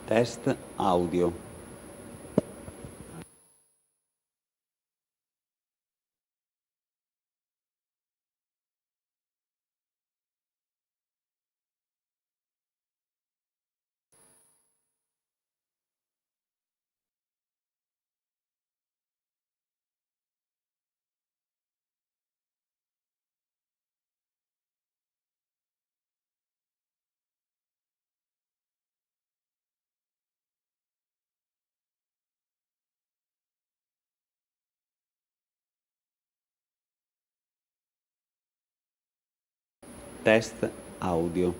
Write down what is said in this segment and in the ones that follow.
Test audio. Test audio.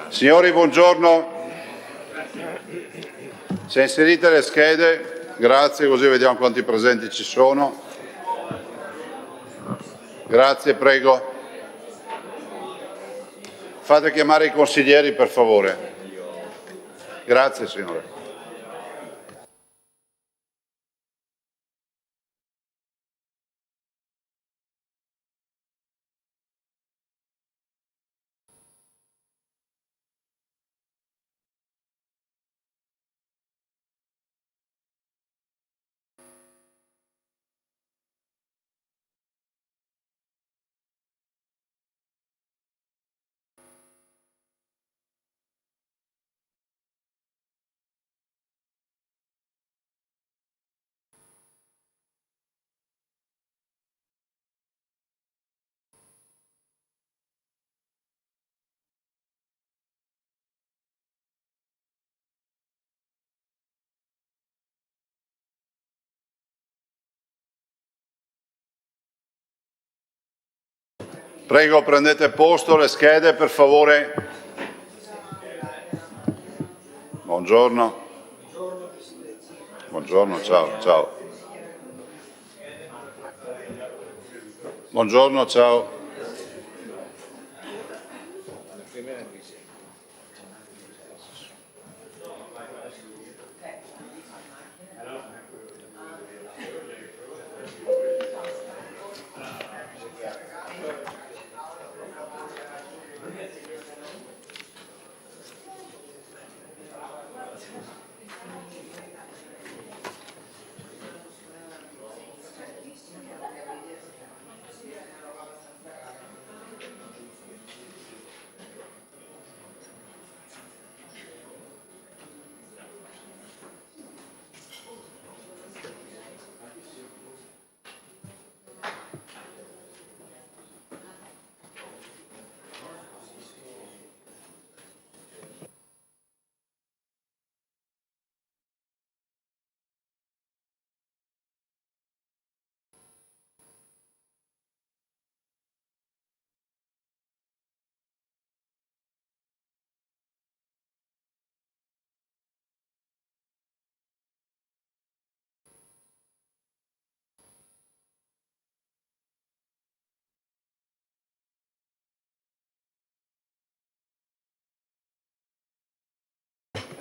Signori, buongiorno. Se inserite le schede, grazie, così vediamo quanti presenti ci sono. Grazie, prego. Fate chiamare i consiglieri, per favore. Grazie, signore. Prego, prendete posto, le schede, per favore. Buongiorno. Buongiorno, ciao. Buongiorno, ciao.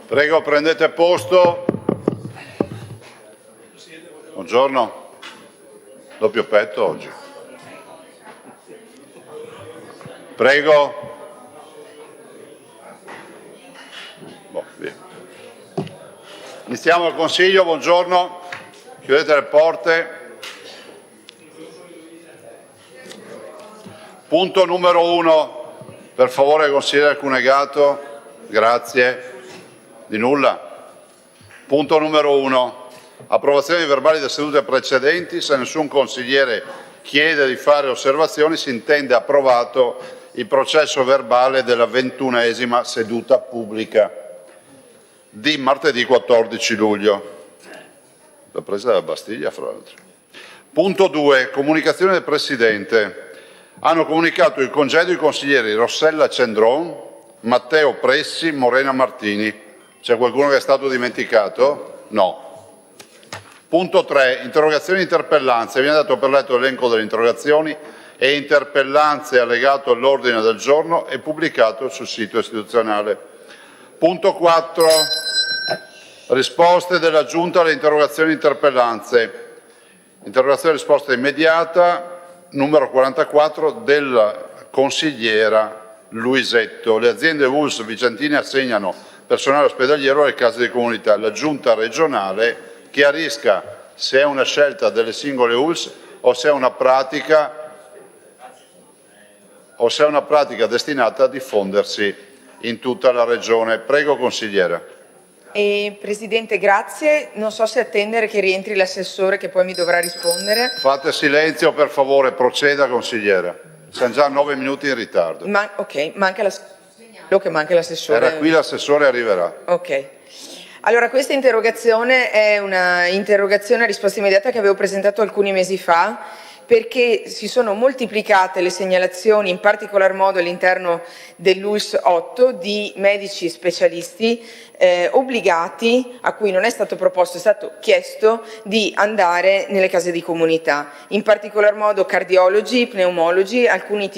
Prego, prendete posto. Buongiorno. Doppio petto oggi. Prego. Via. Iniziamo il Consiglio, buongiorno. Chiudete le porte. Punto numero 1. Per favore, consigliere Cunegato. Grazie. Di nulla. Punto numero 1. Approvazione dei verbali delle sedute precedenti. Se nessun consigliere chiede di fare osservazioni, si intende approvato il processo verbale della 21ª seduta pubblica di martedì 14 luglio. La presa della Bastiglia, fra l'altro. Punto 2. Comunicazione del Presidente. Hanno comunicato il congedo i consiglieri Rossella Cendron, Matteo Pressi, Morena Martini. C'è qualcuno che è stato dimenticato? No. Punto 3. Interrogazioni e interpellanze. Viene dato per letto l'elenco delle interrogazioni e interpellanze allegato all'ordine del giorno e pubblicato sul sito istituzionale. Punto 4. Risposte della Giunta alle interrogazioni e interpellanze. Interrogazione e risposta immediata, numero 44, della consigliera Luisetto. Le aziende ULSS vicentine assegnano personale ospedaliero alle case di comunità. La Giunta regionale chiarisca se è una scelta delle singole ULSS o se è una pratica destinata a diffondersi in tutta la regione. Prego, consigliera. Presidente, grazie. Non so se attendere che rientri l'assessore che poi mi dovrà rispondere. Fate silenzio, per favore, proceda, consigliera. Siamo già 9 minuti in ritardo. Ok, manca l'assessore. Era qui, l'assessore arriverà. Ok. Allora, questa interrogazione è una interrogazione a risposta immediata che avevo presentato alcuni mesi fa perché si sono moltiplicate le segnalazioni, in particolar modo all'interno dell'ULSS 8, di medici specialisti obbligati, a cui non è stato proposto, è stato chiesto di andare nelle case di comunità, in particolar modo cardiologi, pneumologi, alcune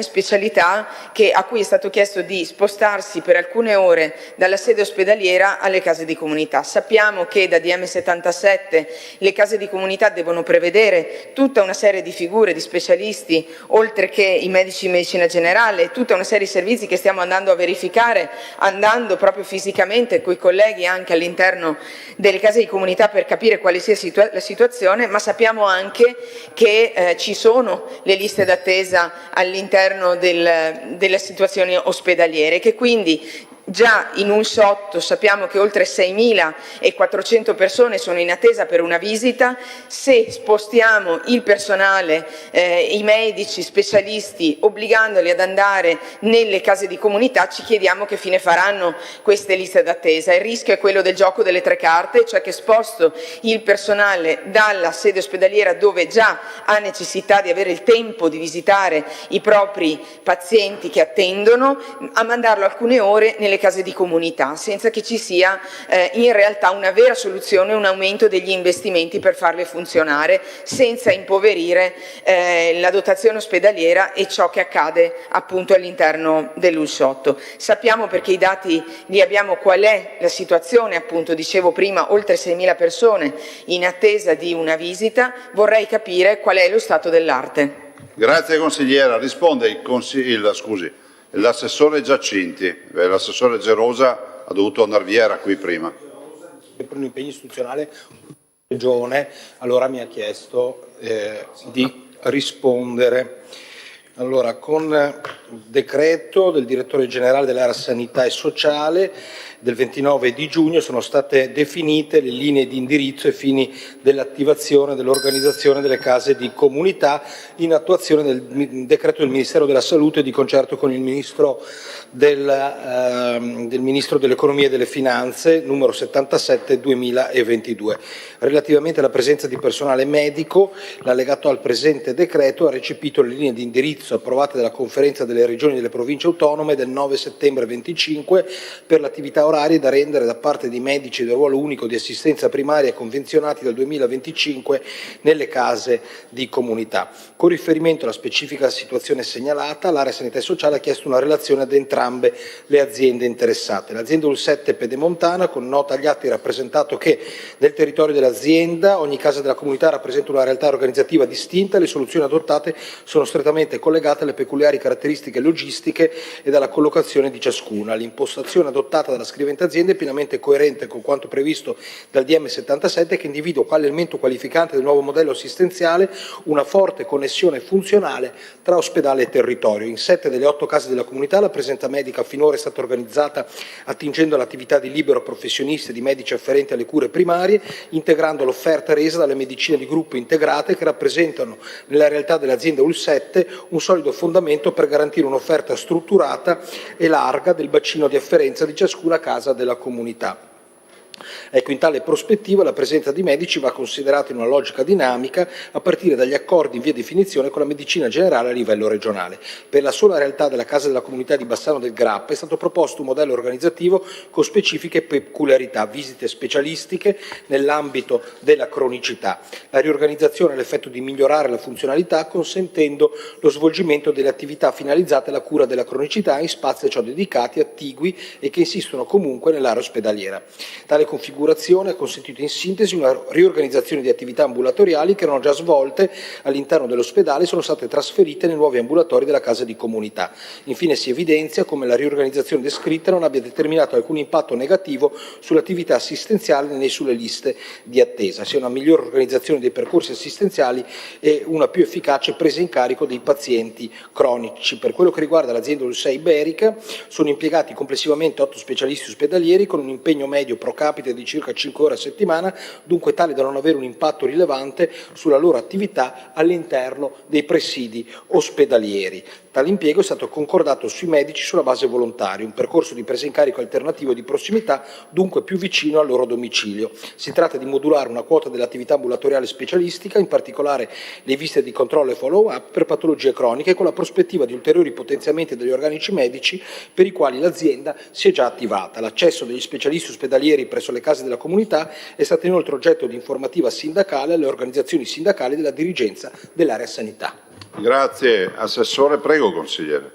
specialità a cui è stato chiesto di spostarsi per alcune ore dalla sede ospedaliera alle case di comunità. Sappiamo che da DM77 le case di comunità devono prevedere tutta una serie di figure, di specialisti, oltre che i medici di medicina generale, tutta una serie di servizi che stiamo andando a verificare, andando proprio fisicamente con i colleghi anche all'interno delle case di comunità per capire quale sia la situazione, ma sappiamo anche che ci sono le liste d'attesa all'interno delle situazioni ospedaliere, che quindi già in ULSS 8 sappiamo che oltre 6.400 persone sono in attesa per una visita. Se spostiamo il personale, i medici specialisti, obbligandoli ad andare nelle case di comunità, ci chiediamo che fine faranno queste liste d'attesa. Il rischio è quello del gioco delle tre carte, cioè che sposto il personale dalla sede ospedaliera, dove già ha necessità di avere il tempo di visitare i propri pazienti che attendono, a mandarlo alcune ore nelle case di comunità, senza che ci sia in realtà una vera soluzione, un aumento degli investimenti per farle funzionare, senza impoverire la dotazione ospedaliera e ciò che accade appunto all'interno dell'ULSS 8. Sappiamo, perché i dati li abbiamo, qual è la situazione, appunto dicevo prima, oltre 6.000 persone in attesa di una visita. Vorrei capire qual è lo stato dell'arte. Grazie consigliera. Risponde l'assessore Giacinti. L'assessore Gerosa ha dovuto andare via, era qui prima. Per un impegno istituzionale regione, allora mi ha chiesto di rispondere. Allora, con decreto del direttore generale dell'area sanità e sociale del 29 di giugno sono state definite le linee di indirizzo ai fini dell'attivazione dell'organizzazione delle case di comunità, in attuazione del decreto del Ministero della Salute di concerto con il Ministro dell'Economia e delle Finanze numero 77 2022. Relativamente alla presenza di personale medico, l'allegato al presente decreto ha recepito le linee di indirizzo approvate dalla Conferenza delle Regioni e delle Province Autonome del 9 settembre 25 per l'attività orarie da rendere da parte di medici del ruolo unico di assistenza primaria convenzionati dal 2025 nelle case di comunità. Con riferimento alla specifica situazione segnalata, l'area sanità e sociale ha chiesto una relazione ad entrambe le aziende interessate. L'azienda ULSS 7 Pedemontana, con nota agli atti, ha rappresentato che nel territorio dell'azienda ogni casa della comunità rappresenta una realtà organizzativa distinta e le soluzioni adottate sono strettamente collegate alle peculiari caratteristiche logistiche e alla collocazione di ciascuna. L'impostazione adottata dalla scrivente azienda è pienamente coerente con quanto previsto dal DM77, che individua quale elemento qualificante del nuovo modello assistenziale una forte connessione funzionale tra ospedale e territorio. In 7 delle 8 case della comunità la presenza medica finora è stata organizzata attingendo all'attività di libero professionisti e di medici afferenti alle cure primarie, integrando l'offerta resa dalle medicine di gruppo integrate, che rappresentano nella realtà dell'azienda ULSS 7 un solido fondamento per garantire un'offerta strutturata e larga del bacino di afferenza di ciascuna casa della comunità. Ecco, in tale prospettiva la presenza di medici va considerata in una logica dinamica a partire dagli accordi in via di definizione con la medicina generale a livello regionale. Per la sola realtà della Casa della Comunità di Bassano del Grappa è stato proposto un modello organizzativo con specifiche peculiarità, visite specialistiche nell'ambito della cronicità. La riorganizzazione ha l'effetto di migliorare la funzionalità, consentendo lo svolgimento delle attività finalizzate alla cura della cronicità in spazi a ciò dedicati, attigui e che insistono comunque nell'area ospedaliera. Tale configurazione ha consentito in sintesi una riorganizzazione di attività ambulatoriali che erano già svolte all'interno dell'ospedale e sono state trasferite nei nuovi ambulatori della casa di comunità. Infine si evidenzia come la riorganizzazione descritta non abbia determinato alcun impatto negativo sull'attività assistenziale né sulle liste di attesa, sia una migliore organizzazione dei percorsi assistenziali e una più efficace presa in carico dei pazienti cronici. Per quello che riguarda l'azienda ULSS Iberica, sono impiegati complessivamente 8 specialisti ospedalieri con un impegno medio pro capite di circa 5 ore a settimana, dunque tale da non avere un impatto rilevante sulla loro attività all'interno dei presidi ospedalieri. Tale impiego è stato concordato sui medici sulla base volontaria, un percorso di presa in carico alternativo di prossimità, dunque più vicino al loro domicilio. Si tratta di modulare una quota dell'attività ambulatoriale specialistica, in particolare le visite di controllo e follow-up per patologie croniche, con la prospettiva di ulteriori potenziamenti degli organici medici per i quali l'azienda si è già attivata. L'accesso degli specialisti ospedalieri presso le case della comunità è stato inoltre oggetto di informativa sindacale alle organizzazioni sindacali della dirigenza dell'area sanità. Grazie Assessore, prego Consigliere.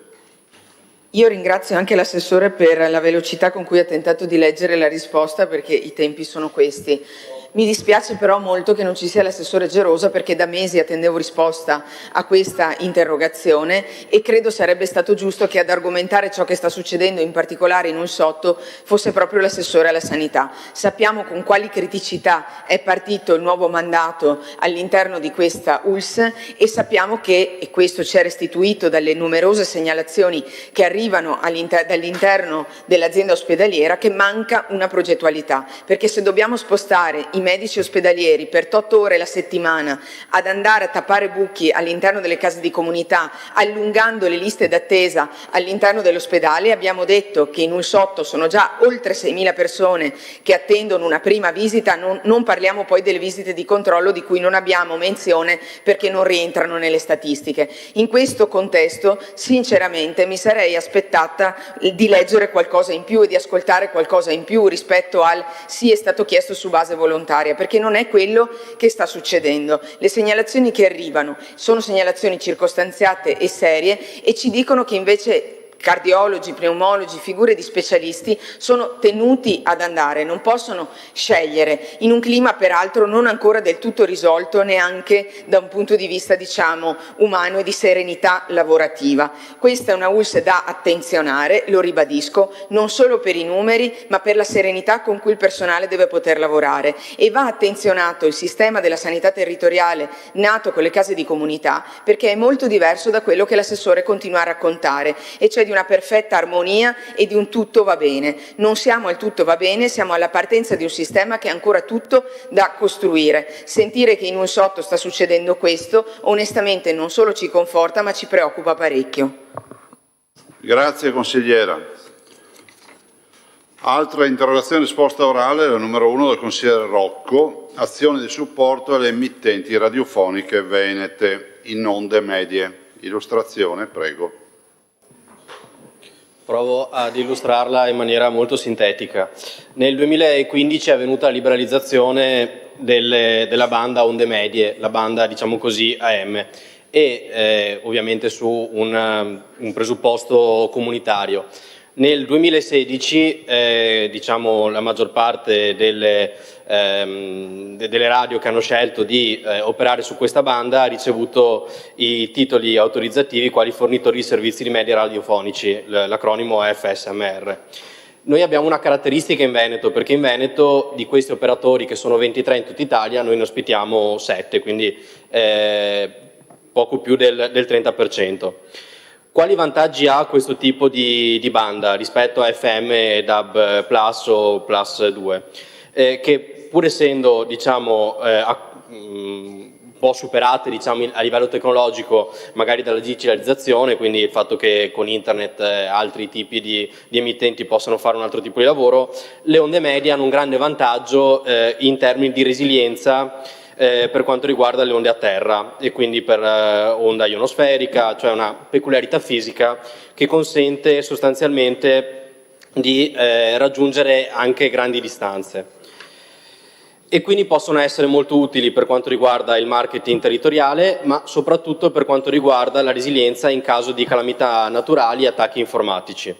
Io ringrazio anche l'assessore per la velocità con cui ha tentato di leggere la risposta, perché i tempi sono questi. Mi dispiace però molto che non ci sia l'assessore Gerosa, perché da mesi attendevo risposta a questa interrogazione e credo sarebbe stato giusto che ad argomentare ciò che sta succedendo, in particolare in Ulsotto, fosse proprio l'assessore alla sanità. Sappiamo con quali criticità è partito il nuovo mandato all'interno di questa ULSS e sappiamo che, e questo ci è restituito dalle numerose segnalazioni che arrivano dall'interno dell'azienda ospedaliera, che manca una progettualità, perché se dobbiamo spostare i medici ospedalieri per 8 ore la settimana ad andare a tappare buchi all'interno delle case di comunità, allungando le liste d'attesa all'interno dell'ospedale, abbiamo detto che in Ulsotto sono già oltre 6.000 persone che attendono una prima visita, non parliamo poi delle visite di controllo di cui non abbiamo menzione perché non rientrano nelle statistiche. In questo contesto, sinceramente, mi sarei aspettata di leggere qualcosa in più e di ascoltare qualcosa in più rispetto al sì, è stato chiesto su base volontaria, perché non è quello che sta succedendo. Le segnalazioni che arrivano sono segnalazioni circostanziate e serie e ci dicono che invece cardiologi, pneumologi, figure di specialisti sono tenuti ad andare, non possono scegliere, in un clima peraltro non ancora del tutto risolto neanche da un punto di vista, diciamo, umano e di serenità lavorativa. Questa è una ULSS da attenzionare, lo ribadisco, non solo per i numeri, ma per la serenità con cui il personale deve poter lavorare, e va attenzionato il sistema della sanità territoriale nato con le case di comunità, perché è molto diverso da quello che l'assessore continua a raccontare, e cioè di una perfetta armonia e di un tutto va bene. Non siamo al tutto va bene, siamo alla partenza di un sistema che è ancora tutto da costruire. Sentire che in Ulsotto sta succedendo questo, onestamente non solo ci conforta, ma ci preoccupa parecchio. Grazie consigliera. Altra interrogazione risposta orale, la numero 1 del consigliere Rocco, azioni di supporto alle emittenti radiofoniche venete in onde medie. Illustrazione, prego. Provo ad illustrarla in maniera molto sintetica. Nel 2015 è avvenuta la liberalizzazione della banda onde medie, la banda diciamo così AM, e ovviamente su un presupposto comunitario. Nel 2016 diciamo, la maggior parte delle radio che hanno scelto di operare su questa banda ha ricevuto i titoli autorizzativi quali fornitori di servizi di media radiofonici, l'acronimo è FSMR. Noi abbiamo una caratteristica in Veneto, perché in Veneto di questi operatori, che sono 23 in tutta Italia, noi ne ospitiamo 7, quindi poco più del 30%. Quali vantaggi ha questo tipo di banda rispetto a FM e DAB Plus o Plus 2? Che pur essendo diciamo, un po' superate diciamo, a livello tecnologico magari dalla digitalizzazione, quindi il fatto che con internet altri tipi di emittenti possano fare un altro tipo di lavoro, le onde medie hanno un grande vantaggio in termini di resilienza per quanto riguarda le onde a terra e quindi per onda ionosferica, cioè una peculiarità fisica che consente sostanzialmente di raggiungere anche grandi distanze. E quindi possono essere molto utili per quanto riguarda il marketing territoriale, ma soprattutto per quanto riguarda la resilienza in caso di calamità naturali e attacchi informatici.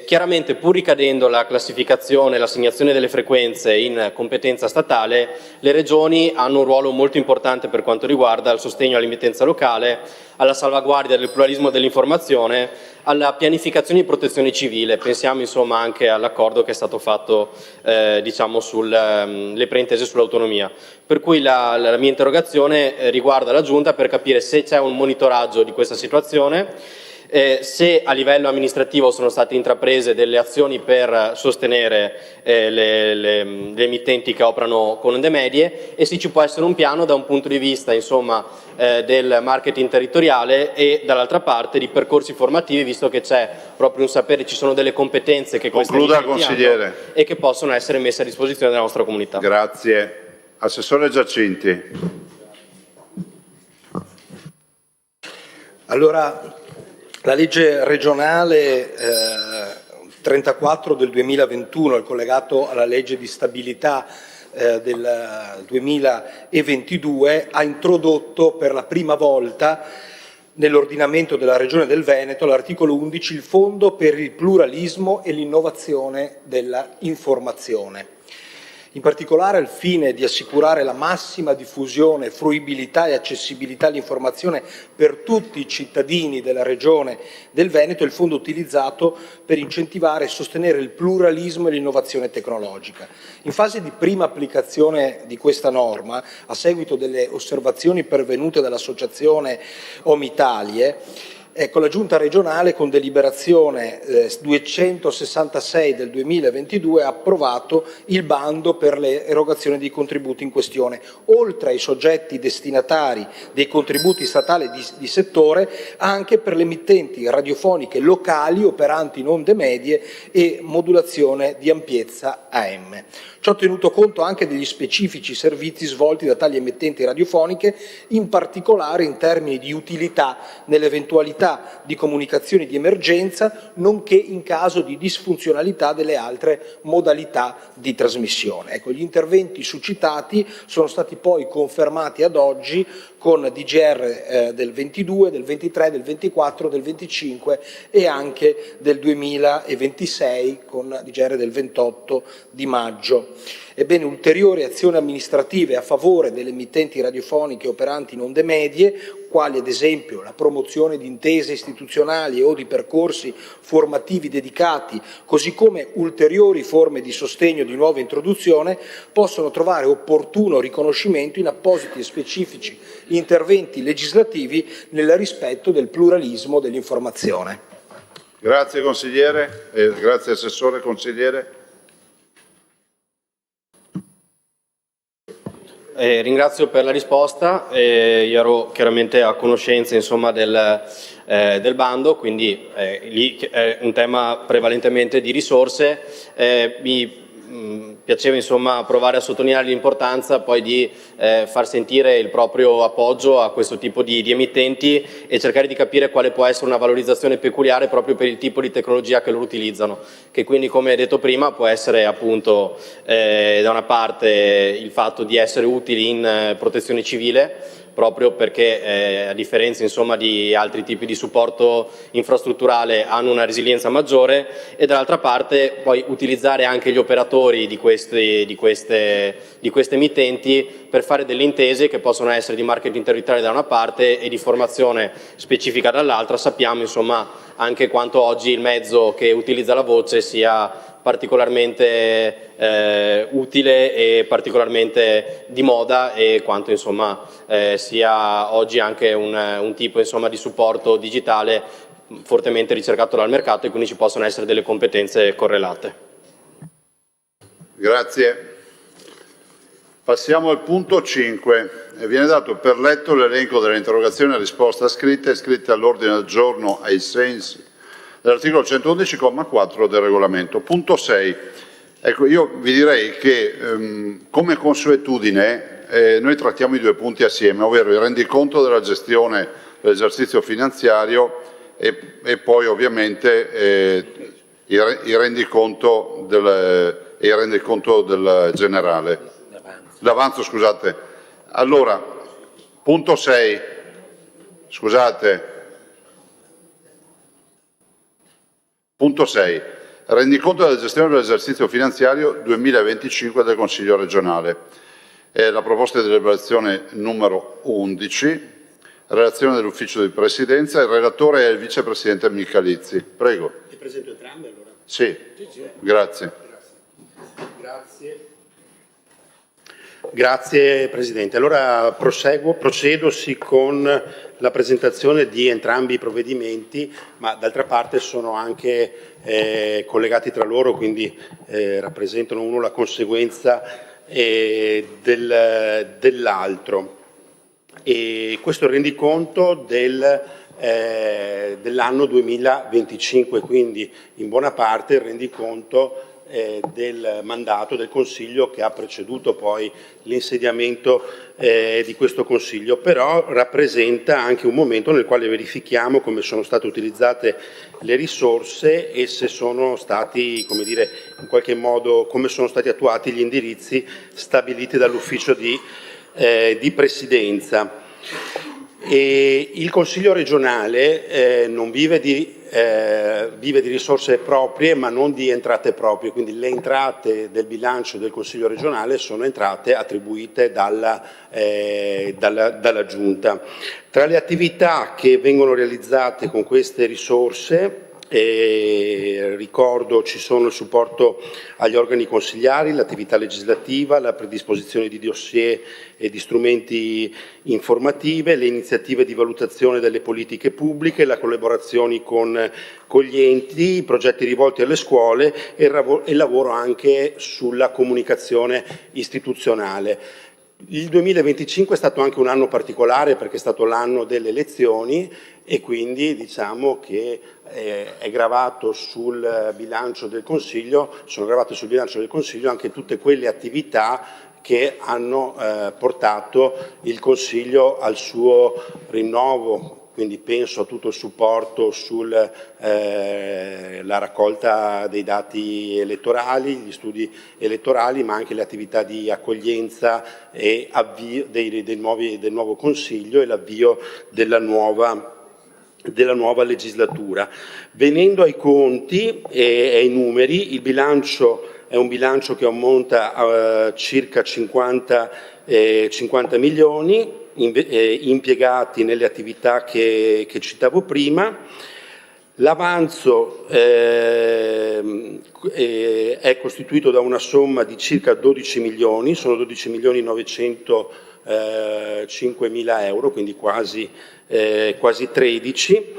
Chiaramente, pur ricadendo la classificazione e l'assegnazione delle frequenze in competenza statale, le regioni hanno un ruolo molto importante per quanto riguarda il sostegno all'emittenza locale, alla salvaguardia del pluralismo dell'informazione, alla pianificazione di protezione civile. Pensiamo insomma anche all'accordo che è stato fatto diciamo sulle preintese sull'autonomia. Per cui la mia interrogazione riguarda la Giunta per capire se c'è un monitoraggio di questa situazione, Se a livello amministrativo sono state intraprese delle azioni per sostenere le emittenti che operano con onde medie, e se ci può essere un piano da un punto di vista del marketing territoriale e dall'altra parte di percorsi formativi, visto che c'è proprio un sapere, ci sono delle competenze che queste Concluda, emittenti consigliere, hanno e che possono essere messe a disposizione della nostra comunità. Grazie. Assessore Giacinti. Allora, la legge regionale 34 del 2021, il collegato alla legge di stabilità del 2022, ha introdotto per la prima volta nell'ordinamento della Regione del Veneto, all'articolo 11, il Fondo per il pluralismo e l'innovazione della informazione. In particolare al fine di assicurare la massima diffusione, fruibilità e accessibilità all'informazione per tutti i cittadini della Regione del Veneto, il fondo è utilizzato per incentivare e sostenere il pluralismo e l'innovazione tecnologica. In fase di prima applicazione di questa norma, a seguito delle osservazioni pervenute dall'associazione Omitalie, ecco, la Giunta regionale con deliberazione 266 del 2022 ha approvato il bando per l'erogazione dei contributi in questione, oltre ai soggetti destinatari dei contributi statali di settore, anche per le emittenti radiofoniche locali operanti in onde medie e modulazione di ampiezza AM. Ciò tenuto conto anche degli specifici servizi svolti da tali emittenti radiofoniche, in particolare in termini di utilità nell'eventualità di comunicazioni di emergenza, nonché in caso di disfunzionalità delle altre modalità di trasmissione. Ecco, gli interventi succitati sono stati poi confermati ad oggi con DGR del 22, del 23, del 24, del 25 e anche del 2026 con DGR del 28 di maggio. Ebbene, ulteriori azioni amministrative a favore delle emittenti radiofoniche operanti in onde medie, quali ad esempio la promozione di intese istituzionali o di percorsi formativi dedicati, così come ulteriori forme di sostegno di nuova introduzione, possono trovare opportuno riconoscimento in appositi e specifici interventi legislativi nel rispetto del pluralismo dell'informazione. Grazie consigliere, grazie assessore. Consigliere. Ringrazio per la risposta, io ero chiaramente a conoscenza del bando, quindi lì è un tema prevalentemente di risorse. Mi piaceva provare a sottolineare l'importanza poi di far sentire il proprio appoggio a questo tipo di emittenti e cercare di capire quale può essere una valorizzazione peculiare proprio per il tipo di tecnologia che loro utilizzano, che quindi, come detto prima, può essere appunto da una parte il fatto di essere utili in protezione civile, proprio perché a differenza di altri tipi di supporto infrastrutturale hanno una resilienza maggiore, e dall'altra parte poi utilizzare anche gli operatori di queste emittenti per fare delle intese che possono essere di marketing territoriale da una parte e di formazione specifica dall'altra. Sappiamo anche quanto oggi il mezzo che utilizza la voce sia particolarmente utile e particolarmente di moda, e quanto sia oggi anche un tipo di supporto digitale fortemente ricercato dal mercato, e quindi ci possono essere delle competenze correlate. Grazie. Passiamo al punto 5. Viene dato per letto l'elenco delle interrogazioni a risposta scritta iscritte all'ordine del giorno ai sensi dell'articolo 111,4 del regolamento. Punto 6. Ecco, io vi direi che come consuetudine noi trattiamo i due punti assieme, ovvero il rendiconto della gestione dell'esercizio finanziario e poi ovviamente il rendiconto del generale. L'avanzo, scusate. Allora, punto 6, scusate. Punto 6. Rendiconto della gestione dell'esercizio finanziario 2025 del Consiglio regionale. La proposta di deliberazione numero 11, relazione dell'Ufficio di Presidenza, il relatore è il Vicepresidente Michalizzi. Prego. Li presento entrambi allora? Sì, grazie. Grazie. Grazie Presidente. Allora procedo con la presentazione di entrambi i provvedimenti, ma d'altra parte sono anche collegati tra loro, quindi rappresentano uno la conseguenza dell'altro. E questo è il rendiconto dell'anno 2025, quindi in buona parte il rendiconto del mandato del Consiglio che ha preceduto poi l'insediamento di questo Consiglio, però rappresenta anche un momento nel quale verifichiamo come sono state utilizzate le risorse e se sono stati, come dire, in qualche modo come sono stati attuati gli indirizzi stabiliti dall'ufficio di Presidenza. E il Consiglio regionale non vive di risorse proprie ma non di entrate proprie, quindi le entrate del bilancio del Consiglio regionale sono entrate attribuite dalla Giunta. Tra le attività che vengono realizzate con queste risorse ricordo ci sono il supporto agli organi consigliari, l'attività legislativa, la predisposizione di dossier e di strumenti informative, le iniziative di valutazione delle politiche pubbliche, la collaborazione con gli enti, i progetti rivolti alle scuole e il lavoro anche sulla comunicazione istituzionale. Il 2025 è stato anche un anno particolare perché è stato l'anno delle elezioni e quindi diciamo che è gravato sul bilancio del Consiglio, sono gravate sul bilancio del Consiglio anche tutte quelle attività che hanno portato il Consiglio al suo rinnovo. Quindi penso a tutto il supporto sulla raccolta dei dati elettorali, gli studi elettorali, ma anche le attività di accoglienza e avvio del nuovo Consiglio e l'avvio della nuova legislatura. Venendo ai conti e ai numeri, il bilancio è un bilancio che ammonta a circa 50 milioni, impiegati nelle attività che citavo prima. L'avanzo è costituito da una somma di circa 12 milioni, sono 12 milioni 905 mila euro, quindi quasi 13.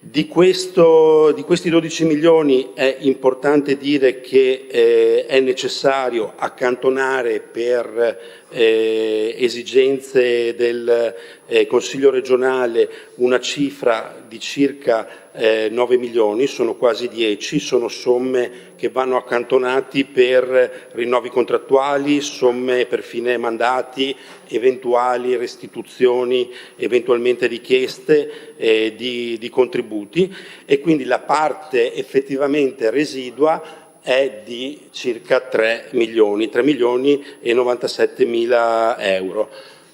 Di questi 12 milioni è importante dire che è necessario accantonare per esigenze del Consiglio regionale una cifra di circa 9 milioni, sono quasi 10, sono somme che vanno accantonati per rinnovi contrattuali, somme per fine mandati, eventuali restituzioni, eventualmente richieste di contributi e quindi la parte effettivamente residua è di circa 3 milioni e 97 mila euro.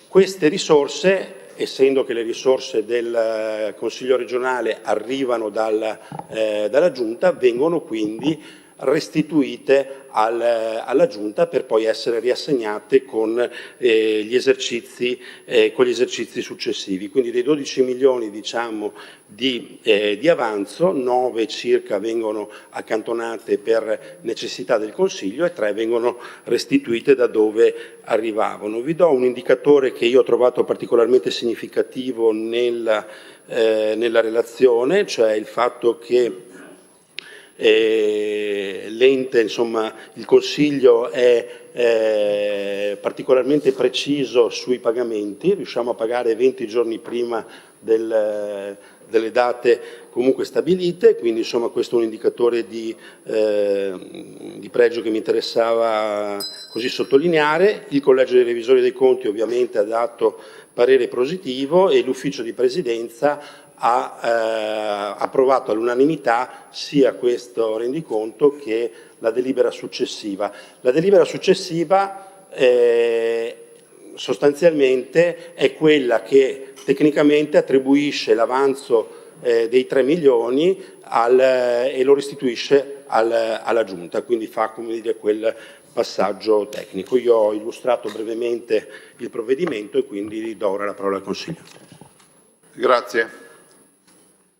Queste risorse, essendo che le risorse del Consiglio regionale arrivano dalla Giunta, vengono quindi restituite alla Giunta per poi essere riassegnate con gli esercizi successivi. Quindi dei 12 milioni diciamo di avanzo, 9 circa vengono accantonate per necessità del Consiglio e 3 vengono restituite da dove arrivavano. Vi do un indicatore che io ho trovato particolarmente significativo nella relazione, cioè il fatto che l'ente, insomma, il Consiglio è particolarmente preciso sui pagamenti, riusciamo a pagare 20 giorni prima delle date comunque stabilite, quindi insomma questo è un indicatore di pregio che mi interessava così sottolineare. Il Collegio dei Revisori dei Conti ovviamente ha dato parere positivo e l'Ufficio di Presidenza ha approvato all'unanimità sia questo rendiconto che la delibera successiva. La delibera successiva sostanzialmente è quella che tecnicamente attribuisce l'avanzo dei 3 milioni e lo restituisce alla Giunta, quindi fa, come dire, quel passaggio tecnico. Io ho illustrato brevemente il provvedimento e quindi do ora la parola al Consiglio. Grazie.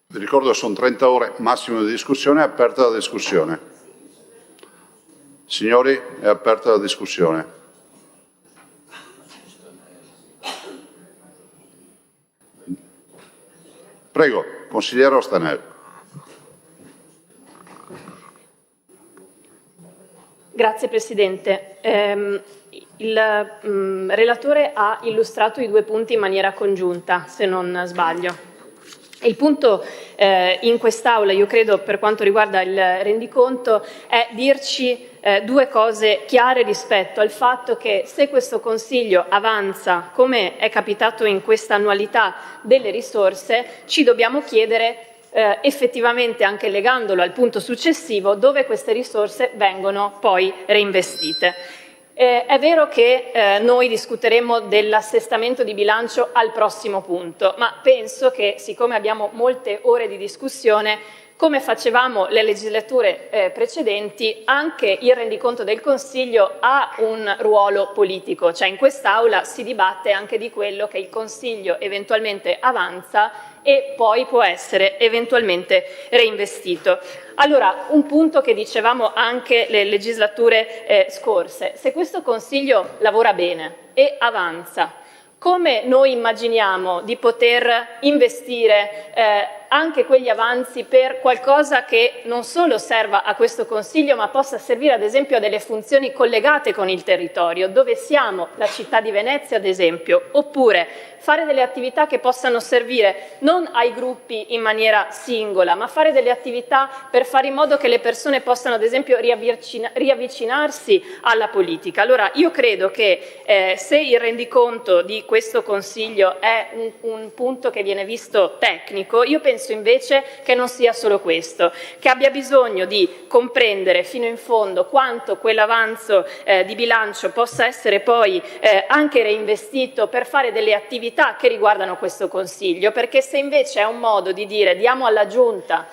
Vi ricordo che sono 30 ore massimo di discussione, è aperta la discussione. Signori, è aperta la discussione. Prego, consigliere Ostanel. Grazie Presidente. Il relatore ha illustrato i due punti in maniera congiunta, se non sbaglio. Il punto in quest'Aula, io credo, per quanto riguarda il rendiconto, è dirci due cose chiare rispetto al fatto che se questo Consiglio avanza, come è capitato in questa annualità, delle risorse, ci dobbiamo chiedere effettivamente, anche legandolo al punto successivo, dove queste risorse vengono poi reinvestite. È vero che noi discuteremo dell'assestamento di bilancio al prossimo punto, ma penso che, siccome abbiamo molte ore di discussione, come facevamo le legislature precedenti, anche il rendiconto del Consiglio ha un ruolo politico, cioè in quest'Aula si dibatte anche di quello che il Consiglio eventualmente avanza e poi può essere eventualmente reinvestito. Allora, un punto che dicevamo anche le legislature scorse: se questo Consiglio lavora bene e avanza, come noi immaginiamo di poter investire anche quegli avanzi per qualcosa che non solo serva a questo Consiglio, ma possa servire ad esempio a delle funzioni collegate con il territorio, dove siamo, la città di Venezia ad esempio, oppure fare delle attività che possano servire non ai gruppi in maniera singola, ma fare delle attività per fare in modo che le persone possano ad esempio riavvicinarsi alla politica. Allora io credo che se il rendiconto di questo Consiglio è un punto che viene visto tecnico, io penso invece che non sia solo questo, che abbia bisogno di comprendere fino in fondo quanto quell'avanzo di bilancio possa essere poi anche reinvestito per fare delle attività che riguardano questo Consiglio, perché se invece è un modo di dire diamo alla Giunta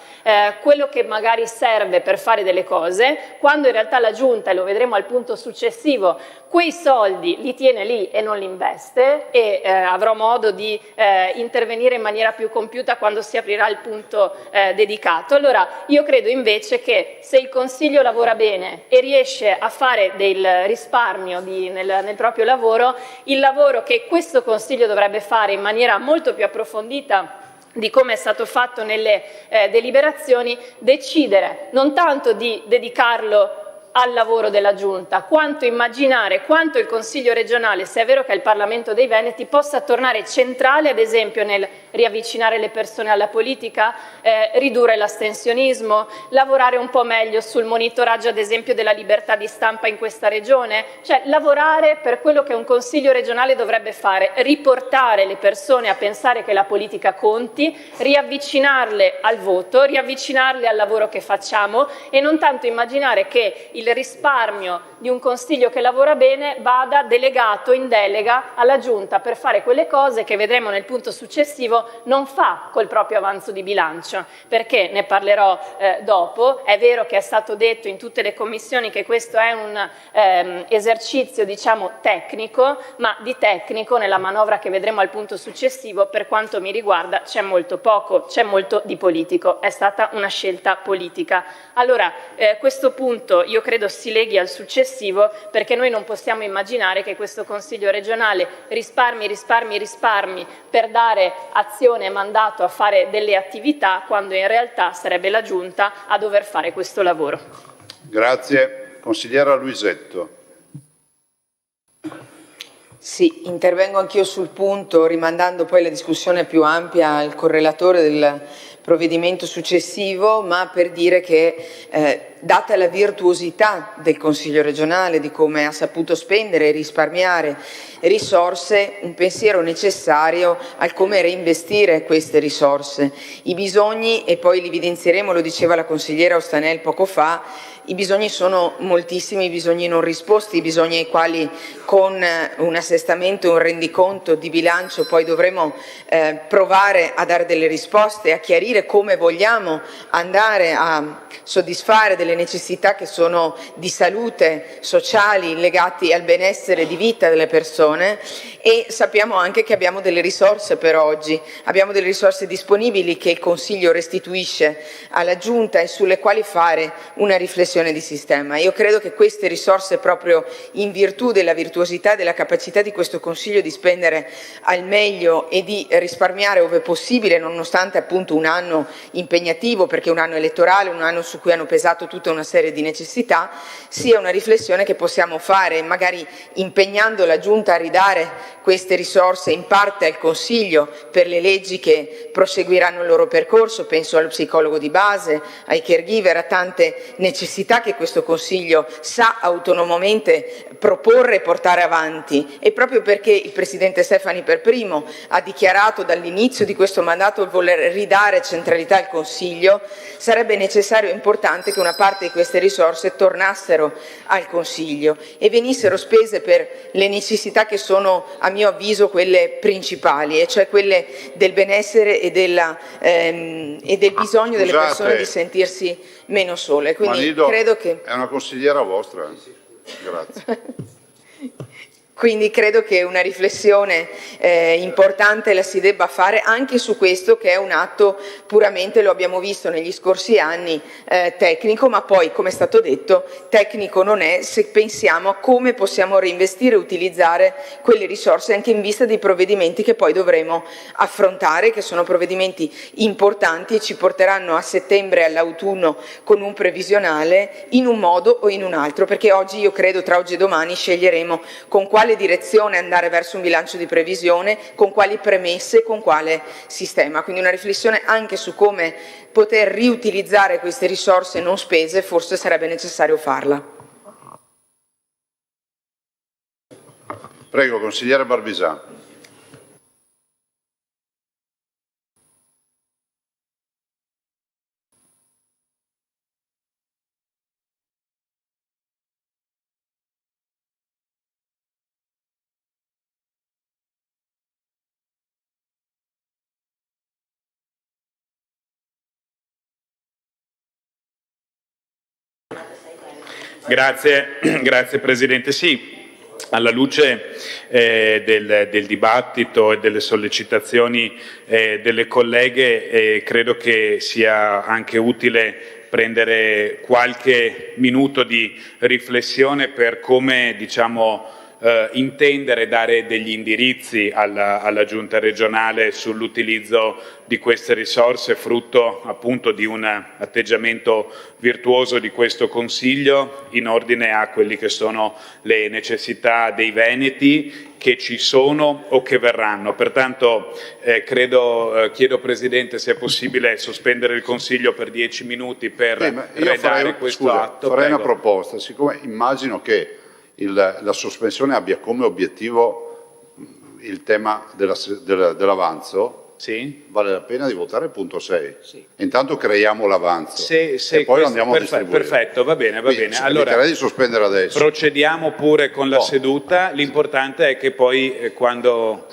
quello che magari serve per fare delle cose, quando in realtà la Giunta, e lo vedremo al punto successivo, quei soldi li tiene lì e non li investe, e avrò modo di intervenire in maniera più compiuta quando si aprirà il punto dedicato. Allora io credo invece che se il Consiglio lavora bene e riesce a fare del risparmio nel proprio lavoro, il lavoro che questo Consiglio dovrebbe fare in maniera molto più approfondita di come è stato fatto nelle deliberazioni, decidere non tanto di dedicarlo al lavoro della Giunta, quanto immaginare quanto il Consiglio regionale, se è vero che è il Parlamento dei Veneti, possa tornare centrale ad esempio nel riavvicinare le persone alla politica, ridurre l'astensionismo, lavorare un po' meglio sul monitoraggio ad esempio della libertà di stampa in questa regione, cioè lavorare per quello che un Consiglio regionale dovrebbe fare: riportare le persone a pensare che la politica conti, riavvicinarle al voto, riavvicinarle al lavoro che facciamo, e non tanto immaginare che il risparmio di un Consiglio che lavora bene vada delegato in delega alla Giunta per fare quelle cose che, vedremo nel punto successivo, non fa col proprio avanzo di bilancio, perché ne parlerò dopo. È vero che è stato detto in tutte le commissioni che questo è un esercizio diciamo tecnico, ma di tecnico nella manovra che vedremo al punto successivo, per quanto mi riguarda, c'è molto poco, c'è molto di politico, è stata una scelta politica. Allora questo punto io credo si leghi al successivo, perché noi non possiamo immaginare che questo Consiglio regionale risparmi per dare azione e mandato a fare delle attività, quando in realtà sarebbe la Giunta a dover fare questo lavoro. Grazie. Consigliera Luisetto. Sì, intervengo anch'io sul punto, rimandando poi la discussione più ampia al correlatore del provvedimento successivo, ma per dire che data la virtuosità del Consiglio regionale, di come ha saputo spendere e risparmiare risorse, un pensiero necessario al come reinvestire queste risorse. I bisogni, e poi li evidenzieremo, lo diceva la consigliera Ostanel poco fa, i bisogni sono moltissimi, i bisogni non risposti, i bisogni ai quali con un assestamento e un rendiconto di bilancio poi dovremo provare a dare delle risposte, a chiarire capire come vogliamo andare a soddisfare delle necessità che sono di salute, sociali, legati al benessere di vita delle persone, e sappiamo anche che abbiamo delle risorse per oggi, abbiamo delle risorse disponibili che il Consiglio restituisce alla Giunta e sulle quali fare una riflessione di sistema. Io credo che queste risorse, proprio in virtù della virtuosità e della capacità di questo Consiglio di spendere al meglio e di risparmiare ove possibile, nonostante appunto un anno impegnativo, perché un anno elettorale, un anno su cui hanno pesato tutta una serie di necessità, sia una riflessione che possiamo fare, magari impegnando la Giunta a ridare queste risorse in parte al Consiglio per le leggi che proseguiranno il loro percorso. Penso allo psicologo di base, ai caregiver, a tante necessità che questo Consiglio sa autonomamente proporre e portare avanti, e proprio perché il Presidente Stefani per primo ha dichiarato dall'inizio di questo mandato il voler ridare centralità al Consiglio, sarebbe necessario e importante che una parte di queste risorse tornassero al Consiglio e venissero spese per le necessità che sono, a mio avviso, quelle principali, e cioè quelle del benessere e del bisogno delle persone di sentirsi meno sole. Quindi Manido credo che è una consigliera vostra. Grazie. Quindi credo che una riflessione importante la si debba fare anche su questo, che è un atto puramente, lo abbiamo visto negli scorsi anni, tecnico, ma poi, come è stato detto, tecnico non è se pensiamo a come possiamo reinvestire e utilizzare quelle risorse anche in vista dei provvedimenti che poi dovremo affrontare, che sono provvedimenti importanti e ci porteranno a settembre, all'autunno, con un previsionale in un modo o in un altro, perché oggi, io credo, tra oggi e domani sceglieremo con quale direzione andare verso un bilancio di previsione, con quali premesse, con quale sistema. Quindi una riflessione anche su come poter riutilizzare queste risorse non spese, forse sarebbe necessario farla. Prego, consigliere Barbisà. Grazie Presidente. Sì, alla luce del dibattito e delle sollecitazioni delle colleghe, credo che sia anche utile prendere qualche minuto di riflessione per come, intendere dare degli indirizzi alla Giunta regionale sull'utilizzo di queste risorse, frutto appunto di un atteggiamento virtuoso di questo Consiglio in ordine a quelli che sono le necessità dei veneti che ci sono o che verranno. Pertanto chiedo Presidente se è possibile sospendere il Consiglio per 10 minuti per redare questo atto. Farei una proposta, siccome immagino che la sospensione abbia come obiettivo il tema dell'avanzo, sì? Vale la pena di votare il punto 6. Sì. Intanto creiamo l'avanzo e poi andiamo a distribuire. Perfetto, va bene. Allora, direi di sospendere adesso. Procediamo pure con la seduta, l'importante è che poi quando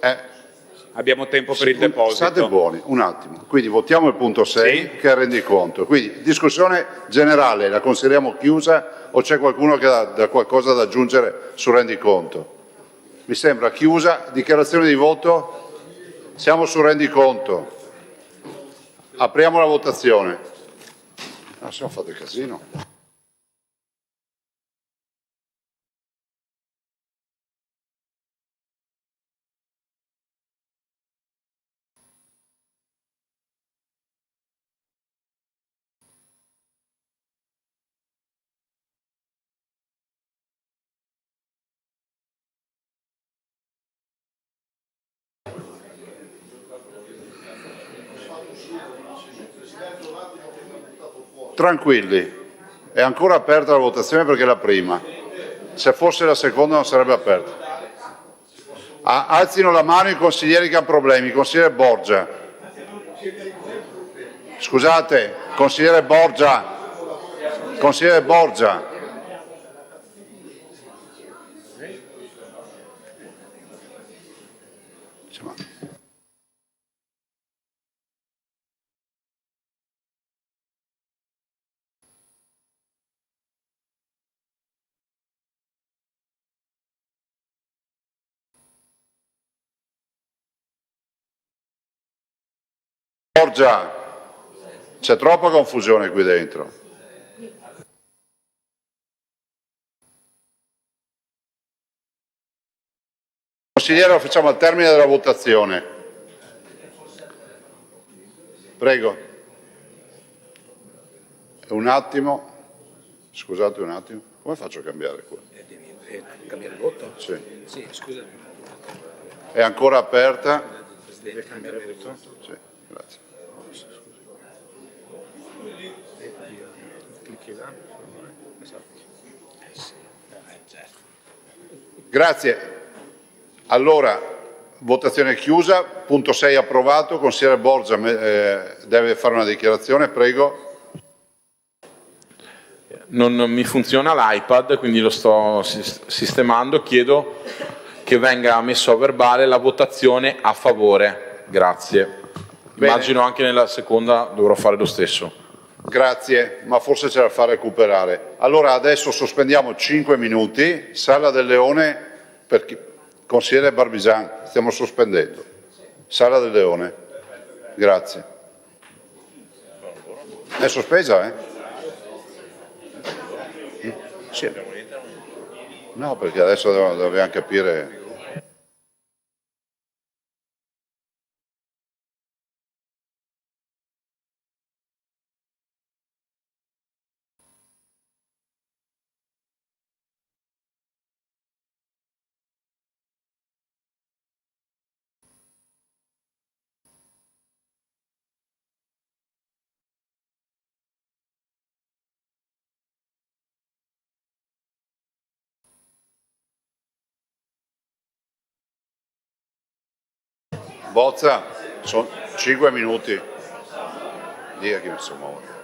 abbiamo tempo per il deposito. State buoni, un attimo. Quindi votiamo il punto 6, sì, che è il rendiconto. Quindi discussione generale, la consideriamo chiusa o c'è qualcuno che ha qualcosa da aggiungere sul rendiconto? Mi sembra chiusa. Dichiarazione di voto? Siamo sul rendiconto. Apriamo la votazione. Siamo fatti casino. Tranquilli, è ancora aperta la votazione perché è la prima. Se fosse la seconda non sarebbe aperta. Alzino la mano i consiglieri che hanno problemi. Consigliere Borgia. Scusate, consigliere Borgia. Consigliere Borgia. Borgia, c'è troppa confusione qui dentro. Consigliere, lo facciamo al termine della votazione. Prego. Un attimo. Scusate un attimo. Come faccio a cambiare qua? Cambiare il voto? Sì. Sì, scusa. È ancora aperta? Deve cambiare il voto? Sì, grazie. Clicchi là. Grazie. Allora, votazione chiusa, punto 6 approvato, consigliere Borgia deve fare una dichiarazione, prego. Non mi funziona l'iPad, quindi lo sto sistemando, chiedo che venga messo a verbale la votazione a favore, grazie. Bene. Immagino anche nella seconda dovrò fare lo stesso. Grazie, ma forse ce la fa recuperare. Allora adesso sospendiamo 5 minuti, Sala del Leone, consigliere Barbigian, stiamo sospendendo. Sala del Leone, grazie. È sospesa, eh? Sì. No, perché adesso dobbiamo capire. Bozza, sono 5 minuti. Dia che mi si muove.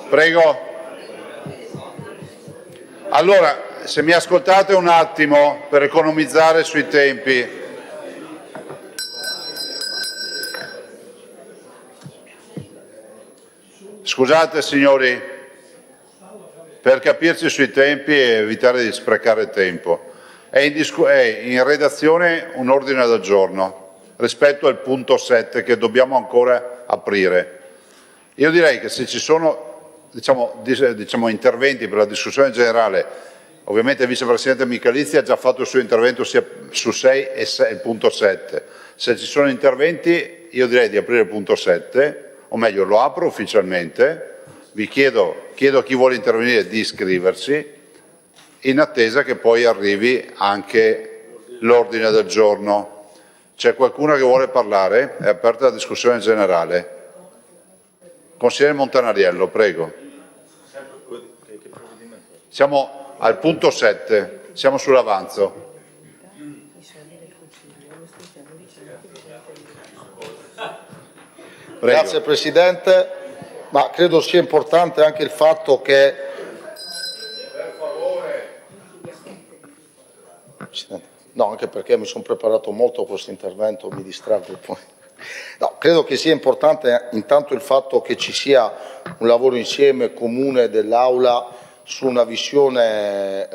Prego. Allora, se mi ascoltate un attimo per economizzare sui tempi. Scusate signori, per capirci sui tempi e evitare di sprecare tempo. È in redazione un ordine del giorno rispetto al punto 7 che dobbiamo ancora aprire. Io direi che se ci sono diciamo, interventi per la discussione generale, ovviamente il vicepresidente Michalizzi ha già fatto il suo intervento sia su 6 e il punto 7. Se ci sono interventi io direi di aprire il punto 7, o meglio lo apro ufficialmente, vi chiedo a chi vuole intervenire di iscriversi in attesa che poi arrivi anche l'ordine del giorno. C'è qualcuno che vuole parlare? È aperta la discussione generale. Consigliere Montanariello, prego. Siamo al punto 7, siamo sull'avanzo. Prego. Grazie Presidente, ma credo sia importante anche il fatto che no, anche perché mi sono preparato molto a questo intervento, mi distraggo poi. No, credo che sia importante intanto il fatto che ci sia un lavoro insieme comune dell'Aula su una visione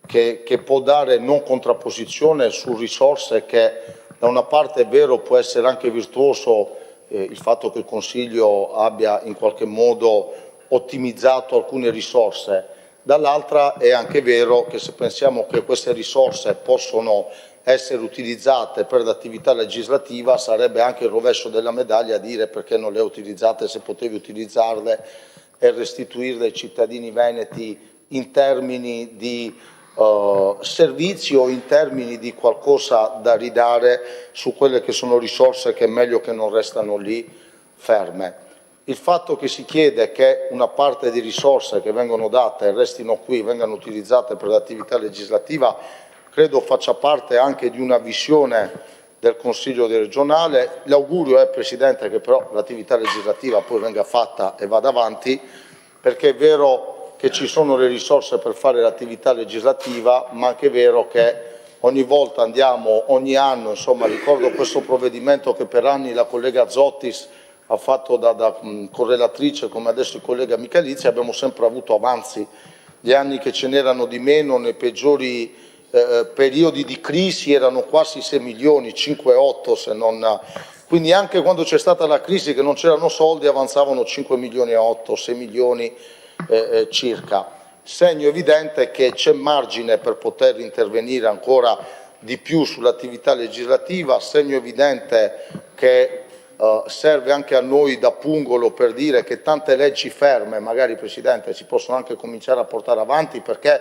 che può dare non contrapposizione su risorse che da una parte è vero può essere anche virtuoso il fatto che il Consiglio abbia in qualche modo ottimizzato alcune risorse, dall'altra è anche vero che se pensiamo che queste risorse possono essere utilizzate per l'attività legislativa sarebbe anche il rovescio della medaglia dire perché non le utilizzate se potevi utilizzarle e restituirle ai cittadini veneti in termini di servizi o in termini di qualcosa da ridare su quelle che sono risorse che è meglio che non restano lì ferme. Il fatto che si chiede che una parte di risorse che vengono date e restino qui, vengano utilizzate per l'attività legislativa, credo faccia parte anche di una visione del Consiglio regionale. L'augurio è, Presidente, che però l'attività legislativa poi venga fatta e vada avanti, perché è vero che ci sono le risorse per fare l'attività legislativa, ma anche è vero che ogni volta andiamo, ogni anno, insomma, ricordo questo provvedimento che per anni la collega Zottis ha fatto da correlatrice, come adesso il collega Michalizzi, abbiamo sempre avuto avanzi. Gli anni che ce n'erano di meno, nei peggiori periodi di crisi, erano quasi 6 milioni, 5-8 se non... Quindi anche quando c'è stata la crisi che non c'erano soldi avanzavano 5 milioni e 8, 6 milioni circa. Segno evidente che c'è margine per poter intervenire ancora di più sull'attività legislativa, segno evidente che serve anche a noi da pungolo per dire che tante leggi ferme, magari Presidente, si possono anche cominciare a portare avanti, perché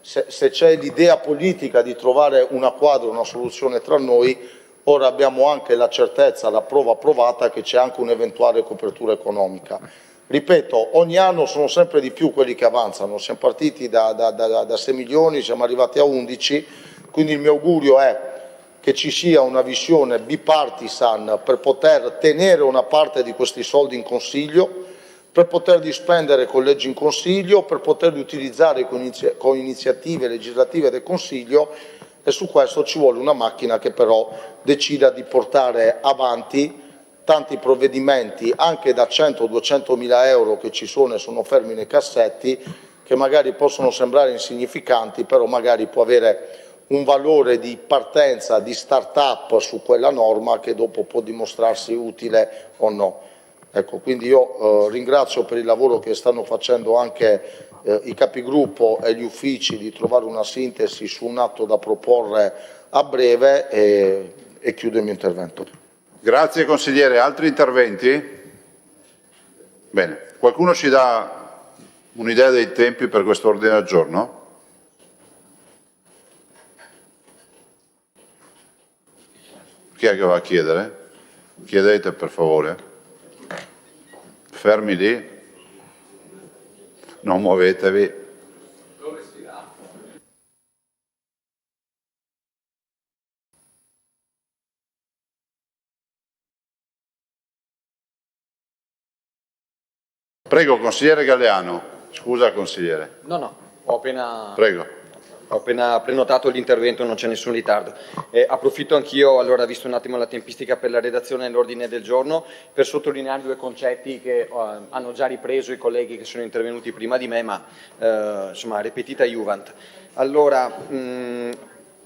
se c'è l'idea politica di trovare una quadra, una soluzione tra noi, ora abbiamo anche la certezza, la prova provata che c'è anche un'eventuale copertura economica. Ripeto, ogni anno sono sempre di più quelli che avanzano, siamo partiti da 6 milioni, siamo arrivati a 11, quindi il mio augurio è che ci sia una visione bipartisan per poter tenere una parte di questi soldi in Consiglio, per poterli spendere con leggi in Consiglio, per poterli utilizzare con iniziative legislative del Consiglio, e su questo ci vuole una macchina che però decida di portare avanti tanti provvedimenti anche da 100-200 mila euro che ci sono e sono fermi nei cassetti, che magari possono sembrare insignificanti, però magari può avere un valore di partenza, di start-up su quella norma che dopo può dimostrarsi utile o no. Ecco, quindi io ringrazio per il lavoro che stanno facendo anche i capigruppo e gli uffici di trovare una sintesi su un atto da proporre a breve e chiudo il mio intervento. Grazie consigliere. Altri interventi? Bene. Qualcuno ci dà un'idea dei tempi per questo ordine del giorno? Chi è che va a chiedere? Chiedete per favore. Fermi lì. Non muovetevi. Prego, consigliere Galleano. Scusa, consigliere. No, ho appena prenotato l'intervento, non c'è nessun ritardo. Approfitto anch'io, allora, visto un attimo la tempistica per la redazione dell'ordine del giorno, per sottolineare due concetti che hanno già ripreso i colleghi che sono intervenuti prima di me, ma insomma, repetita iuvant. Allora,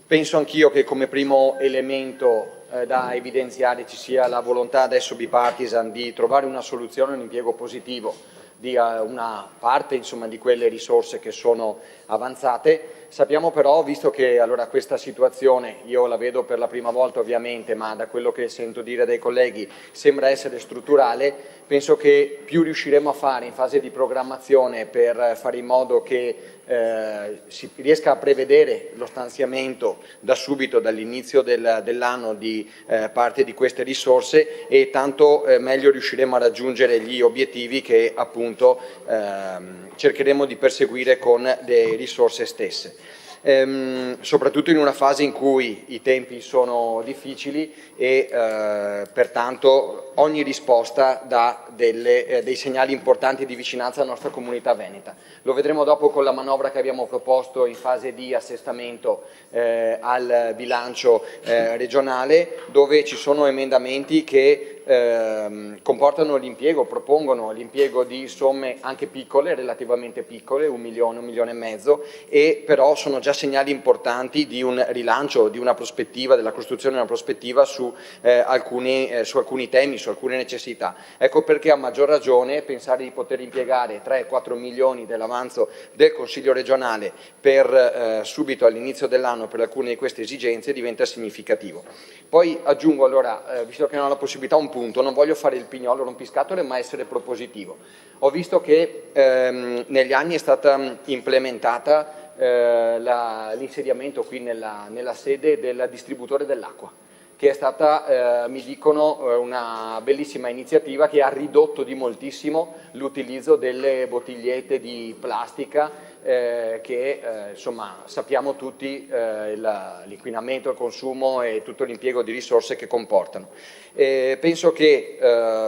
penso anch'io che come primo elemento da evidenziare ci sia la volontà adesso bipartisan di trovare una soluzione, un impiego positivo di una parte, insomma, di quelle risorse che sono avanzate. Sappiamo però, visto che allora questa situazione, io la vedo per la prima volta ovviamente, ma da quello che sento dire dai colleghi sembra essere strutturale, penso che più riusciremo a fare in fase di programmazione per fare in modo che si riesca a prevedere lo stanziamento da subito, dall'inizio dell'anno, di parte di queste risorse, e tanto meglio riusciremo a raggiungere gli obiettivi che appunto cercheremo di perseguire con le risorse stesse. Soprattutto in una fase in cui i tempi sono difficili e pertanto ogni risposta dà dei segnali importanti di vicinanza alla nostra comunità veneta. Lo vedremo dopo con la manovra che abbiamo proposto in fase di assestamento al bilancio regionale, dove ci sono emendamenti che comportano l'impiego, propongono l'impiego di somme anche piccole, relativamente piccole, 1 milione, 1,5 milioni, e però sono già segnali importanti di un rilancio, di una prospettiva, della costruzione di una prospettiva su alcuni temi, su alcune necessità. Ecco perché a maggior ragione pensare di poter impiegare 3-4 milioni dell'avanzo del Consiglio regionale per subito all'inizio dell'anno per alcune di queste esigenze diventa significativo. Poi aggiungo allora, visto che non ho la possibilità, un punto, non voglio fare il pignolo rompiscatole ma essere propositivo. Ho visto che negli anni è stata implementata l'insediamento qui nella sede del distributore dell'acqua, che è stata, mi dicono, una bellissima iniziativa che ha ridotto di moltissimo l'utilizzo delle bottigliette di plastica che insomma sappiamo tutti l'inquinamento, il consumo e tutto l'impiego di risorse che comportano. Penso che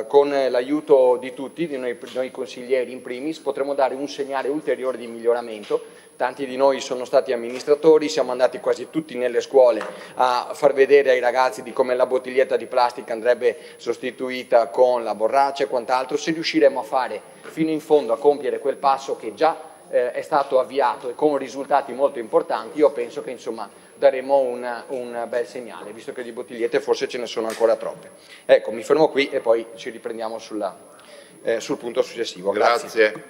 con l'aiuto di tutti, di noi consiglieri in primis, potremo dare un segnale ulteriore di miglioramento. Tanti di noi sono stati amministratori, siamo andati quasi tutti nelle scuole a far vedere ai ragazzi di come la bottiglietta di plastica andrebbe sostituita con la borraccia e quant'altro. Se riusciremo a fare fino in fondo, a compiere quel passo che già è stato avviato e con risultati molto importanti, io penso che insomma daremo un bel segnale, visto che di bottigliette forse ce ne sono ancora troppe. Ecco, mi fermo qui e poi ci riprendiamo sul punto successivo. Grazie.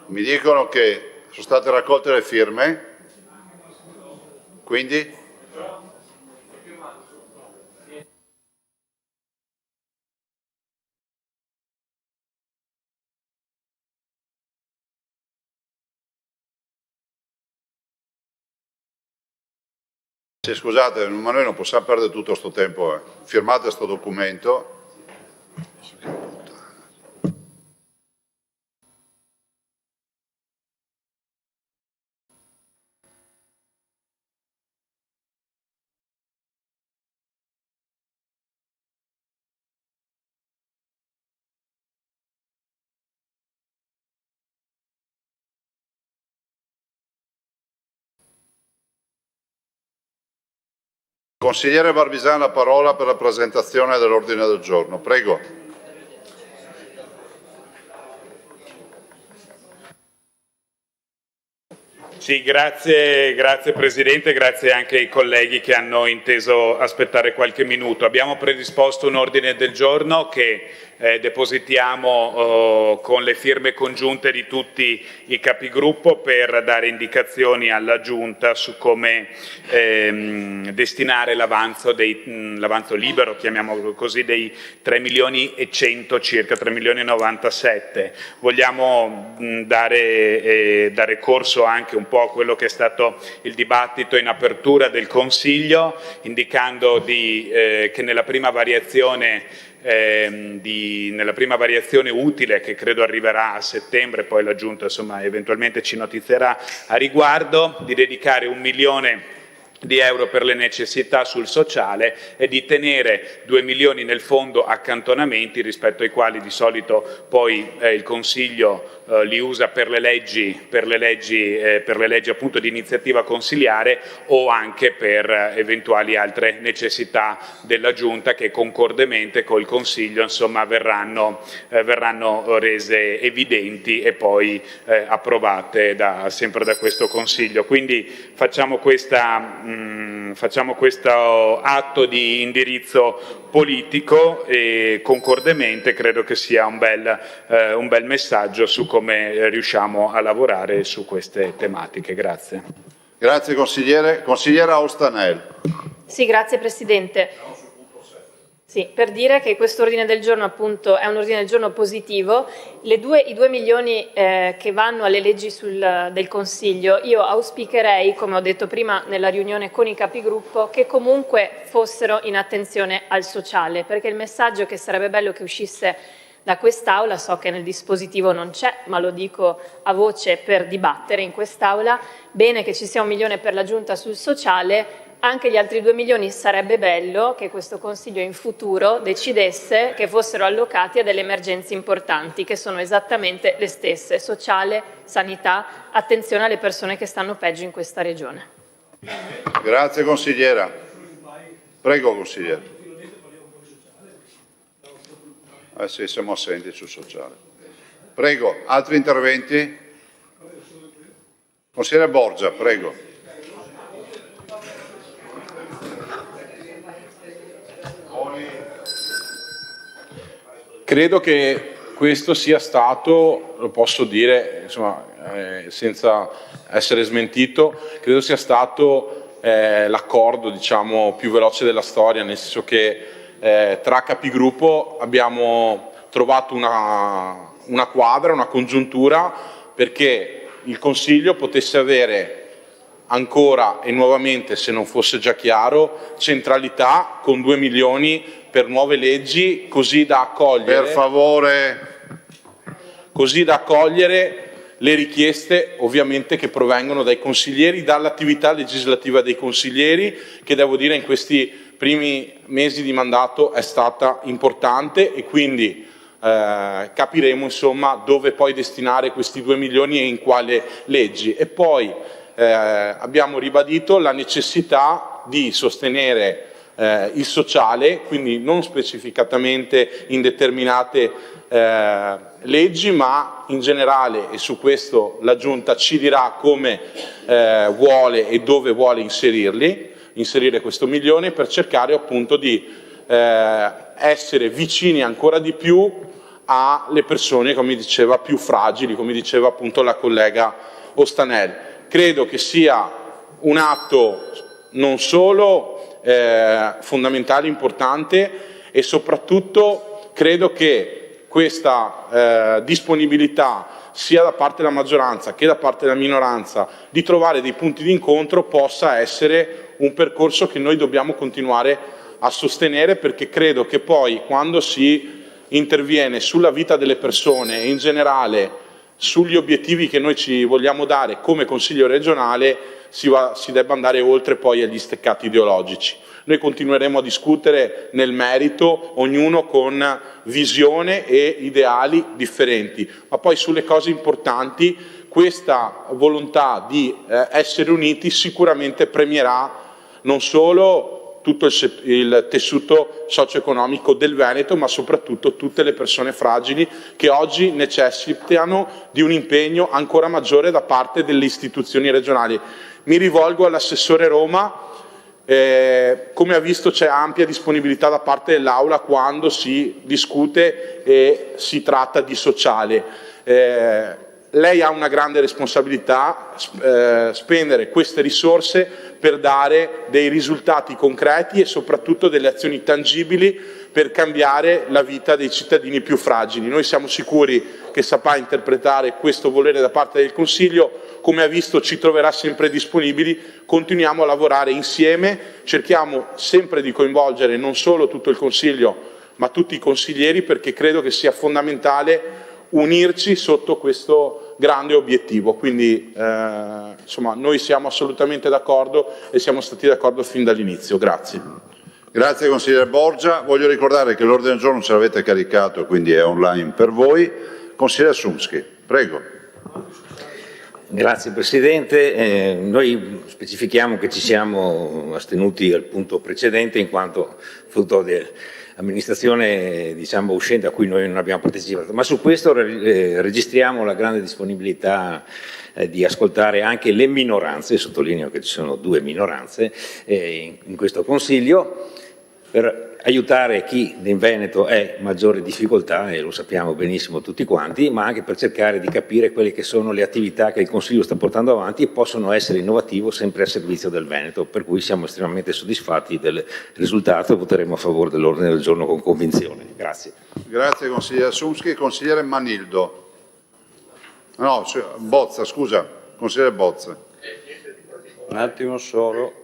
Mi dicono che sono state raccolte le firme, quindi? Sì, scusate, ma noi non possiamo perdere tutto questo tempo. Firmate questo documento. Consigliere Barbisani, la parola per la presentazione dell'ordine del giorno. Prego. Sì, grazie Presidente, grazie anche ai colleghi che hanno inteso aspettare qualche minuto. Abbiamo predisposto un ordine del giorno che depositiamo con le firme congiunte di tutti i capigruppo per dare indicazioni alla Giunta su come destinare l'avanzo libero, chiamiamolo così, dei 3 milioni e 100 circa, 3 milioni e 97. Vogliamo dare corso anche un po' a quello che è stato il dibattito in apertura del Consiglio, indicando che nella prima variazione utile, che credo arriverà a settembre, poi la Giunta insomma eventualmente ci notizierà a riguardo, di dedicare 1 milione di euro per le necessità sul sociale e di tenere 2 milioni nel fondo accantonamenti, rispetto ai quali di solito poi il Consiglio li usa per le leggi appunto di iniziativa consiliare o anche per eventuali altre necessità della Giunta che concordemente col Consiglio insomma verranno rese evidenti e poi approvate sempre da questo Consiglio. Quindi facciamo questo atto di indirizzo politico e concordemente credo che sia un bel messaggio su come riusciamo a lavorare su queste tematiche. Grazie. Grazie consigliere. Consigliera Ostanel. Sì, grazie Presidente. Sì, per dire che questo ordine del giorno appunto è un ordine del giorno positivo. I 2 milioni che vanno alle leggi del Consiglio, io auspicherei, come ho detto prima nella riunione con i capigruppo, che comunque fossero in attenzione al sociale, perché il messaggio che sarebbe bello che uscisse da quest'Aula, so che nel dispositivo non c'è, ma lo dico a voce per dibattere in quest'Aula, bene che ci sia 1 milione per la Giunta sul sociale, anche gli altri 2 milioni sarebbe bello che questo Consiglio in futuro decidesse che fossero allocati a delle emergenze importanti, che sono esattamente le stesse: sociale, sanità, attenzione alle persone che stanno peggio in questa regione. Grazie consigliera. Prego consigliere. Sì, siamo assenti sul sociale. Prego, altri interventi? Consigliere Borgia, prego. Credo che questo sia stato, lo posso dire insomma, senza essere smentito, credo sia stato l'accordo diciamo, più veloce della storia, nel senso che tra capigruppo abbiamo trovato una quadra, una congiuntura perché il Consiglio potesse avere ancora e nuovamente, se non fosse già chiaro, centralità con 2 milioni per nuove leggi, così da accogliere, per favore, così da accogliere le richieste ovviamente che provengono dai consiglieri, dall'attività legislativa dei consiglieri, che devo dire in questi primi mesi di mandato è stata importante, e quindi capiremo insomma dove poi destinare questi 2 milioni e in quale leggi. E poi abbiamo ribadito la necessità di sostenere il sociale, quindi non specificatamente in determinate leggi, ma in generale, e su questo la Giunta ci dirà come vuole e dove vuole inserire questo milione, per cercare appunto di essere vicini ancora di più alle persone, come diceva, più fragili, come diceva appunto la collega Ostanel. Credo che sia un atto non solo fondamentale, importante, e soprattutto credo che questa disponibilità sia da parte della maggioranza che da parte della minoranza di trovare dei punti di incontro possa essere un percorso che noi dobbiamo continuare a sostenere, perché credo che poi quando si interviene sulla vita delle persone e in generale sugli obiettivi che noi ci vogliamo dare come Consiglio regionale si debba andare oltre poi agli steccati ideologici. Noi continueremo a discutere nel merito, ognuno con visione e ideali differenti, ma poi sulle cose importanti questa volontà di essere uniti sicuramente premierà non solo tutto il tessuto socio-economico del Veneto, ma soprattutto tutte le persone fragili che oggi necessitano di un impegno ancora maggiore da parte delle istituzioni regionali. Mi rivolgo all'assessore Roma, come ha visto c'è ampia disponibilità da parte dell'Aula quando si discute e si tratta di sociale. Lei ha una grande responsabilità, spendere queste risorse per dare dei risultati concreti e soprattutto delle azioni tangibili per cambiare la vita dei cittadini più fragili. Noi siamo sicuri che saprà interpretare questo volere da parte del Consiglio, come ha visto ci troverà sempre disponibili, continuiamo a lavorare insieme, cerchiamo sempre di coinvolgere non solo tutto il Consiglio ma tutti i consiglieri, perché credo che sia fondamentale unirci sotto questo grande obiettivo. Quindi insomma, noi siamo assolutamente d'accordo e siamo stati d'accordo fin dall'inizio. Grazie. Grazie consigliere Borgia. Voglio ricordare che l'ordine del giorno ce l'avete caricato, quindi è online per voi. Consigliere Sumschi, prego. Grazie Presidente, noi specifichiamo che ci siamo astenuti al punto precedente in quanto frutto dell'amministrazione uscente a cui noi non abbiamo partecipato, ma su questo registriamo la grande disponibilità di ascoltare anche le minoranze, sottolineo che ci sono 2 minoranze in questo Consiglio, per aiutare chi in Veneto è in maggiore difficoltà, e lo sappiamo benissimo tutti quanti, ma anche per cercare di capire quelle che sono le attività che il Consiglio sta portando avanti e possono essere innovativo sempre a servizio del Veneto, per cui siamo estremamente soddisfatti del risultato e voteremo a favore dell'ordine del giorno con convinzione. Grazie. Grazie consigliere Sumschi. Consigliere Manildo. No, Bozza, scusa, consigliere Bozza. Un attimo solo.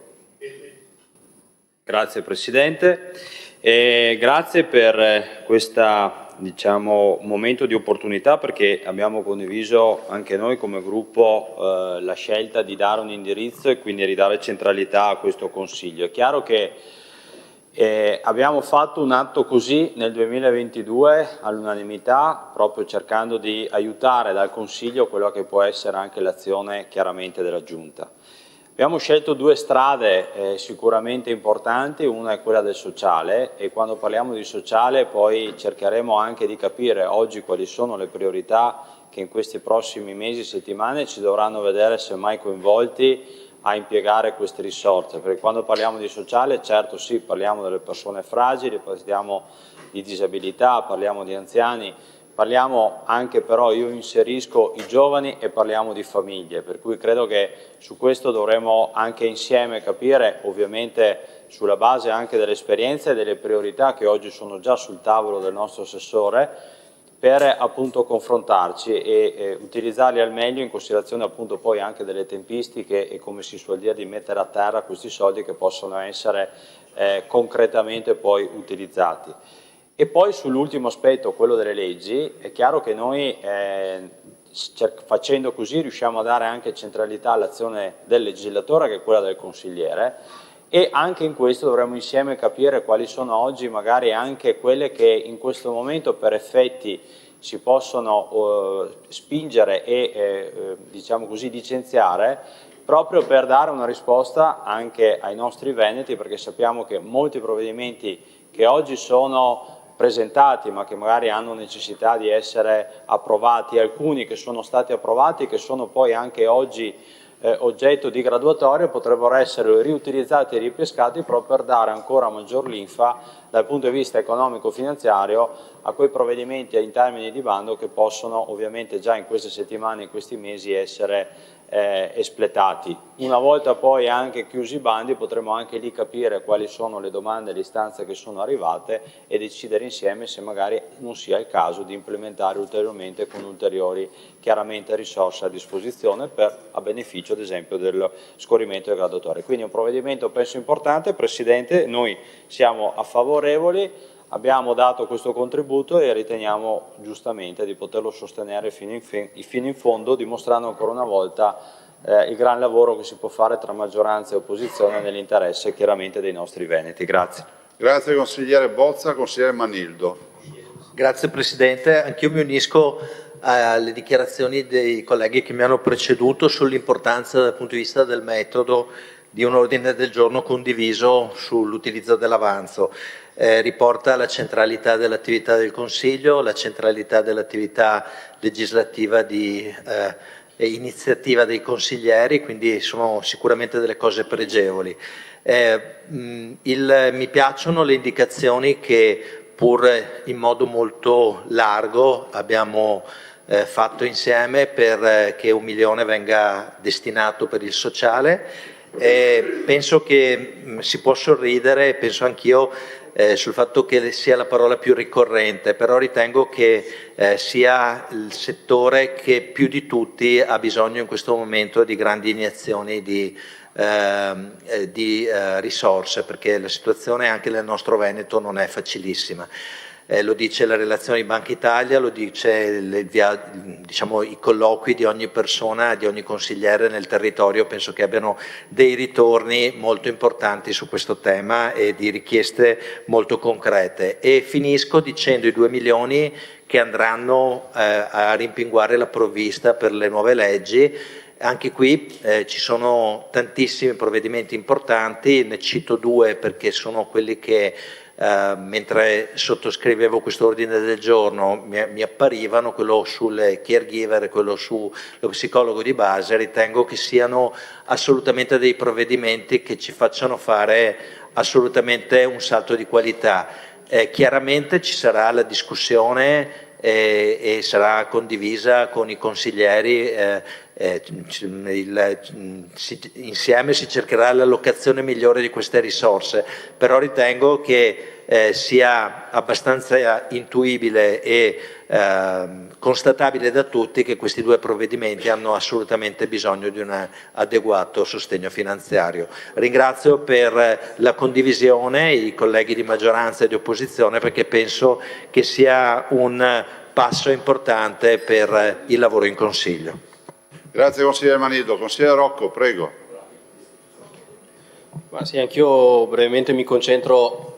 Grazie Presidente. Grazie per questo momento di opportunità, perché abbiamo condiviso anche noi come gruppo la scelta di dare un indirizzo e quindi ridare centralità a questo Consiglio. È chiaro che abbiamo fatto un atto così nel 2022 all'unanimità, proprio cercando di aiutare dal Consiglio quello che può essere anche l'azione chiaramente della Giunta. Abbiamo scelto 2 strade sicuramente importanti, una è quella del sociale, e quando parliamo di sociale poi cercheremo anche di capire oggi quali sono le priorità che in questi prossimi mesi e settimane ci dovranno vedere semmai coinvolti a impiegare queste risorse, perché quando parliamo di sociale certo sì, parliamo delle persone fragili, parliamo di disabilità, parliamo di anziani, parliamo anche però, io inserisco i giovani e parliamo di famiglie, per cui credo che su questo dovremo anche insieme capire, ovviamente sulla base anche delle esperienze e delle priorità che oggi sono già sul tavolo del nostro assessore, per appunto confrontarci e utilizzarli al meglio in considerazione appunto poi anche delle tempistiche e, come si suol dire, di mettere a terra questi soldi che possono essere concretamente poi utilizzati. E poi sull'ultimo aspetto, quello delle leggi, è chiaro che noi facendo così riusciamo a dare anche centralità all'azione del legislatore, che è quella del consigliere, e anche in questo dovremo insieme capire quali sono oggi magari anche quelle che in questo momento per effetti si possono spingere e diciamo così licenziare, proprio per dare una risposta anche ai nostri veneti, perché sappiamo che molti provvedimenti che oggi sono presentati ma che magari hanno necessità di essere approvati, alcuni che sono stati approvati, che sono poi anche oggi oggetto di graduatoria, potrebbero essere riutilizzati e ripescati proprio per dare ancora maggior linfa dal punto di vista economico-finanziario a quei provvedimenti in termini di bando che possono ovviamente già in queste settimane, in questi mesi essere espletati. Una volta poi anche chiusi i bandi potremo anche lì capire quali sono le domande e le istanze che sono arrivate e decidere insieme se magari non sia il caso di implementare ulteriormente con ulteriori chiaramente risorse a disposizione a beneficio ad esempio dello scorrimento del graduatorio. Quindi è un provvedimento penso importante. Presidente, noi siamo favorevoli. Abbiamo dato questo contributo e riteniamo giustamente di poterlo sostenere fino in fondo, dimostrando ancora una volta il gran lavoro che si può fare tra maggioranza e opposizione nell'interesse chiaramente dei nostri veneti. Grazie. Grazie consigliere Bozza. Consigliere Manildo. Grazie Presidente, anch'io mi unisco alle dichiarazioni dei colleghi che mi hanno preceduto sull'importanza dal punto di vista del metodo di un ordine del giorno condiviso sull'utilizzo dell'avanzo. Riporta la centralità dell'attività del Consiglio, la centralità dell'attività legislativa di iniziativa dei consiglieri, quindi sono sicuramente delle cose pregevoli. Mi piacciono le indicazioni che pur in modo molto largo abbiamo fatto insieme per che 1 milione venga destinato per il sociale. Penso che si può sorridere, penso anch'io sul fatto che sia la parola più ricorrente, però ritengo che sia il settore che più di tutti ha bisogno in questo momento di grandi iniezioni di di risorse, perché la situazione anche nel nostro Veneto non è facilissima. Lo dice la relazione di Banca Italia, lo dice diciamo, i colloqui di ogni persona, di ogni consigliere nel territorio, penso che abbiano dei ritorni molto importanti su questo tema e di richieste molto concrete. E finisco dicendo i 2 milioni che andranno a rimpinguare la provvista per le nuove leggi. Anche qui ci sono tantissimi provvedimenti importanti, ne cito 2 perché sono quelli che mentre sottoscrivevo questo ordine del giorno mi apparivano, quello sulle caregiver e quello sullo psicologo di base. Ritengo che siano assolutamente dei provvedimenti che ci facciano fare assolutamente un salto di qualità. Chiaramente ci sarà la discussione e sarà condivisa con i consiglieri, insieme si cercherà l'allocazione migliore di queste risorse, però ritengo che sia abbastanza intuibile e constatabile da tutti che questi 2 provvedimenti hanno assolutamente bisogno di un adeguato sostegno finanziario. Ringrazio per la condivisione i colleghi di maggioranza e di opposizione, perché penso che sia un passo importante per il lavoro in Consiglio. Grazie consigliere Manito. Consigliere Rocco, prego. Ma sì, anch'io brevemente mi concentro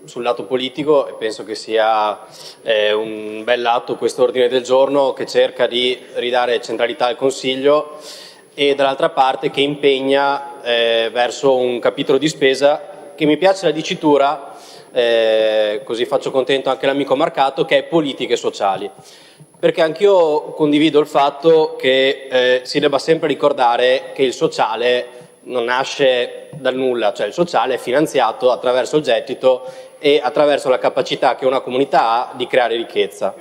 sul lato politico e penso che sia un bel atto questo ordine del giorno che cerca di ridare centralità al Consiglio e dall'altra parte che impegna verso un capitolo di spesa che mi piace la dicitura, così faccio contento anche l'amico Marcato, che è politiche sociali. Perché anch'io condivido il fatto che si debba sempre ricordare che il sociale non nasce dal nulla, cioè il sociale è finanziato attraverso il gettito e attraverso la capacità che una comunità ha di creare ricchezza.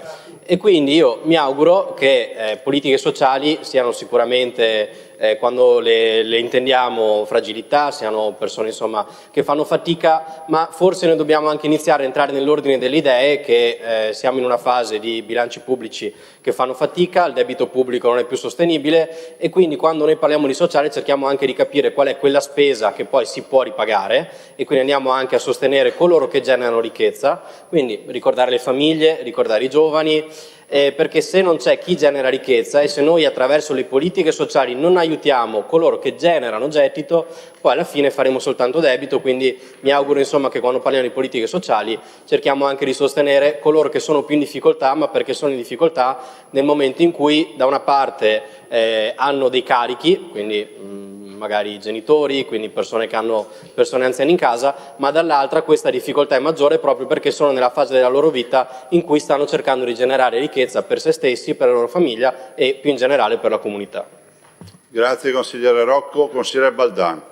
E quindi io mi auguro che politiche sociali siano sicuramente, quando le intendiamo, fragilità, siano persone insomma che fanno fatica, ma forse noi dobbiamo anche iniziare a entrare nell'ordine delle idee che siamo in una fase di bilanci pubblici che fanno fatica, il debito pubblico non è più sostenibile e quindi quando noi parliamo di sociale cerchiamo anche di capire qual è quella spesa che poi si può ripagare e quindi andiamo anche a sostenere coloro che generano ricchezza, quindi ricordare le famiglie, ricordare i giovani, perché se non c'è chi genera ricchezza e se noi attraverso le politiche sociali non aiutiamo coloro che generano gettito, poi alla fine faremo soltanto debito, quindi mi auguro insomma che quando parliamo di politiche sociali cerchiamo anche di sostenere coloro che sono più in difficoltà, ma perché sono in difficoltà nel momento in cui da una parte hanno dei carichi, quindi magari i genitori, quindi persone che hanno persone anziane in casa, ma dall'altra questa difficoltà è maggiore proprio perché sono nella fase della loro vita in cui stanno cercando di generare ricchezza per se stessi, per la loro famiglia e più in generale per la comunità. Grazie consigliere Rocco. Consigliere Baldan.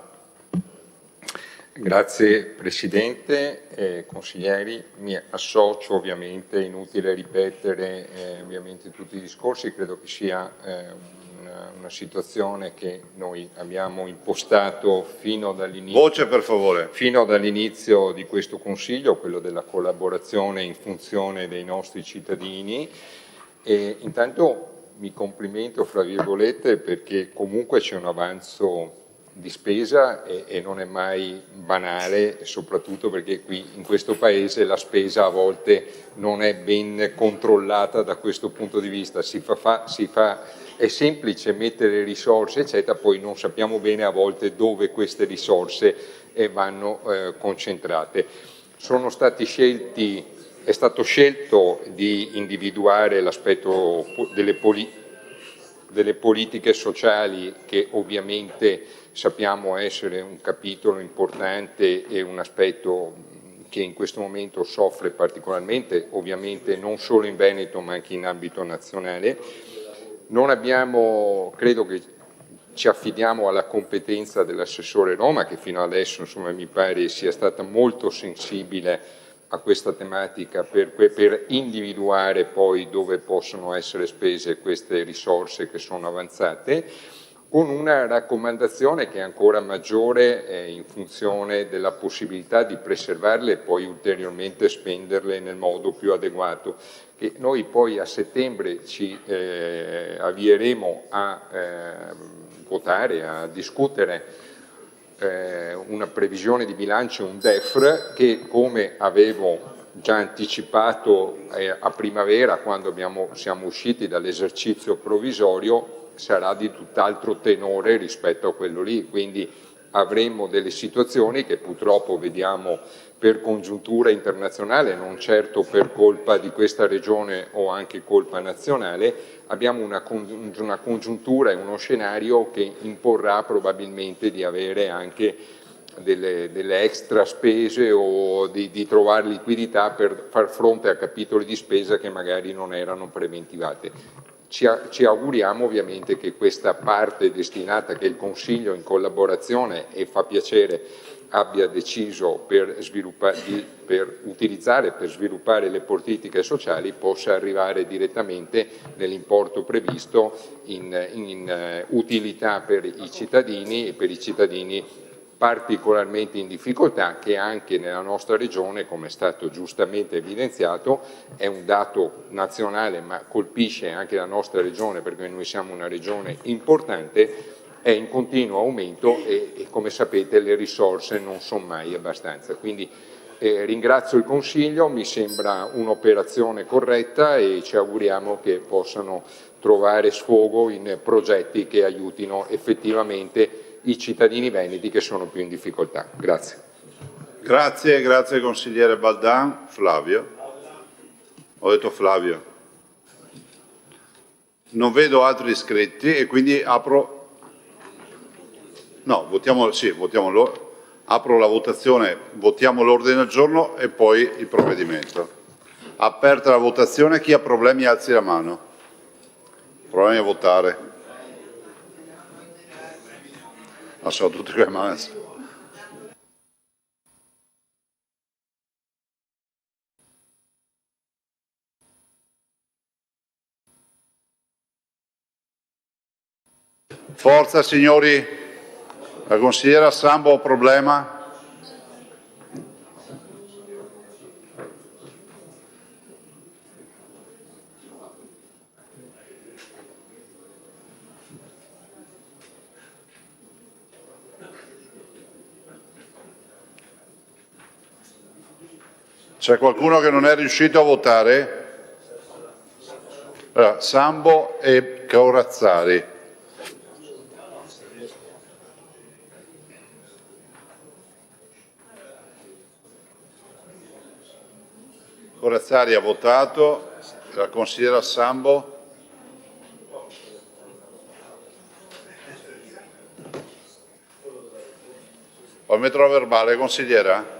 Grazie Presidente, consiglieri, mi associo ovviamente, è inutile ripetere ovviamente tutti i discorsi, credo che sia una situazione che noi abbiamo impostato fino dall'inizio. Voce per favore. Fino dall'inizio di questo Consiglio, quello della collaborazione in funzione dei nostri cittadini e intanto mi complimento fra virgolette perché comunque c'è un avanzo di spesa e non è mai banale, soprattutto perché qui in questo Paese la spesa a volte non è ben controllata da questo punto di vista, è semplice mettere risorse eccetera, poi non sappiamo bene a volte dove queste risorse vanno concentrate. È stato scelto di individuare l'aspetto delle politiche sociali che ovviamente sappiamo essere un capitolo importante e un aspetto che in questo momento soffre particolarmente, ovviamente non solo in Veneto ma anche in ambito nazionale. Credo che ci affidiamo alla competenza dell'assessore Roma che fino adesso insomma, mi pare sia stata molto sensibile a questa tematica per individuare poi dove possono essere spese queste risorse che sono avanzate, con una raccomandazione che è ancora maggiore in funzione della possibilità di preservarle e poi ulteriormente spenderle nel modo più adeguato. Che noi poi a settembre ci avvieremo a votare, a discutere una previsione di bilancio, un DEFR, che come avevo già anticipato a primavera, quando siamo usciti dall'esercizio provvisorio, sarà di tutt'altro tenore rispetto a quello lì, quindi avremo delle situazioni che purtroppo vediamo per congiuntura internazionale, non certo per colpa di questa regione o anche colpa nazionale, abbiamo una congiuntura e uno scenario che imporrà probabilmente di avere anche delle extra spese o di trovare liquidità per far fronte a capitoli di spesa che magari non erano preventivate. Ci auguriamo ovviamente che questa parte destinata, che il Consiglio in collaborazione, e fa piacere, abbia deciso per utilizzare per sviluppare le politiche sociali, possa arrivare direttamente nell'importo previsto in utilità per i cittadini e per i cittadini particolarmente in difficoltà, che anche nella nostra regione, come è stato giustamente evidenziato, è un dato nazionale ma colpisce anche la nostra regione perché noi siamo una regione importante, è in continuo aumento e come sapete le risorse non sono mai abbastanza. Quindi ringrazio il Consiglio, mi sembra un'operazione corretta e ci auguriamo che possano trovare sfogo in progetti che aiutino effettivamente i cittadini veneti che sono più in difficoltà. Grazie. Grazie consigliere Baldan. Flavio. Ho detto Flavio. Non vedo altri iscritti e quindi apro. No, votiamo apro la votazione, votiamo l'ordine del giorno e poi il provvedimento. Aperta la votazione, chi ha problemi alzi la mano. Problemi a votare. Non so, tutte le mani. Forza signori, la consigliera Sambo ha problema? C'è qualcuno che non è riuscito a votare? Allora, Sambo e Corazzari. Corazzari ha votato, la consigliera Sambo. Poi metterò a verbale, consigliera?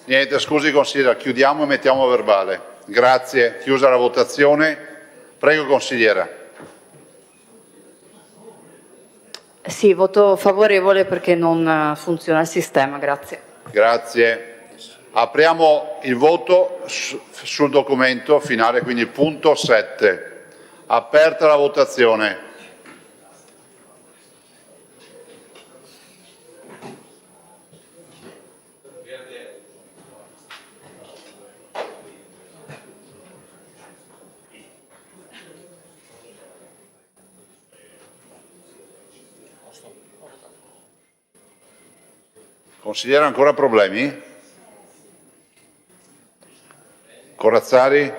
Niente, scusi consigliera, chiudiamo e mettiamo a verbale. Grazie, chiusa la votazione. Prego consigliera. Sì, voto favorevole perché non funziona il sistema, grazie. Grazie. Apriamo il voto sul documento finale, quindi punto 7. Aperta la votazione. Consigliere, ancora problemi? Corazzari?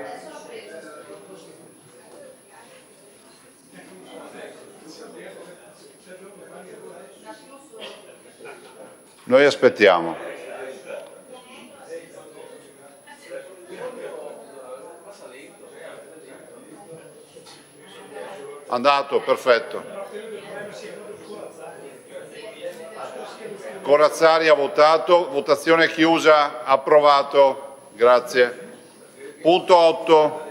Noi aspettiamo. Andato, perfetto. Corazzari ha votato, votazione chiusa, approvato, grazie. Punto 8.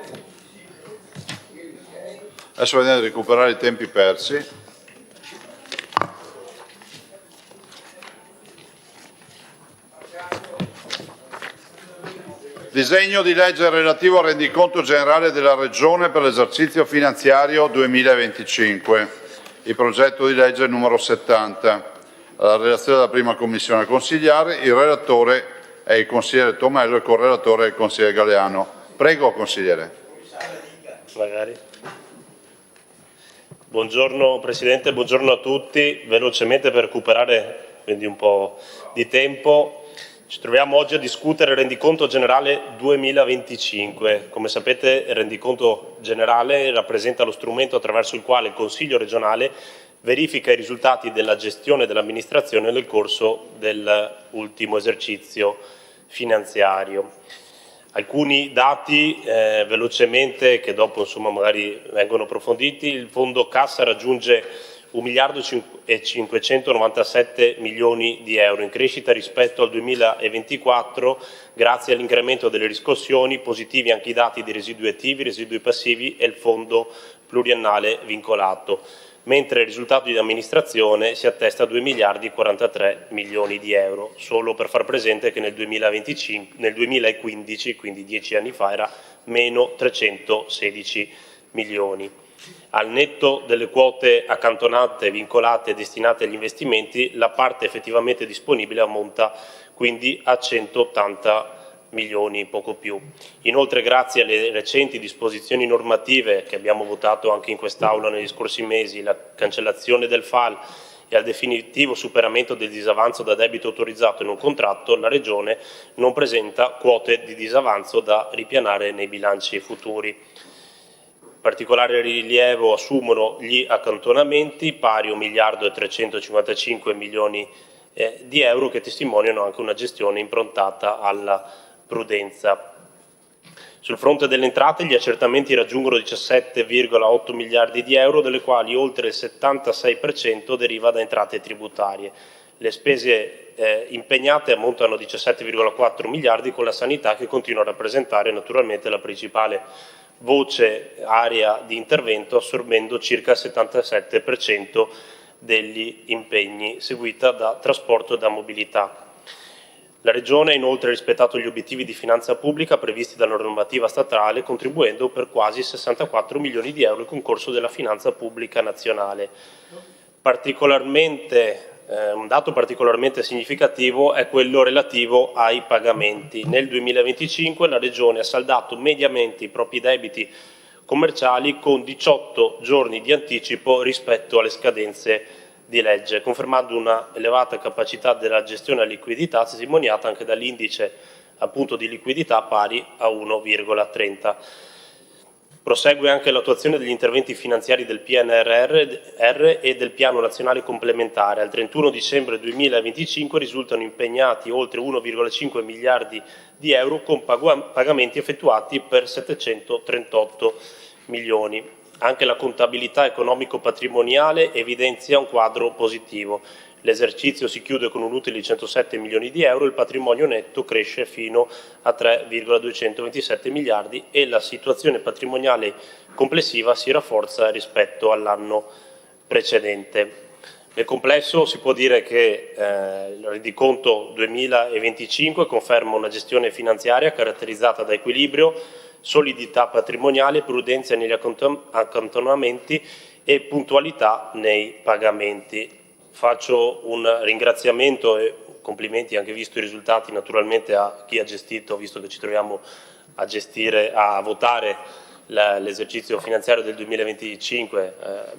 Adesso vediamo di recuperare i tempi persi. Disegno di legge relativo al rendiconto generale della Regione per l'esercizio finanziario 2025. il progetto di legge numero 70. La relazione della prima commissione consigliare, il relatore è il consigliere Tomello, il correlatore è il consigliere Galeano. Prego, consigliere. Magari. Buongiorno Presidente, buongiorno a tutti. Velocemente per recuperare quindi un po' di tempo, ci troviamo oggi a discutere il rendiconto generale 2025. Come sapete il rendiconto generale rappresenta lo strumento attraverso il quale il Consiglio regionale verifica i risultati della gestione dell'amministrazione nel corso dell'ultimo esercizio finanziario. Alcuni dati velocemente che dopo insomma magari vengono approfonditi. Il fondo cassa raggiunge 1.597 milioni di euro in crescita rispetto al 2024 grazie all'incremento delle riscossioni, positivi anche i dati di residui attivi, residui passivi e il fondo pluriennale vincolato, mentre il risultato di amministrazione si attesta a 2 miliardi e 43 milioni di euro, solo per far presente che nel 2015, quindi 10 anni fa, era meno 316 milioni. Al netto delle quote accantonate, vincolate e destinate agli investimenti, la parte effettivamente disponibile ammonta quindi a 180 milioni, poco più. Inoltre, grazie alle recenti disposizioni normative che abbiamo votato anche in quest'Aula negli scorsi mesi, la cancellazione del FAL e al definitivo superamento del disavanzo da debito autorizzato in un contratto, la Regione non presenta quote di disavanzo da ripianare nei bilanci futuri. Particolare rilievo assumono gli accantonamenti pari a 1 miliardo e 355 milioni di euro che testimoniano anche una gestione improntata alla prudenza. Sul fronte delle entrate gli accertamenti raggiungono 17,8 miliardi di euro, delle quali oltre il 76% deriva da entrate tributarie. Le spese impegnate ammontano a 17,4 miliardi, con la sanità che continua a rappresentare naturalmente la principale voce area di intervento, assorbendo circa il 77% degli impegni, seguita da trasporto e da mobilità. La Regione ha inoltre rispettato gli obiettivi di finanza pubblica previsti dalla normativa statale, contribuendo per quasi 64 milioni di euro al concorso della finanza pubblica nazionale. Un dato particolarmente significativo è quello relativo ai pagamenti. Nel 2025 la Regione ha saldato mediamente i propri debiti commerciali con 18 giorni di anticipo rispetto alle scadenze di legge, confermando una elevata capacità della gestione a liquidità, testimoniata anche dall'indice appunto di liquidità pari a 1,30. Prosegue anche l'attuazione degli interventi finanziari del PNRR e del Piano Nazionale Complementare. Al 31 dicembre 2025 risultano impegnati oltre 1,5 miliardi di euro con pagamenti effettuati per 738 milioni. Anche la contabilità economico-patrimoniale evidenzia un quadro positivo. L'esercizio si chiude con un utile di 107 milioni di euro, il patrimonio netto cresce fino a 3,227 miliardi e la situazione patrimoniale complessiva si rafforza rispetto all'anno precedente. Nel complesso si può dire che il rendiconto 2025 conferma una gestione finanziaria caratterizzata da equilibrio, solidità patrimoniale, prudenza negli accantonamenti e puntualità nei pagamenti. Faccio un ringraziamento e complimenti, anche visto i risultati, naturalmente a chi ha gestito, visto che ci troviamo a votare l'esercizio finanziario del 2025,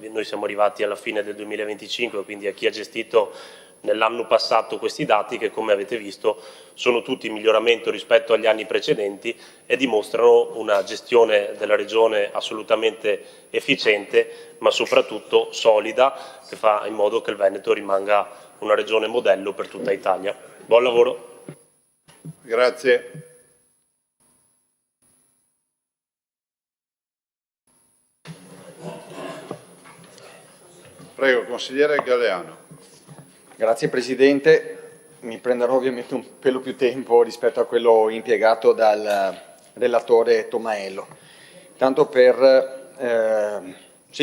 noi siamo arrivati alla fine del 2025, quindi a chi ha gestito nell'anno passato questi dati che, come avete visto, sono tutti in miglioramento rispetto agli anni precedenti e dimostrano una gestione della Regione assolutamente efficiente, ma soprattutto solida, che fa in modo che il Veneto rimanga una regione modello per tutta Italia. Buon lavoro. Grazie. Prego, consigliere Galeano. Grazie Presidente, mi prenderò ovviamente un pelo più tempo rispetto a quello impiegato dal relatore Tomaello. Tanto per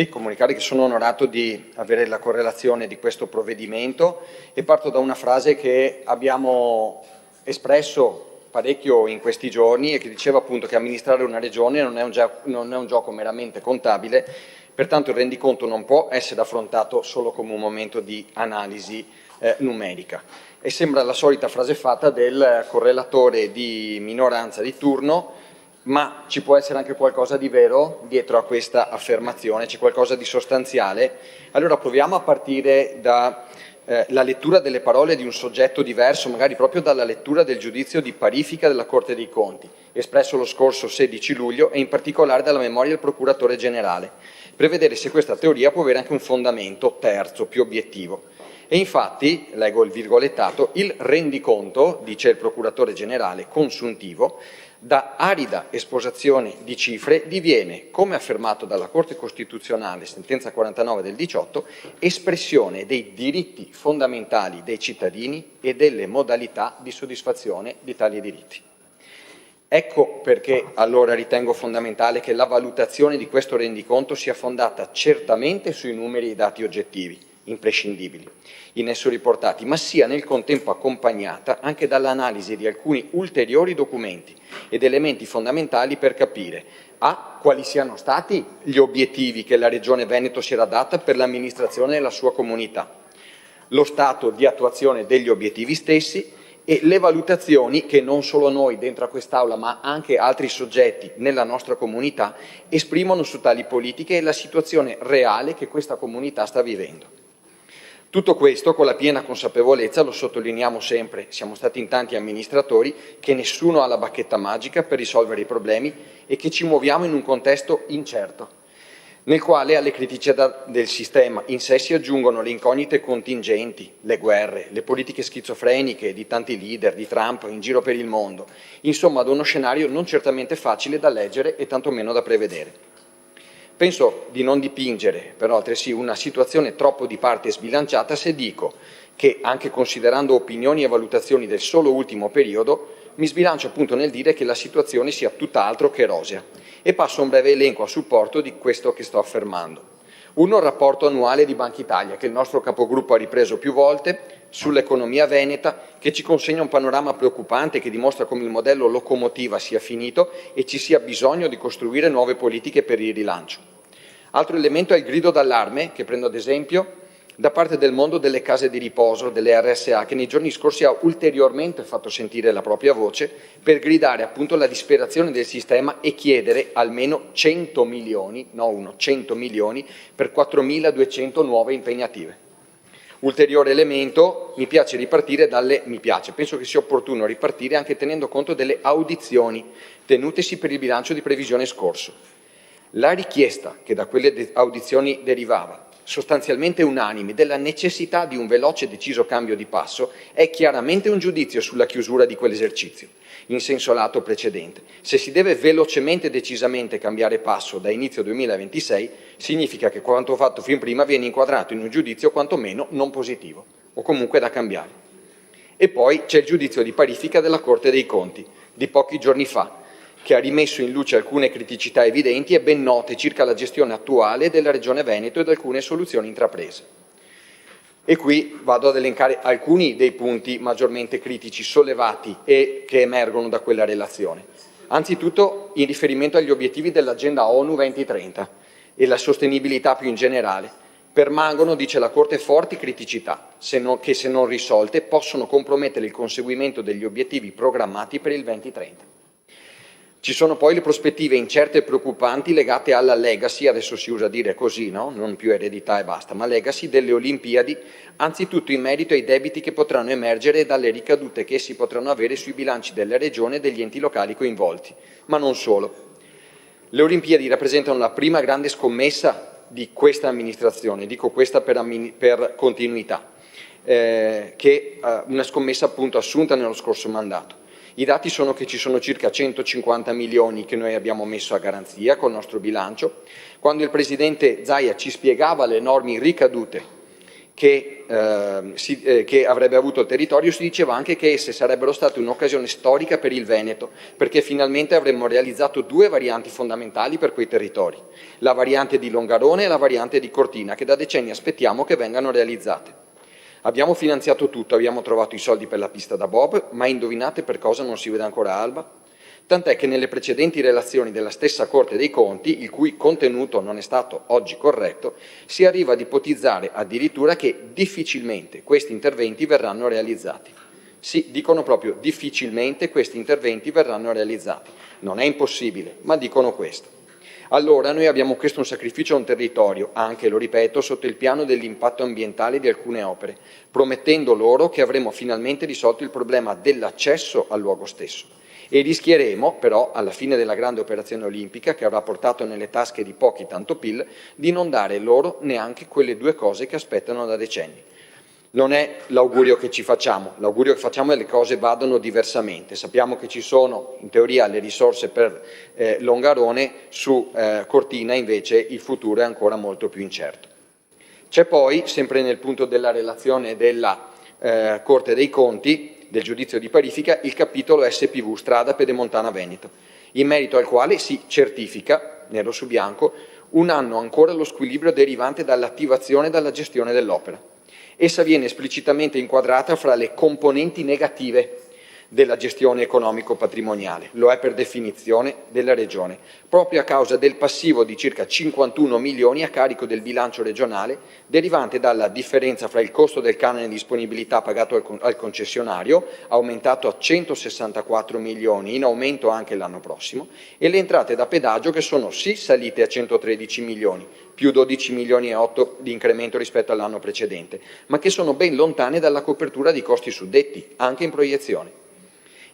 comunicare che sono onorato di avere la correlazione di questo provvedimento e parto da una frase che abbiamo espresso parecchio in questi giorni e che diceva appunto che amministrare una regione non è un gioco meramente contabile, Pertanto il rendiconto non può essere affrontato solo come un momento di analisi numerica. E sembra la solita frase fatta del correlatore di minoranza di turno, ma ci può essere anche qualcosa di vero dietro a questa affermazione, c'è qualcosa di sostanziale. Allora proviamo a partire da la lettura delle parole di un soggetto diverso, magari proprio dalla lettura del giudizio di parifica della Corte dei Conti, espresso lo scorso 16 luglio e in particolare dalla memoria del Procuratore Generale, per vedere se questa teoria può avere anche un fondamento terzo, più obiettivo. E infatti, leggo il virgolettato, il rendiconto, dice il Procuratore Generale, consuntivo, da arida esposizione di cifre diviene, come affermato dalla Corte Costituzionale, sentenza 49 del 18, espressione dei diritti fondamentali dei cittadini e delle modalità di soddisfazione di tali diritti. Ecco perché allora ritengo fondamentale che la valutazione di questo rendiconto sia fondata certamente sui numeri e i dati oggettivi, imprescindibili, in esso riportati, ma sia nel contempo accompagnata anche dall'analisi di alcuni ulteriori documenti ed elementi fondamentali per capire a quali siano stati gli obiettivi che la Regione Veneto si era data per l'amministrazione della sua comunità, lo stato di attuazione degli obiettivi stessi e le valutazioni che non solo noi dentro a quest'Aula ma anche altri soggetti nella nostra comunità esprimono su tali politiche e la situazione reale che questa comunità sta vivendo. Tutto questo con la piena consapevolezza, lo sottolineiamo sempre, siamo stati in tanti amministratori, che nessuno ha la bacchetta magica per risolvere i problemi e che ci muoviamo in un contesto incerto, nel quale alle criticità del sistema in sé si aggiungono le incognite contingenti, le guerre, le politiche schizofreniche di tanti leader, di Trump in giro per il mondo, insomma ad uno scenario non certamente facile da leggere e tantomeno da prevedere. Penso di non dipingere però altresì una situazione troppo di parte sbilanciata se dico che, anche considerando opinioni e valutazioni del solo ultimo periodo, mi sbilancio appunto nel dire che la situazione sia tutt'altro che rosea e passo un breve elenco a supporto di questo che sto affermando. Uno, il rapporto annuale di Banca Italia, che il nostro capogruppo ha ripreso più volte, sull'economia veneta, che ci consegna un panorama preoccupante che dimostra come il modello locomotiva sia finito e ci sia bisogno di costruire nuove politiche per il rilancio. Altro elemento è il grido d'allarme, che prendo ad esempio, da parte del mondo delle case di riposo, delle RSA, che nei giorni scorsi ha ulteriormente fatto sentire la propria voce per gridare appunto la disperazione del sistema e chiedere almeno 100 milioni, no uno, 100 milioni per 4.200 nuove impegnative. Ulteriore elemento, penso che sia opportuno ripartire anche tenendo conto delle audizioni tenutesi per il bilancio di previsione scorso. La richiesta che da quelle audizioni derivava, sostanzialmente unanime, della necessità di un veloce e deciso cambio di passo, è chiaramente un giudizio sulla chiusura di quell'esercizio, in senso lato precedente. Se si deve velocemente e decisamente cambiare passo da inizio 2026, significa che quanto fatto fin prima viene inquadrato in un giudizio quantomeno non positivo, o comunque da cambiare. E poi c'è il giudizio di parifica della Corte dei Conti, di pochi giorni fa, che ha rimesso in luce alcune criticità evidenti e ben note circa la gestione attuale della Regione Veneto ed alcune soluzioni intraprese. E qui vado ad elencare alcuni dei punti maggiormente critici sollevati e che emergono da quella relazione. Anzitutto in riferimento agli obiettivi dell'Agenda ONU 2030 e la sostenibilità più in generale. Permangono, dice la Corte, forti criticità che se non risolte possono compromettere il conseguimento degli obiettivi programmati per il 2030. Ci sono poi le prospettive incerte e preoccupanti legate alla legacy, adesso si usa dire così, no? Non più eredità e basta, ma legacy delle Olimpiadi, anzitutto in merito ai debiti che potranno emergere e dalle ricadute che essi potranno avere sui bilanci delle regioni e degli enti locali coinvolti, ma non solo. Le Olimpiadi rappresentano la prima grande scommessa di questa amministrazione, dico questa per continuità, che una scommessa appunto assunta nello scorso mandato. I dati sono che ci sono circa 150 milioni che noi abbiamo messo a garanzia col nostro bilancio. Quando il Presidente Zaia ci spiegava le enormi ricadute che avrebbe avuto il territorio, si diceva anche che esse sarebbero state un'occasione storica per il Veneto, perché finalmente avremmo realizzato due varianti fondamentali per quei territori, la variante di Longarone e la variante di Cortina, che da decenni aspettiamo che vengano realizzate. Abbiamo finanziato tutto, abbiamo trovato i soldi per la pista da bob, ma indovinate per cosa non si vede ancora alba? Tant'è che nelle precedenti relazioni della stessa Corte dei Conti, il cui contenuto non è stato oggi corretto, si arriva ad ipotizzare addirittura che difficilmente questi interventi verranno realizzati. Sì, dicono proprio difficilmente questi interventi verranno realizzati. Non è impossibile, ma dicono questo. Allora noi abbiamo chiesto un sacrificio a un territorio, anche, lo ripeto, sotto il piano dell'impatto ambientale di alcune opere, promettendo loro che avremo finalmente risolto il problema dell'accesso al luogo stesso. E rischieremo, però, alla fine della grande operazione olimpica, che avrà portato nelle tasche di pochi tanto PIL, di non dare loro neanche quelle due cose che aspettano da decenni. Non è l'augurio che ci facciamo, l'augurio che facciamo è che le cose vadano diversamente. Sappiamo che ci sono, in teoria, le risorse per Longarone, su Cortina invece il futuro è ancora molto più incerto. C'è poi, sempre nel punto della relazione della Corte dei Conti, del giudizio di parifica, il capitolo SPV, Strada Pedemontana Veneto, in merito al quale si certifica, nero su bianco, un anno ancora lo squilibrio derivante dall'attivazione e dalla gestione dell'opera. Essa viene esplicitamente inquadrata fra le componenti negative della gestione economico-patrimoniale, lo è per definizione della Regione, proprio a causa del passivo di circa 51 milioni a carico del bilancio regionale, derivante dalla differenza fra il costo del canone di disponibilità pagato al concessionario, aumentato a 164 milioni, in aumento anche l'anno prossimo, e le entrate da pedaggio che sono sì salite a 113 milioni, più 12 milioni e 8 di incremento rispetto all'anno precedente, ma che sono ben lontane dalla copertura di costi suddetti, anche in proiezione.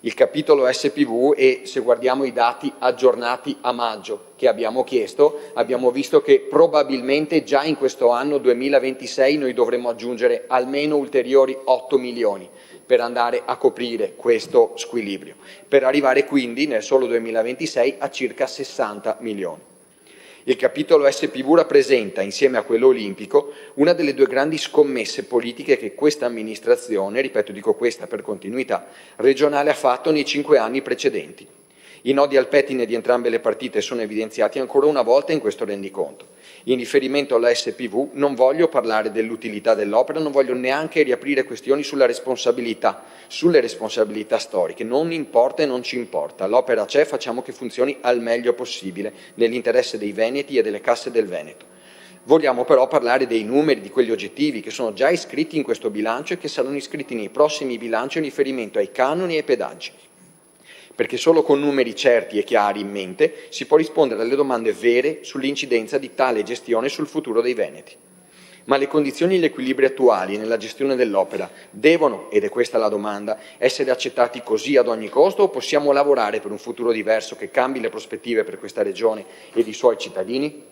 Il capitolo SPV, e se guardiamo i dati aggiornati a maggio che abbiamo chiesto, abbiamo visto che probabilmente già in questo anno 2026 noi dovremo aggiungere almeno ulteriori 8 milioni per andare a coprire questo squilibrio, per arrivare quindi nel solo 2026 a circa 60 milioni. Il capitolo SPV rappresenta, insieme a quello olimpico, una delle due grandi scommesse politiche che questa amministrazione, ripeto dico questa per continuità, regionale ha fatto nei 5 anni precedenti. I nodi al pettine di entrambe le partite sono evidenziati ancora una volta in questo rendiconto. In riferimento alla SPV non voglio parlare dell'utilità dell'opera, non voglio neanche riaprire questioni sulle responsabilità storiche, non importa e non ci importa, l'opera c'è, facciamo che funzioni al meglio possibile, nell'interesse dei veneti e delle casse del Veneto. Vogliamo però parlare dei numeri, di quegli oggettivi che sono già iscritti in questo bilancio e che saranno iscritti nei prossimi bilanci in riferimento ai canoni e ai pedaggi, perché solo con numeri certi e chiari in mente si può rispondere alle domande vere sull'incidenza di tale gestione sul futuro dei veneti. Ma le condizioni e gli equilibri attuali nella gestione dell'opera devono, ed è questa la domanda, essere accettati così ad ogni costo o possiamo lavorare per un futuro diverso che cambi le prospettive per questa regione ed i suoi cittadini?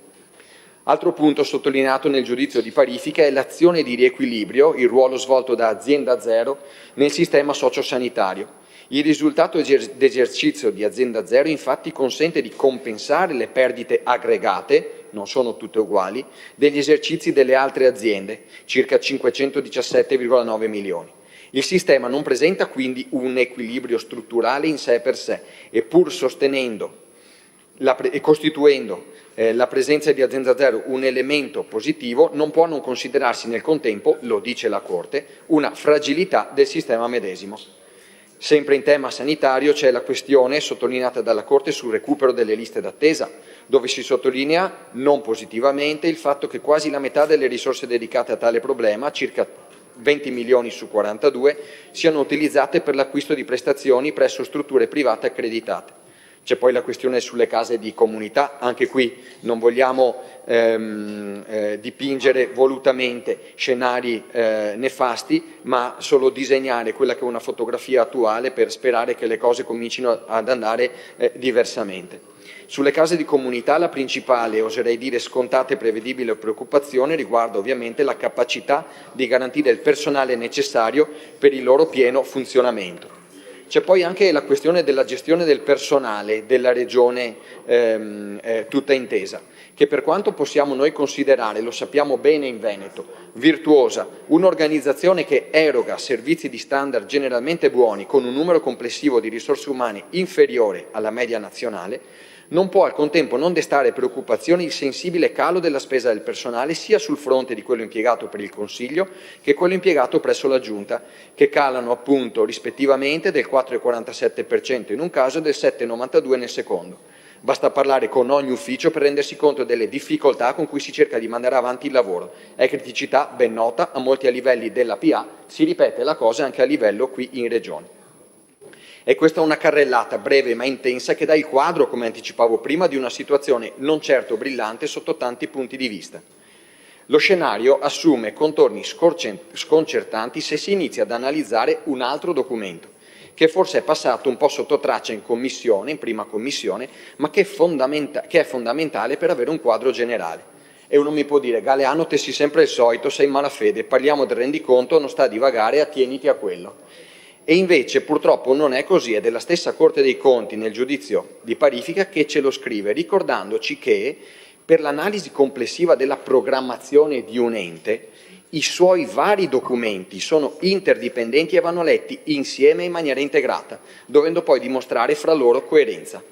Altro punto sottolineato nel giudizio di parifica è l'azione di riequilibrio, il ruolo svolto da Azienda Zero nel sistema sociosanitario. Il risultato d'esercizio di Azienda Zero infatti consente di compensare le perdite aggregate, non sono tutte uguali, degli esercizi delle altre aziende, circa 517,9 milioni. Il sistema non presenta quindi un equilibrio strutturale in sé per sé e pur sostenendo e costituendo la presenza di Azienda Zero un elemento positivo, non può non considerarsi nel contempo, lo dice la Corte, una fragilità del sistema medesimo. Sempre in tema sanitario c'è la questione sottolineata dalla Corte sul recupero delle liste d'attesa, dove si sottolinea non positivamente il fatto che quasi la metà delle risorse dedicate a tale problema, circa 20 milioni su 42, siano utilizzate per l'acquisto di prestazioni presso strutture private accreditate. C'è poi la questione sulle case di comunità, anche qui non vogliamo dipingere volutamente scenari nefasti, ma solo disegnare quella che è una fotografia attuale per sperare che le cose comincino ad andare diversamente. Sulle case di comunità la principale, oserei dire scontata e prevedibile preoccupazione riguarda ovviamente la capacità di garantire il personale necessario per il loro pieno funzionamento. C'è poi anche la questione della gestione del personale della Regione tutta intesa, che per quanto possiamo noi considerare, lo sappiamo bene in Veneto, virtuosa, un'organizzazione che eroga servizi di standard generalmente buoni con un numero complessivo di risorse umane inferiore alla media nazionale, Non può al contempo non destare preoccupazione il sensibile calo della spesa del personale sia sul fronte di quello impiegato per il Consiglio che quello impiegato presso la Giunta, che calano appunto rispettivamente del 4,47% in un caso e del 7,92% nel secondo. Basta parlare con ogni ufficio per rendersi conto delle difficoltà con cui si cerca di mandare avanti il lavoro. È criticità ben nota a molti a livelli della PA, si ripete la cosa anche a livello qui in Regione. E questa è una carrellata breve ma intensa che dà il quadro, come anticipavo prima, di una situazione non certo brillante sotto tanti punti di vista. Lo scenario assume contorni sconcertanti se si inizia ad analizzare un altro documento, che forse è passato un po' sotto traccia in commissione, in prima commissione, ma che è fondamentale per avere un quadro generale. E uno mi può dire: Galeano, te sei sempre il solito, sei in malafede, parliamo del rendiconto, non sta a divagare, attieniti a quello. E invece purtroppo non è così, è della stessa Corte dei Conti nel giudizio di parifica che ce lo scrive, ricordandoci che per l'analisi complessiva della programmazione di un ente i suoi vari documenti sono interdipendenti e vanno letti insieme in maniera integrata, dovendo poi dimostrare fra loro coerenza.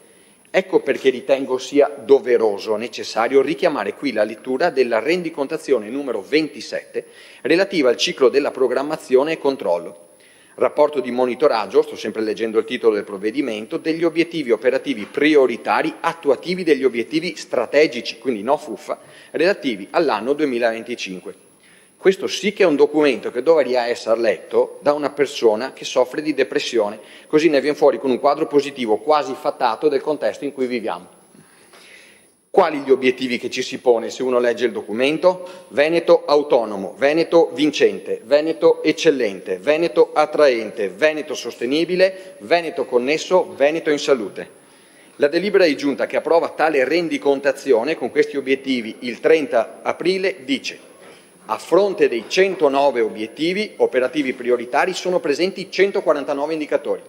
Ecco perché ritengo sia doveroso, necessario richiamare qui la lettura della rendicontazione numero 27 relativa al ciclo della programmazione e controllo. Rapporto di monitoraggio, sto sempre leggendo il titolo del provvedimento, degli obiettivi operativi prioritari attuativi degli obiettivi strategici, quindi no fuffa, relativi all'anno 2025. Questo sì che è un documento che dovrebbe essere letto da una persona che soffre di depressione, così ne viene fuori con un quadro positivo quasi fattato del contesto in cui viviamo. Quali gli obiettivi che ci si pone se uno legge il documento? Veneto autonomo, Veneto vincente, Veneto eccellente, Veneto attraente, Veneto sostenibile, Veneto connesso, Veneto in salute. La delibera di Giunta che approva tale rendicontazione con questi obiettivi il 30 aprile dice: a fronte dei 109 obiettivi operativi prioritari sono presenti 149 indicatori.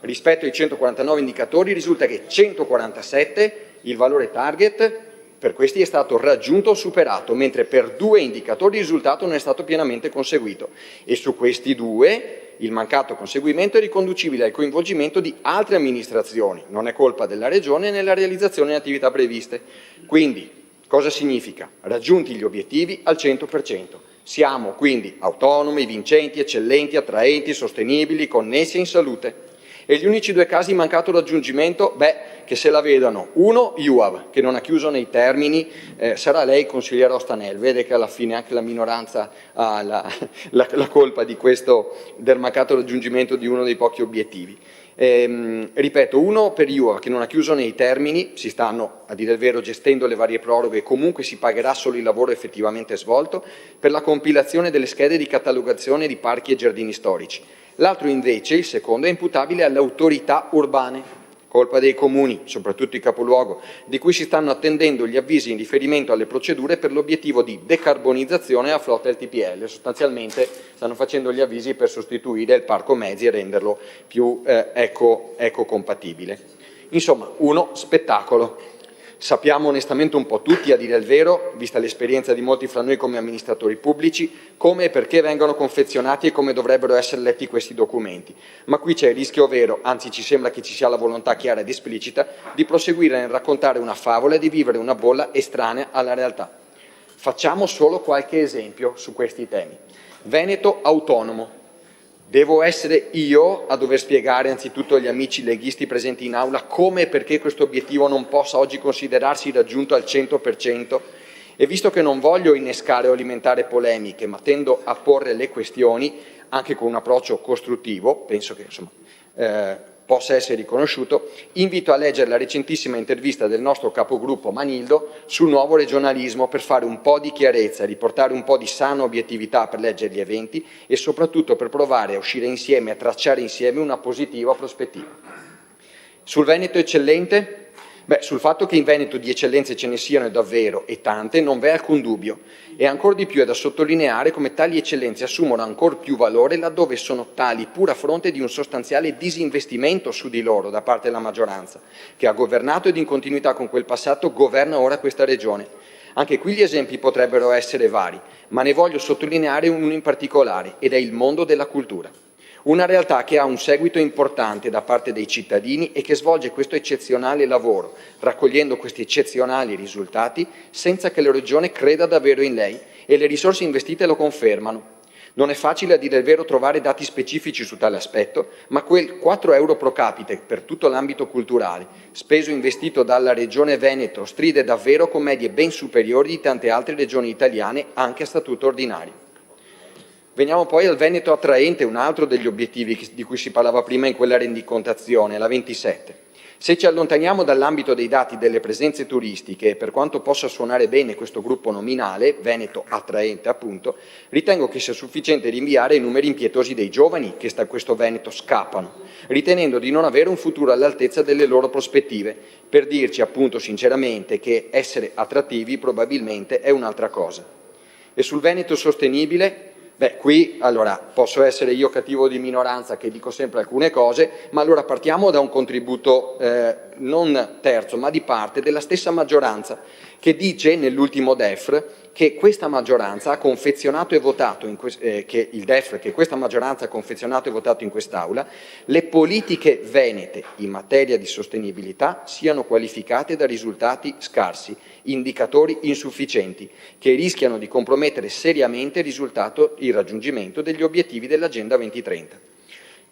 Rispetto ai 149 indicatori risulta che 147 il valore target per questi è stato raggiunto o superato, mentre per 2 indicatori il risultato non è stato pienamente conseguito e su questi 2 il mancato conseguimento è riconducibile al coinvolgimento di altre amministrazioni, non è colpa della Regione nella realizzazione delle attività previste. Quindi cosa significa? Raggiunti gli obiettivi al 100%. Siamo quindi autonomi, vincenti, eccellenti, attraenti, sostenibili, connessi e in salute. E gli unici 2 casi mancato raggiungimento, che se la vedano, uno IUAV, che non ha chiuso nei termini, sarà lei consigliere Ostanel, vede che alla fine anche la minoranza ha la colpa di questo, del mancato raggiungimento di uno dei pochi obiettivi. Ripeto, uno per IUAV che non ha chiuso nei termini, si stanno a dire il vero gestendo le varie proroghe, comunque si pagherà solo il lavoro effettivamente svolto per la compilazione delle schede di catalogazione di parchi e giardini storici. L'altro invece, il secondo, è imputabile alle autorità urbane, colpa dei comuni, soprattutto i capoluogo, di cui si stanno attendendo gli avvisi in riferimento alle procedure per l'obiettivo di decarbonizzazione della flotta LTPL. Sostanzialmente stanno facendo gli avvisi per sostituire il parco mezzi e renderlo più ecocompatibile. Insomma, uno spettacolo. Sappiamo onestamente un po' tutti, a dire il vero, vista l'esperienza di molti fra noi come amministratori pubblici, come e perché vengono confezionati e come dovrebbero essere letti questi documenti. Ma qui c'è il rischio vero, anzi ci sembra che ci sia la volontà chiara ed esplicita, di proseguire nel raccontare una favola e di vivere una bolla estranea alla realtà. Facciamo solo qualche esempio su questi temi. Veneto autonomo. Devo essere io a dover spiegare anzitutto agli amici leghisti presenti in aula come e perché questo obiettivo non possa oggi considerarsi raggiunto al 100%? E visto che non voglio innescare o alimentare polemiche, ma tendo a porre le questioni anche con un approccio costruttivo, penso che possa essere riconosciuto, invito a leggere la recentissima intervista del nostro capogruppo Manildo sul nuovo regionalismo per fare un po' di chiarezza, riportare un po' di sana obiettività per leggere gli eventi e soprattutto per provare a uscire insieme, a tracciare insieme una positiva prospettiva. Sul Veneto eccellente? Sul fatto che in Veneto di eccellenze ce ne siano davvero e tante non v'è alcun dubbio e ancor di più è da sottolineare come tali eccellenze assumono ancor più valore laddove sono tali pur a fronte di un sostanziale disinvestimento su di loro da parte della maggioranza che ha governato ed in continuità con quel passato governa ora questa regione. Anche qui gli esempi potrebbero essere vari, ma ne voglio sottolineare uno in particolare ed è il mondo della cultura. Una realtà che ha un seguito importante da parte dei cittadini e che svolge questo eccezionale lavoro, raccogliendo questi eccezionali risultati senza che la Regione creda davvero in lei, e le risorse investite lo confermano. Non è facile, a dire il vero, trovare dati specifici su tale aspetto, ma quel 4 euro pro capite per tutto l'ambito culturale, speso e investito dalla Regione Veneto, stride davvero con medie ben superiori di tante altre regioni italiane, anche a statuto ordinario. Veniamo poi al Veneto attraente, un altro degli obiettivi di cui si parlava prima in quella rendicontazione, la 27. Se ci allontaniamo dall'ambito dei dati delle presenze turistiche, per quanto possa suonare bene questo gruppo nominale, Veneto attraente appunto, ritengo che sia sufficiente rinviare i numeri impietosi dei giovani che da questo Veneto scappano, ritenendo di non avere un futuro all'altezza delle loro prospettive, per dirci appunto sinceramente che essere attrattivi probabilmente è un'altra cosa. E sul Veneto sostenibile? Beh, qui allora posso essere io cattivo di minoranza che dico sempre alcune cose, ma allora partiamo da un contributo non terzo ma di parte della stessa maggioranza, che dice nell'ultimo DEF che questa maggioranza ha confezionato e votato che questa maggioranza ha confezionato e votato in quest'Aula le politiche venete in materia di sostenibilità siano qualificate da risultati scarsi, indicatori insufficienti, che rischiano di compromettere seriamente il raggiungimento degli obiettivi dell'Agenda 2030.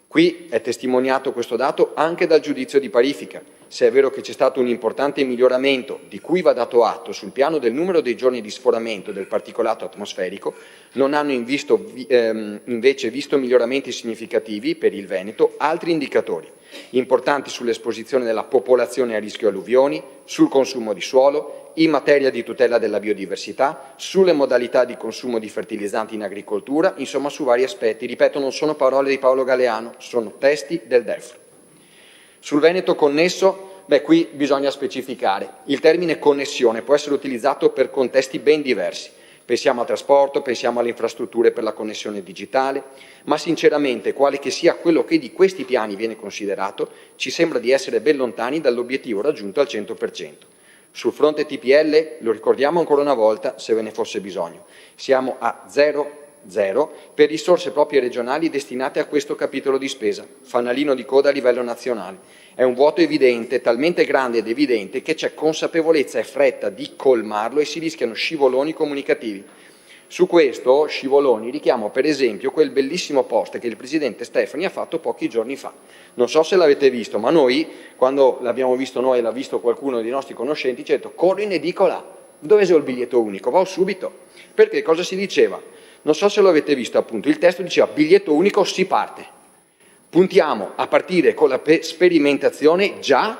Qui è testimoniato questo dato anche dal giudizio di parifica. Se è vero che c'è stato un importante miglioramento, di cui va dato atto, sul piano del numero dei giorni di sforamento del particolato atmosferico, non hanno invece visto miglioramenti significativi per il Veneto altri indicatori importanti sull'esposizione della popolazione a rischio alluvioni, sul consumo di suolo, in materia di tutela della biodiversità, sulle modalità di consumo di fertilizzanti in agricoltura, insomma su vari aspetti. Ripeto, non sono parole di Paolo Galeano, sono testi del DEF. Sul Veneto connesso, qui bisogna specificare. Il termine connessione può essere utilizzato per contesti ben diversi. Pensiamo al trasporto, pensiamo alle infrastrutture per la connessione digitale, ma sinceramente, quale che sia quello che di questi piani viene considerato, ci sembra di essere ben lontani dall'obiettivo raggiunto al 100%. Sul fronte TPL, lo ricordiamo ancora una volta, se ve ne fosse bisogno, siamo a 0 per risorse proprie regionali destinate a questo capitolo di spesa, fanalino di coda a livello nazionale. È un vuoto evidente, talmente grande ed evidente che c'è consapevolezza e fretta di colmarlo e si rischiano scivoloni comunicativi. Su questo scivoloni richiamo per esempio quel bellissimo post che il Presidente Stefani ha fatto pochi giorni fa. Non so se l'avete visto, ma noi, quando l'abbiamo visto noi e l'ha visto qualcuno dei nostri conoscenti, ci ha detto: corro in edicola, dove c'è il biglietto unico? Vado subito. Perché cosa si diceva? Non so se lo avete visto, appunto, il testo diceva biglietto unico, si parte. Puntiamo a partire con la sperimentazione già,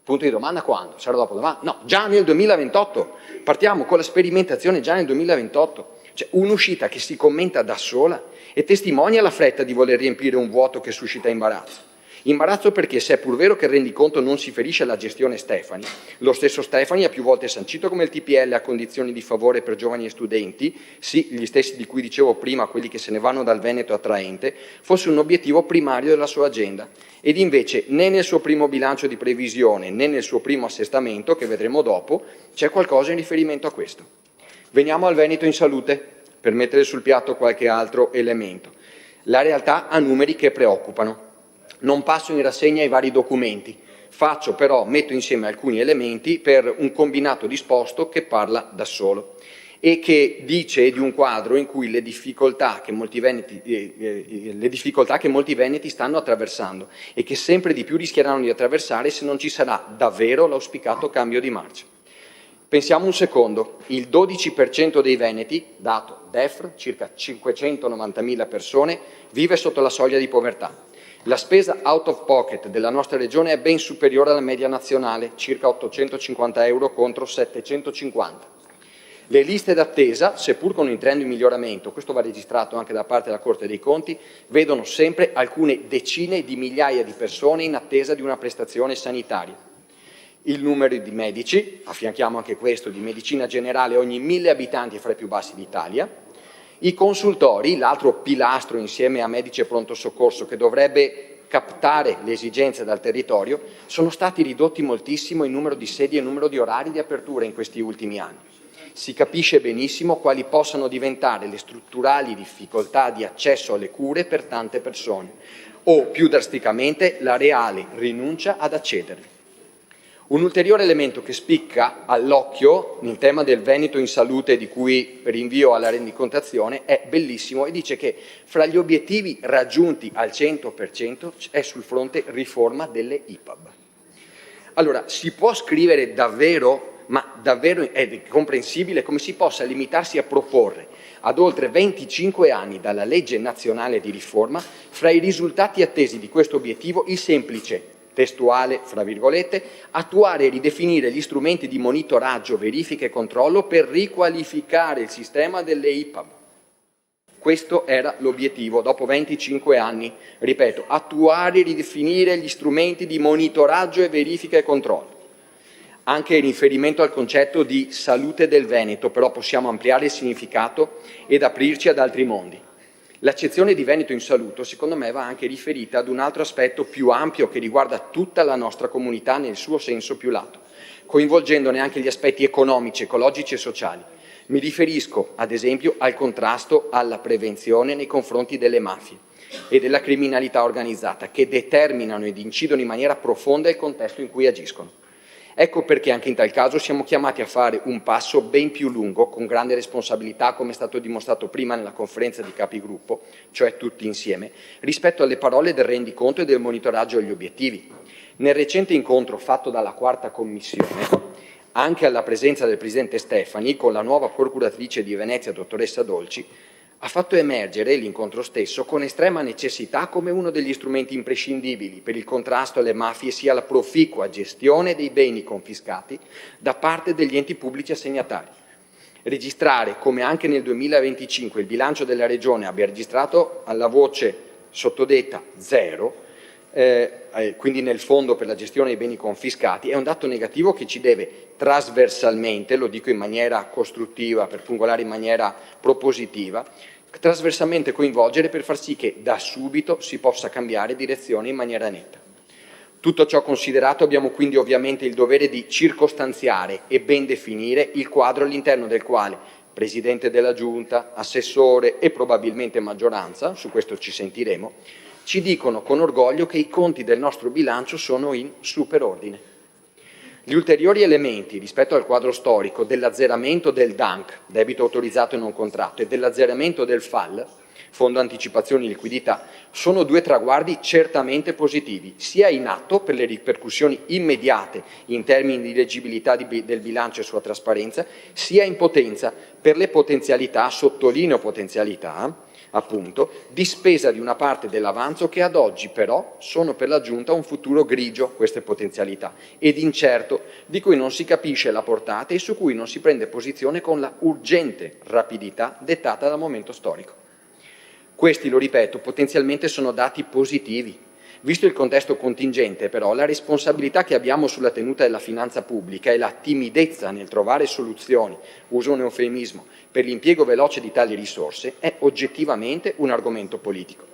punto di domanda, quando? Sarà dopo domani? No, già nel 2028. Partiamo con la sperimentazione già nel 2028. Cioè un'uscita che si commenta da sola e testimonia la fretta di voler riempire un vuoto che suscita imbarazzo. Imbarazzo perché, se è pur vero che il rendiconto non si ferisce alla gestione Stefani, lo stesso Stefani ha più volte sancito come il TPL a condizioni di favore per giovani e studenti, sì, gli stessi di cui dicevo prima, quelli che se ne vanno dal Veneto attraente, fosse un obiettivo primario della sua agenda. Ed invece né nel suo primo bilancio di previsione né nel suo primo assestamento, che vedremo dopo, c'è qualcosa in riferimento a questo. Veniamo al Veneto in salute, per mettere sul piatto qualche altro elemento. La realtà ha numeri che preoccupano. Non passo in rassegna i vari documenti, metto insieme alcuni elementi per un combinato disposto che parla da solo e che dice di un quadro in cui le difficoltà che molti veneti stanno attraversando e che sempre di più rischieranno di attraversare se non ci sarà davvero l'auspicato cambio di marcia. Pensiamo un secondo, il 12% dei veneti, dato DEF, circa 590.000 persone, vive sotto la soglia di povertà. La spesa out of pocket della nostra regione è ben superiore alla media nazionale, circa 850 euro contro 750. Le liste d'attesa, seppur con un trend di miglioramento, questo va registrato anche da parte della Corte dei Conti, vedono sempre alcune decine di migliaia di persone in attesa di una prestazione sanitaria. Il numero di medici, affianchiamo anche questo, di medicina generale ogni 1000 abitanti è fra i più bassi d'Italia. I consultori, l'altro pilastro insieme a medici e pronto soccorso che dovrebbe captare le esigenze dal territorio, sono stati ridotti moltissimo in numero di sedi e numero di orari di apertura in questi ultimi anni. si capisce benissimo quali possano diventare le strutturali difficoltà di accesso alle cure per tante persone, o più drasticamente la reale rinuncia ad accedere. Un ulteriore elemento che spicca all'occhio nel tema del Veneto in salute, di cui rinvio alla rendicontazione, è bellissimo e dice che fra gli obiettivi raggiunti al 100% è sul fronte riforma delle IPAB. Allora, si può scrivere davvero, ma davvero è comprensibile come si possa limitarsi a proporre ad oltre 25 anni dalla legge nazionale di riforma, fra i risultati attesi di questo obiettivo, il semplice testuale, fra virgolette, attuare e ridefinire gli strumenti di monitoraggio, verifica e controllo per riqualificare il sistema delle IPAB. Questo era l'obiettivo, dopo 25 anni, ripeto, attuare e ridefinire gli strumenti di monitoraggio e verifica e controllo. Anche in riferimento al concetto di salute del Veneto, però possiamo ampliare il significato ed aprirci ad altri mondi. L'accezione di Veneto in salute, secondo me, va anche riferita ad un altro aspetto più ampio che riguarda tutta la nostra comunità nel suo senso più lato, coinvolgendone anche gli aspetti economici, ecologici e sociali. Mi riferisco, ad esempio, al contrasto alla prevenzione nei confronti delle mafie e della criminalità organizzata, che determinano ed incidono in maniera profonda il contesto in cui agiscono. Ecco perché anche in tal caso siamo chiamati a fare un passo ben più lungo, con grande responsabilità, come è stato dimostrato prima nella conferenza di capigruppo, cioè tutti insieme, rispetto alle parole del rendiconto e del monitoraggio agli obiettivi. Nel recente incontro fatto dalla quarta commissione, anche alla presenza del presidente Stefani, con la nuova procuratrice di Venezia, dottoressa Dolci, ha fatto emergere l'incontro stesso con estrema necessità come uno degli strumenti imprescindibili per il contrasto alle mafie sia la proficua gestione dei beni confiscati da parte degli enti pubblici assegnatari. Registrare come anche nel 2025 il bilancio della Regione abbia registrato alla voce sottodetta zero, quindi nel fondo per la gestione dei beni confiscati, è un dato negativo che ci deve trasversalmente, lo dico in maniera costruttiva, per pungolare in maniera propositiva, trasversalmente coinvolgere per far sì che da subito si possa cambiare direzione in maniera netta. Tutto ciò considerato, abbiamo quindi ovviamente il dovere di circostanziare e ben definire il quadro all'interno del quale Presidente della Giunta, Assessore e probabilmente maggioranza, su questo ci sentiremo, ci dicono con orgoglio che i conti del nostro bilancio sono in superordine. Gli ulteriori elementi rispetto al quadro storico dell'azzeramento del DANC, debito autorizzato e non contratto, e dell'azzeramento del FAL, Fondo Anticipazioni e Liquidità, sono due traguardi certamente positivi, sia in atto per le ripercussioni immediate in termini di leggibilità del bilancio e sua trasparenza, sia in potenza per le potenzialità, sottolineo potenzialità, appunto, di spesa di una parte dell'avanzo che ad oggi però sono per la Giunta un futuro grigio, queste potenzialità, ed incerto, di cui non si capisce la portata e su cui non si prende posizione con la urgente rapidità dettata dal momento storico. Questi, lo ripeto, potenzialmente sono dati positivi. Visto il contesto contingente, però, la responsabilità che abbiamo sulla tenuta della finanza pubblica e la timidezza nel trovare soluzioni, uso un eufemismo, per l'impiego veloce di tali risorse è oggettivamente un argomento politico,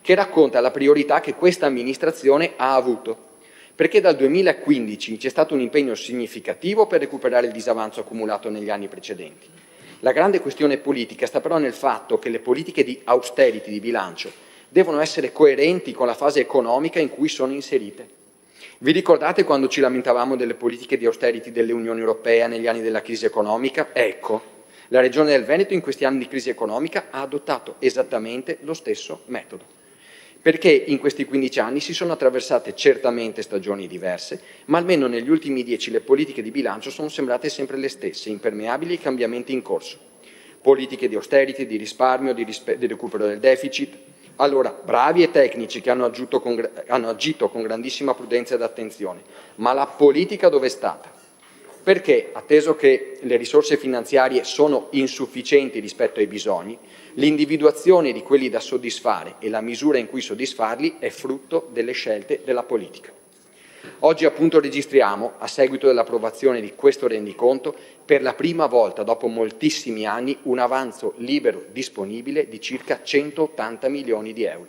che racconta la priorità che questa amministrazione ha avuto, perché dal 2015 c'è stato un impegno significativo per recuperare il disavanzo accumulato negli anni precedenti. La grande questione politica sta però nel fatto che le politiche di austerity di bilancio devono essere coerenti con la fase economica in cui sono inserite. Vi ricordate quando ci lamentavamo delle politiche di austerity dell'Unione Europea negli anni della crisi economica? Ecco, la Regione del Veneto in questi anni di crisi economica ha adottato esattamente lo stesso metodo. Perché in questi 15 anni si sono attraversate certamente stagioni diverse, ma almeno negli ultimi 10 le politiche di bilancio sono sembrate sempre le stesse, impermeabili ai cambiamenti in corso. Politiche di austerity, di risparmio, di recupero del deficit. Allora, bravi e tecnici che hanno agito con grandissima prudenza ed attenzione, ma la politica dove è stata? Perché, atteso che le risorse finanziarie sono insufficienti rispetto ai bisogni, l'individuazione di quelli da soddisfare e la misura in cui soddisfarli è frutto delle scelte della politica. Oggi appunto registriamo, a seguito dell'approvazione di questo rendiconto, per la prima volta dopo moltissimi anni un avanzo libero disponibile di circa 180 milioni di euro,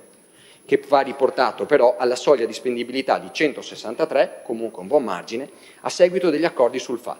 che va riportato però alla soglia di spendibilità di 163, comunque un buon margine, a seguito degli accordi sul FAL.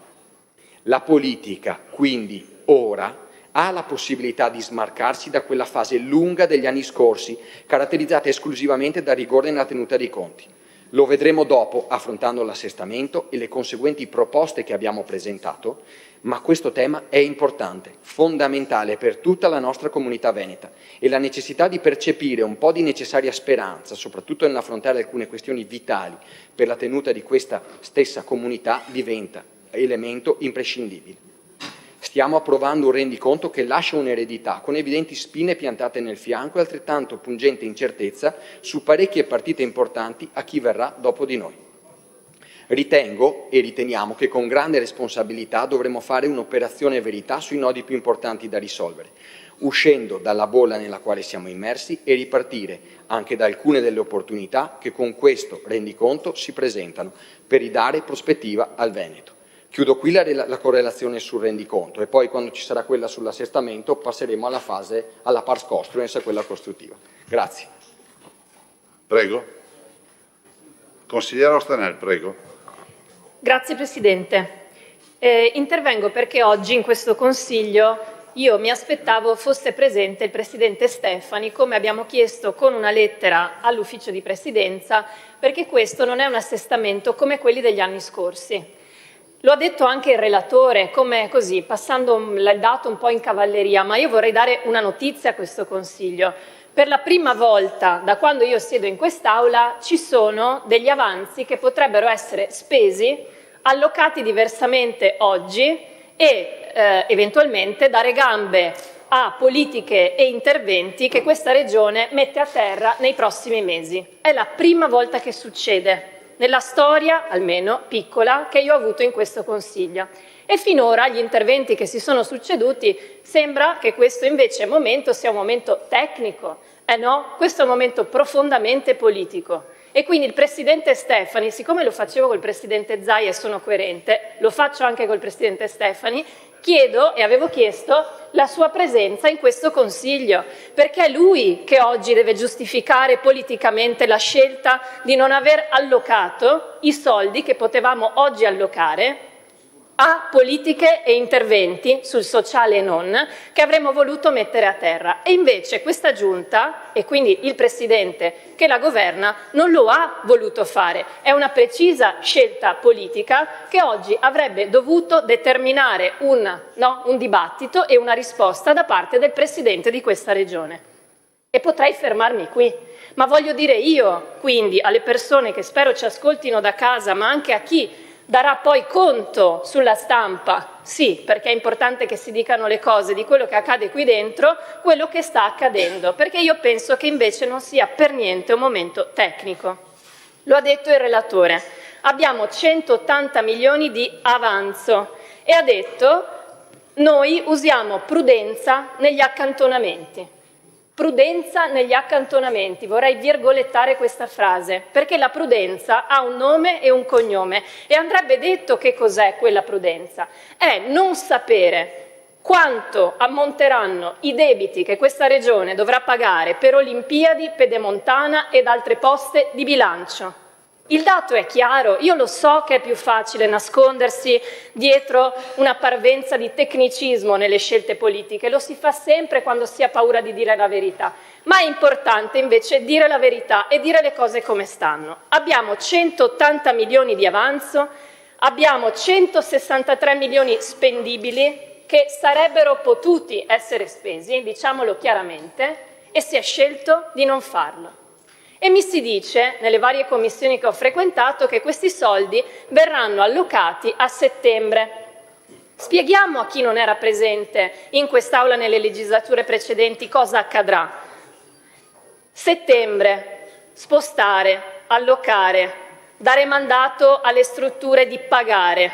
La politica, quindi, ora ha la possibilità di smarcarsi da quella fase lunga degli anni scorsi, caratterizzata esclusivamente dal rigore nella tenuta dei conti. Lo vedremo dopo, affrontando l'assestamento e le conseguenti proposte che abbiamo presentato, ma questo tema è importante, fondamentale per tutta la nostra comunità veneta e la necessità di percepire un po' di necessaria speranza, soprattutto nell'affrontare alcune questioni vitali per la tenuta di questa stessa comunità, diventa elemento imprescindibile. Stiamo approvando un rendiconto che lascia un'eredità con evidenti spine piantate nel fianco e altrettanto pungente incertezza su parecchie partite importanti a chi verrà dopo di noi. Ritengo e riteniamo che con grande responsabilità dovremo fare un'operazione verità sui nodi più importanti da risolvere, uscendo dalla bolla nella quale siamo immersi e ripartire anche da alcune delle opportunità che con questo rendiconto si presentano per ridare prospettiva al Veneto. Chiudo qui la correlazione sul rendiconto e poi quando ci sarà quella sull'assestamento passeremo alla pars construens, a quella costruttiva. Grazie. Prego. Consigliere Ostanel, prego. Grazie Presidente. Intervengo perché oggi in questo Consiglio io mi aspettavo fosse presente il Presidente Stefani, come abbiamo chiesto con una lettera all'Ufficio di Presidenza, perché questo non è un assestamento come quelli degli anni scorsi. Lo ha detto anche il relatore, come così, passando il dato un po' in cavalleria, ma io vorrei dare una notizia a questo Consiglio. Per la prima volta da quando io siedo in quest'Aula ci sono degli avanzi che potrebbero essere spesi, allocati diversamente oggi e eventualmente dare gambe a politiche e interventi che questa Regione mette a terra nei prossimi mesi. È la prima volta che succede. Nella storia, almeno piccola, che io ho avuto in questo Consiglio. E finora gli interventi che si sono succeduti sembra che questo invece momento sia un momento tecnico. No, questo è un momento profondamente politico. E quindi il Presidente Stefani, siccome lo facevo col Presidente Zaia e sono coerente, lo faccio anche col Presidente Stefani, chiedo e avevo chiesto la sua presenza in questo Consiglio, perché è lui che oggi deve giustificare politicamente la scelta di non aver allocato i soldi che potevamo oggi allocare a politiche e interventi sul sociale e non che avremmo voluto mettere a terra. E invece questa Giunta, e quindi il Presidente che la governa, non lo ha voluto fare. È una precisa scelta politica che oggi avrebbe dovuto determinare un dibattito e una risposta da parte del Presidente di questa Regione. E potrei fermarmi qui, ma voglio dire io, quindi, alle persone che spero ci ascoltino da casa, ma anche a chi darà poi conto sulla stampa, sì, perché è importante che si dicano le cose di quello che accade qui dentro, quello che sta accadendo, perché io penso che invece non sia per niente un momento tecnico. Lo ha detto il relatore, abbiamo 180 milioni di avanzo e ha detto noi usiamo prudenza negli accantonamenti. Prudenza negli accantonamenti, vorrei virgolettare questa frase, perché la prudenza ha un nome e un cognome e andrebbe detto che cos'è quella prudenza. È non sapere quanto ammonteranno i debiti che questa Regione dovrà pagare per Olimpiadi, Pedemontana ed altre poste di bilancio. Il dato è chiaro, io lo so che è più facile nascondersi dietro una parvenza di tecnicismo nelle scelte politiche, lo si fa sempre quando si ha paura di dire la verità, ma è importante invece dire la verità e dire le cose come stanno. Abbiamo 180 milioni di avanzo, abbiamo 163 milioni spendibili che sarebbero potuti essere spesi, diciamolo chiaramente, e si è scelto di non farlo. E mi si dice, nelle varie commissioni che ho frequentato, che questi soldi verranno allocati a settembre. Spieghiamo a chi non era presente in quest'Aula nelle legislature precedenti cosa accadrà. Settembre, spostare, allocare, dare mandato alle strutture di pagare,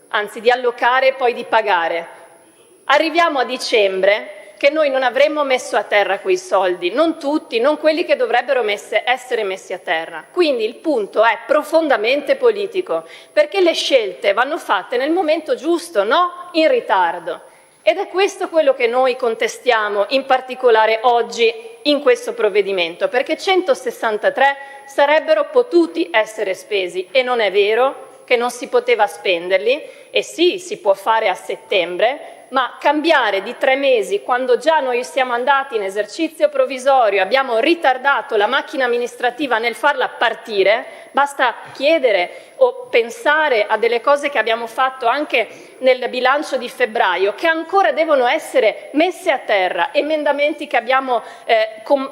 anzi di allocare e poi di pagare. Arriviamo a dicembre che noi non avremmo messo a terra quei soldi, non tutti, non quelli che dovrebbero essere messi a terra. Quindi il punto è profondamente politico, perché le scelte vanno fatte nel momento giusto, no in ritardo. Ed è questo quello che noi contestiamo, in particolare oggi in questo provvedimento, perché 163 sarebbero potuti essere spesi e non è vero che non si poteva spenderli, e sì, si può fare a settembre, ma cambiare di 3 mesi quando già noi siamo andati in esercizio provvisorio, abbiamo ritardato la macchina amministrativa nel farla partire, basta chiedere o pensare a delle cose che abbiamo fatto anche nel bilancio di febbraio, che ancora devono essere messe a terra, emendamenti che abbiamo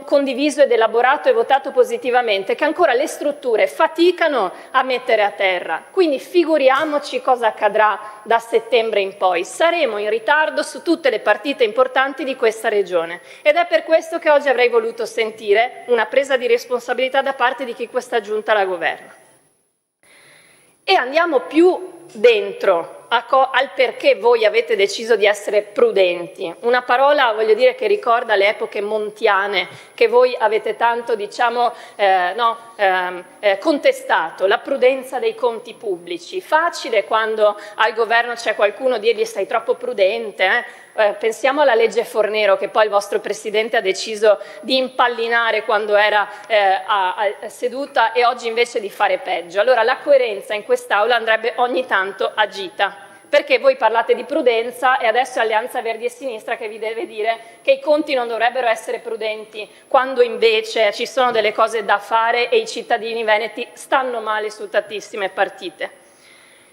condiviso ed elaborato e votato positivamente, che ancora le strutture faticano a mettere a terra. Quindi figuriamoci cosa accadrà da settembre in poi. Saremo in ritardo su tutte le partite importanti di questa regione, ed è per questo che oggi avrei voluto sentire una presa di responsabilità da parte di chi questa giunta la governa. E andiamo più dentro al perché voi avete deciso di essere prudenti. Una parola, voglio dire, che ricorda le epoche montiane, che voi avete tanto, contestato, la prudenza dei conti pubblici. Facile quando al governo c'è qualcuno dirgli stai troppo prudente, pensiamo alla legge Fornero, che poi il vostro Presidente ha deciso di impallinare quando era seduta, e oggi invece di fare peggio. Allora la coerenza in quest'Aula andrebbe ogni tanto agita, perché voi parlate di prudenza e adesso è Alleanza Verdi e Sinistra che vi deve dire che i conti non dovrebbero essere prudenti, quando invece ci sono delle cose da fare e i cittadini veneti stanno male su tantissime partite.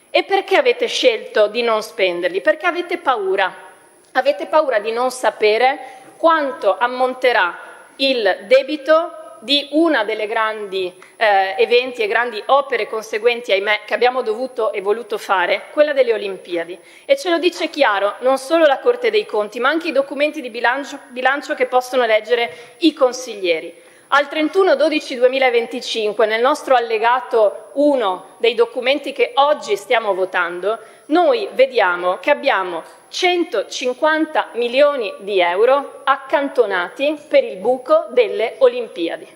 E perché avete scelto di non spenderli? Perché avete paura. Avete paura di non sapere quanto ammonterà il debito di una delle grandi eventi e grandi opere conseguenti, ahimè, che abbiamo dovuto e voluto fare, quella delle Olimpiadi. E ce lo dice chiaro non solo la Corte dei Conti, ma anche i documenti di bilancio che possono leggere i consiglieri. Al 31/12/2025, nel nostro allegato 1 dei documenti che oggi stiamo votando, noi vediamo che abbiamo 150 milioni di euro accantonati per il buco delle Olimpiadi.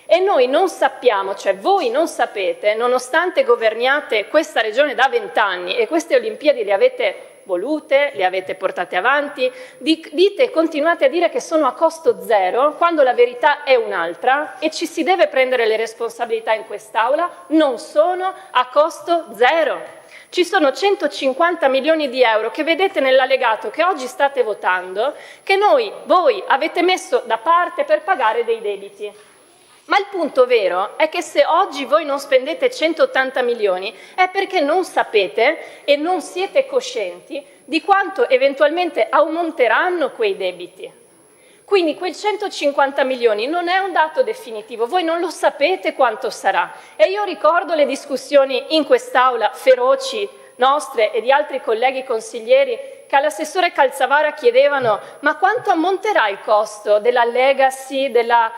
E noi non sappiamo, cioè voi non sapete, nonostante governiate questa regione da 20 anni e queste Olimpiadi le avete volute, le avete portate avanti, dite e continuate a dire che sono a costo zero, quando la verità è un'altra, e ci si deve prendere le responsabilità in quest'Aula, non sono a costo zero. Ci sono 150 milioni di euro che vedete nell'allegato che oggi state votando, che voi avete messo da parte per pagare dei debiti. Ma il punto vero è che se oggi voi non spendete 180 milioni è perché non sapete e non siete coscienti di quanto eventualmente aumenteranno quei debiti. Quindi quel 150 milioni non è un dato definitivo, voi non lo sapete quanto sarà. E io ricordo le discussioni in quest'Aula feroci nostre e di altri colleghi consiglieri che all'assessore Calzavara chiedevano ma quanto ammonterà il costo della legacy della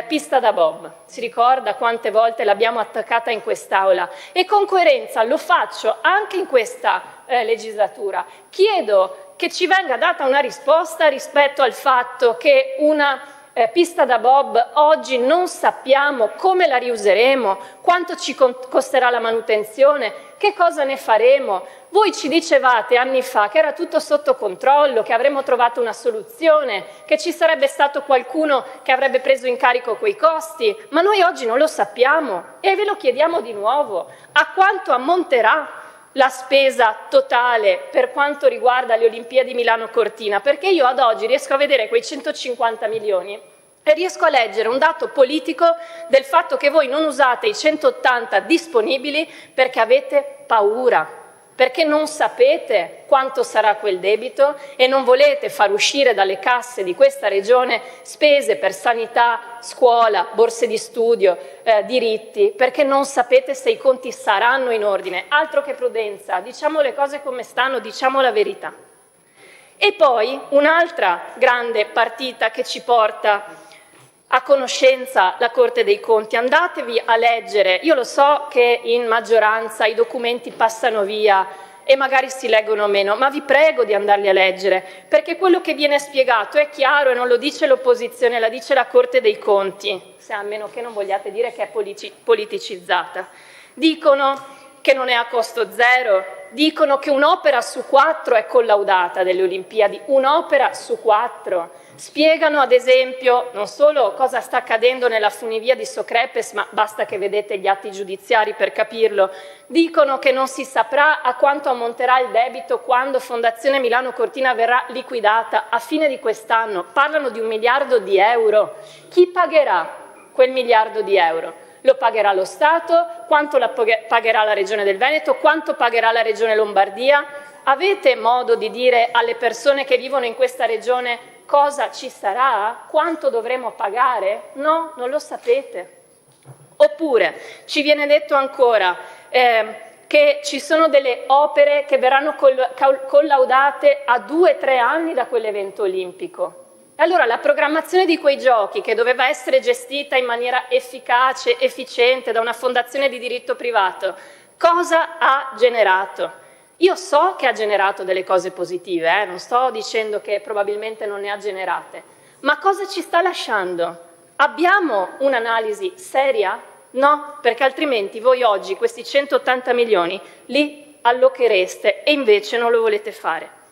pista da bob? Si ricorda quante volte l'abbiamo attaccata in quest'Aula? E con coerenza lo faccio anche in questa legislatura. Chiedo che ci venga data una risposta rispetto al fatto che una pista da bob oggi non sappiamo come la riuseremo, quanto ci costerà la manutenzione, che cosa ne faremo. Voi ci dicevate anni fa che era tutto sotto controllo, che avremmo trovato una soluzione, che ci sarebbe stato qualcuno che avrebbe preso in carico quei costi, ma noi oggi non lo sappiamo e ve lo chiediamo di nuovo. A quanto ammonterà la spesa totale per quanto riguarda le Olimpiadi Milano-Cortina? Perché io ad oggi riesco a vedere quei 150 milioni e riesco a leggere un dato politico del fatto che voi non usate i 180 disponibili perché avete paura, perché non sapete quanto sarà quel debito e non volete far uscire dalle casse di questa regione spese per sanità, scuola, borse di studio, diritti, perché non sapete se i conti saranno in ordine. Altro che prudenza, diciamo le cose come stanno, diciamo la verità. E poi un'altra grande partita che ci porta a conoscenza la Corte dei Conti. Andatevi a leggere, io lo so che in maggioranza i documenti passano via e magari si leggono meno, ma vi prego di andarli a leggere, perché quello che viene spiegato è chiaro e non lo dice l'opposizione, la dice la Corte dei Conti, a meno che non vogliate dire che è politicizzata. Dicono che non è a costo zero, dicono che un'opera su 4 è collaudata delle Olimpiadi, un'opera su 4. Spiegano ad esempio non solo cosa sta accadendo nella funivia di Socrepes, ma basta che vedete gli atti giudiziari per capirlo. Dicono che non si saprà a quanto ammonterà il debito quando Fondazione Milano Cortina verrà liquidata a fine di quest'anno. Parlano di 1 miliardo di euro. Chi pagherà quel 1 miliardo di euro? Lo pagherà lo Stato? Quanto pagherà la Regione del Veneto? Quanto pagherà la Regione Lombardia? Avete modo di dire alle persone che vivono in questa regione cosa ci sarà? Quanto dovremo pagare? No, non lo sapete. Oppure ci viene detto ancora che ci sono delle opere che verranno collaudate a 2-3 anni da quell'evento olimpico. Allora la programmazione di quei giochi, che doveva essere gestita in maniera efficace, efficiente da una fondazione di diritto privato, cosa ha generato? Io so che ha generato delle cose positive, non sto dicendo che probabilmente non ne ha generate, ma cosa ci sta lasciando? Abbiamo un'analisi seria? No, perché altrimenti voi oggi questi 180 milioni li allochereste e invece non lo volete fare.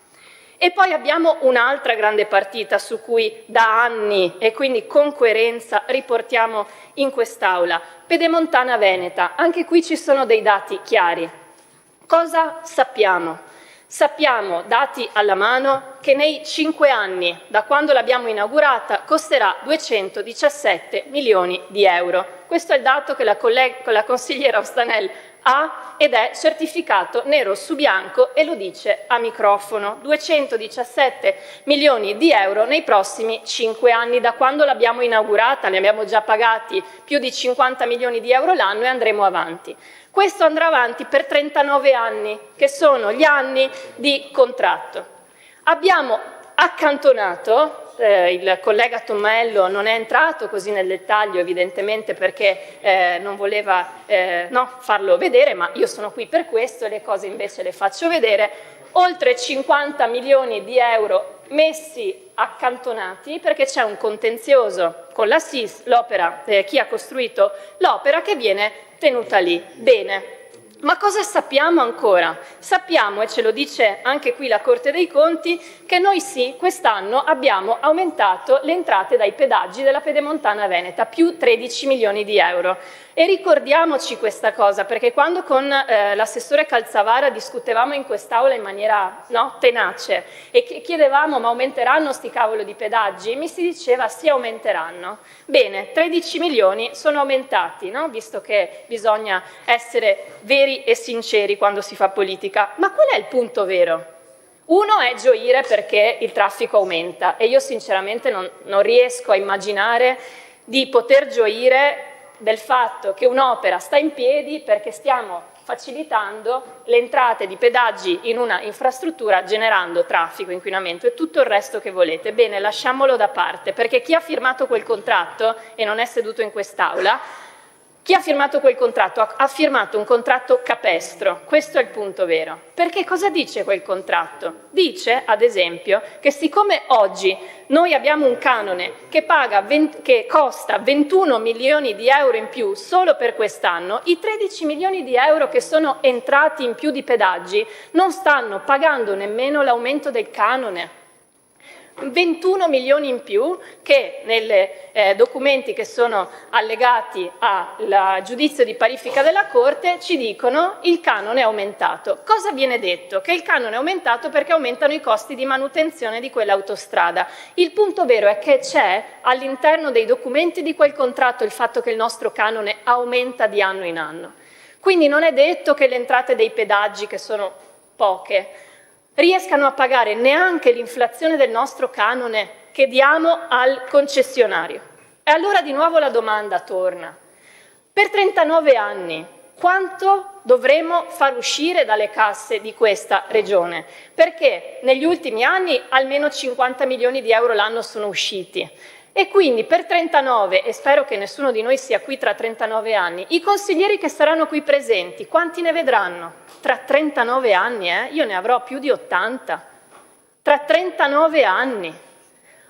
E poi abbiamo un'altra grande partita su cui da anni e quindi con coerenza riportiamo in quest'Aula, Pedemontana Veneta. Anche qui ci sono dei dati chiari. Cosa sappiamo? Sappiamo, dati alla mano, che nei 5 anni, da quando l'abbiamo inaugurata, costerà 217 milioni di euro. Questo è il dato che la consigliera Ostanel ha ed è certificato nero su bianco e lo dice a microfono. 217 milioni di euro nei prossimi 5 anni da quando l'abbiamo inaugurata, ne abbiamo già pagati più di 50 milioni di euro l'anno e andremo avanti. Questo andrà avanti per 39 anni, che sono gli anni di contratto. Abbiamo accantonato, il collega Tommello non è entrato così nel dettaglio evidentemente perché non voleva farlo vedere, ma io sono qui per questo e le cose invece le faccio vedere, oltre 50 milioni di euro messi accantonati perché c'è un contenzioso con la SIS, l'opera, chi ha costruito l'opera che viene tenuta lì. Bene. Ma cosa sappiamo ancora? Sappiamo, e ce lo dice anche qui la Corte dei Conti, che noi sì, quest'anno abbiamo aumentato le entrate dai pedaggi della Pedemontana Veneta, più 13 milioni di euro. E ricordiamoci questa cosa, perché quando con l'assessore Calzavara discutevamo in quest'Aula in maniera tenace e chiedevamo ma aumenteranno sti cavolo di pedaggi? Mi si diceva sì, aumenteranno. Bene, 13 milioni sono aumentati, visto che bisogna essere veri e sinceri quando si fa politica. Ma qual è il punto vero? Uno è gioire perché il traffico aumenta e io sinceramente non riesco a immaginare di poter gioire del fatto che un'opera sta in piedi perché stiamo facilitando le entrate di pedaggi in una infrastruttura generando traffico, inquinamento e tutto il resto che volete. Bene, lasciamolo da parte, perché chi ha firmato quel contratto, e non è seduto in quest'Aula, chi ha firmato quel contratto ha firmato un contratto capestro, questo è il punto vero. Perché cosa dice quel contratto? Dice, ad esempio, che siccome oggi noi abbiamo un canone che costa 21 milioni di euro in più solo per quest'anno, i 13 milioni di euro che sono entrati in più di pedaggi non stanno pagando nemmeno l'aumento del canone. 21 milioni in più che nei documenti che sono allegati al giudizio di parifica della Corte ci dicono il canone è aumentato. Cosa viene detto? Che il canone è aumentato perché aumentano i costi di manutenzione di quell'autostrada. Il punto vero è che c'è all'interno dei documenti di quel contratto il fatto che il nostro canone aumenta di anno in anno. Quindi non è detto che le entrate dei pedaggi, che sono poche, riescano a pagare neanche l'inflazione del nostro canone che diamo al concessionario. E allora di nuovo la domanda torna. Per 39 anni quanto dovremo far uscire dalle casse di questa regione? Perché negli ultimi anni almeno 50 milioni di euro l'anno sono usciti. E quindi per 39, e spero che nessuno di noi sia qui tra 39 anni, i consiglieri che saranno qui presenti, quanti ne vedranno? Tra 39 anni, io ne avrò più di 80. Tra 39 anni.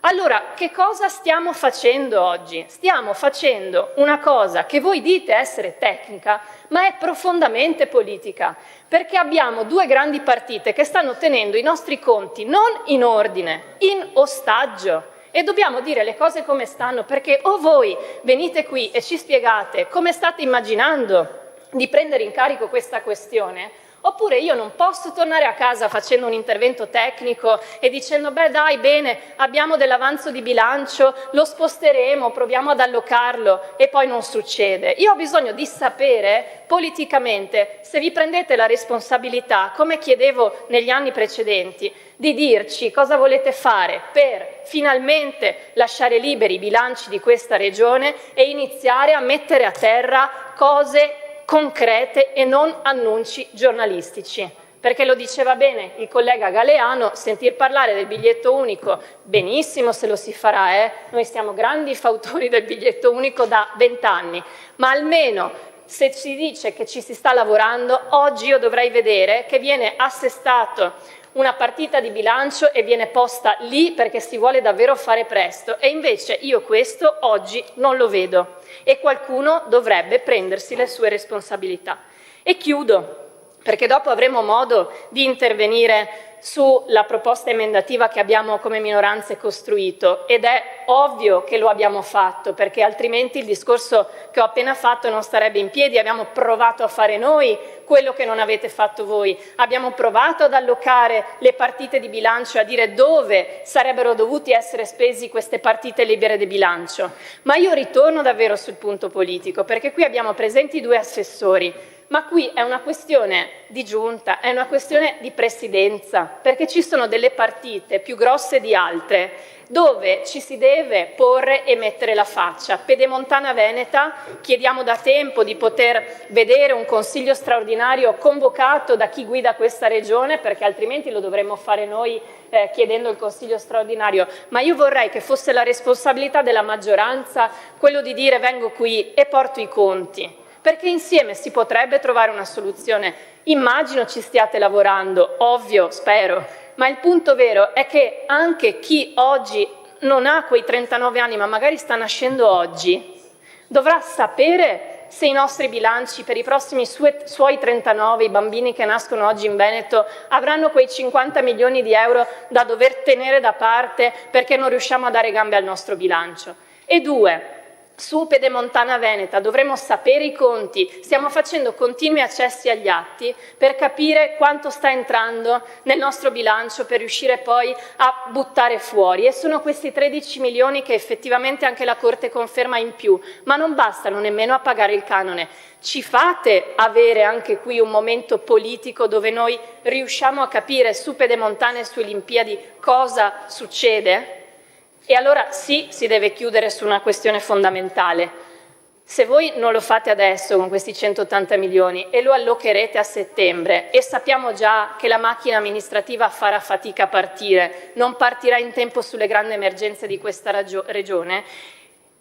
Allora, che cosa stiamo facendo oggi? Stiamo facendo una cosa che voi dite essere tecnica, ma è profondamente politica, perché abbiamo due grandi partite che stanno tenendo i nostri conti non in ordine, in ostaggio. E dobbiamo dire le cose come stanno, perché o voi venite qui e ci spiegate come state immaginando di prendere in carico questa questione, oppure io non posso tornare a casa facendo un intervento tecnico e dicendo beh dai, bene, abbiamo dell'avanzo di bilancio, lo sposteremo, proviamo ad allocarlo e poi non succede. Io ho bisogno di sapere politicamente se vi prendete la responsabilità, come chiedevo negli anni precedenti, di dirci cosa volete fare per finalmente lasciare liberi i bilanci di questa regione e iniziare a mettere a terra cose concrete e non annunci giornalistici. Perché lo diceva bene il collega Galeano, sentir parlare del biglietto unico, benissimo se lo si farà, noi siamo grandi fautori del biglietto unico da 20 anni, ma almeno se si dice che ci si sta lavorando, oggi io dovrei vedere che viene assestato una partita di bilancio e viene posta lì perché si vuole davvero fare presto, e invece io questo oggi non lo vedo e qualcuno dovrebbe prendersi le sue responsabilità. E chiudo, perché dopo avremo modo di intervenire sulla proposta emendativa che abbiamo come minoranze costruito, ed è ovvio che lo abbiamo fatto, perché altrimenti il discorso che ho appena fatto non starebbe in piedi. Abbiamo provato a fare noi quello che non avete fatto voi, abbiamo provato ad allocare le partite di bilancio e a dire dove sarebbero dovuti essere spesi queste partite libere di bilancio. Ma io ritorno davvero sul punto politico, perché qui abbiamo presenti due assessori, ma qui è una questione di giunta, è una questione di presidenza, perché ci sono delle partite più grosse di altre dove ci si deve porre e mettere la faccia. Pedemontana Veneta, chiediamo da tempo di poter vedere un consiglio straordinario convocato da chi guida questa regione, perché altrimenti lo dovremmo fare noi chiedendo il consiglio straordinario, ma io vorrei che fosse la responsabilità della maggioranza quello di dire vengo qui e porto i conti, perché insieme si potrebbe trovare una soluzione. Immagino ci stiate lavorando, ovvio, spero, ma il punto vero è che anche chi oggi non ha quei 39 anni, ma magari sta nascendo oggi, dovrà sapere se i nostri bilanci per i prossimi suoi 39, i bambini che nascono oggi in Veneto, avranno quei 50 milioni di euro da dover tenere da parte perché non riusciamo a dare gambe al nostro bilancio. E due, su Pedemontana Veneta dovremo sapere i conti, stiamo facendo continui accessi agli atti per capire quanto sta entrando nel nostro bilancio per riuscire poi a buttare fuori, e sono questi 13 milioni che effettivamente anche la Corte conferma in più, ma non bastano nemmeno a pagare il canone. Ci fate avere anche qui un momento politico dove noi riusciamo a capire su Pedemontana e sulle Olimpiadi cosa succede? E allora sì, si deve chiudere su una questione fondamentale. Se voi non lo fate adesso con questi 180 milioni e lo allocherete a settembre, e sappiamo già che la macchina amministrativa farà fatica a partire, non partirà in tempo sulle grandi emergenze di questa regione,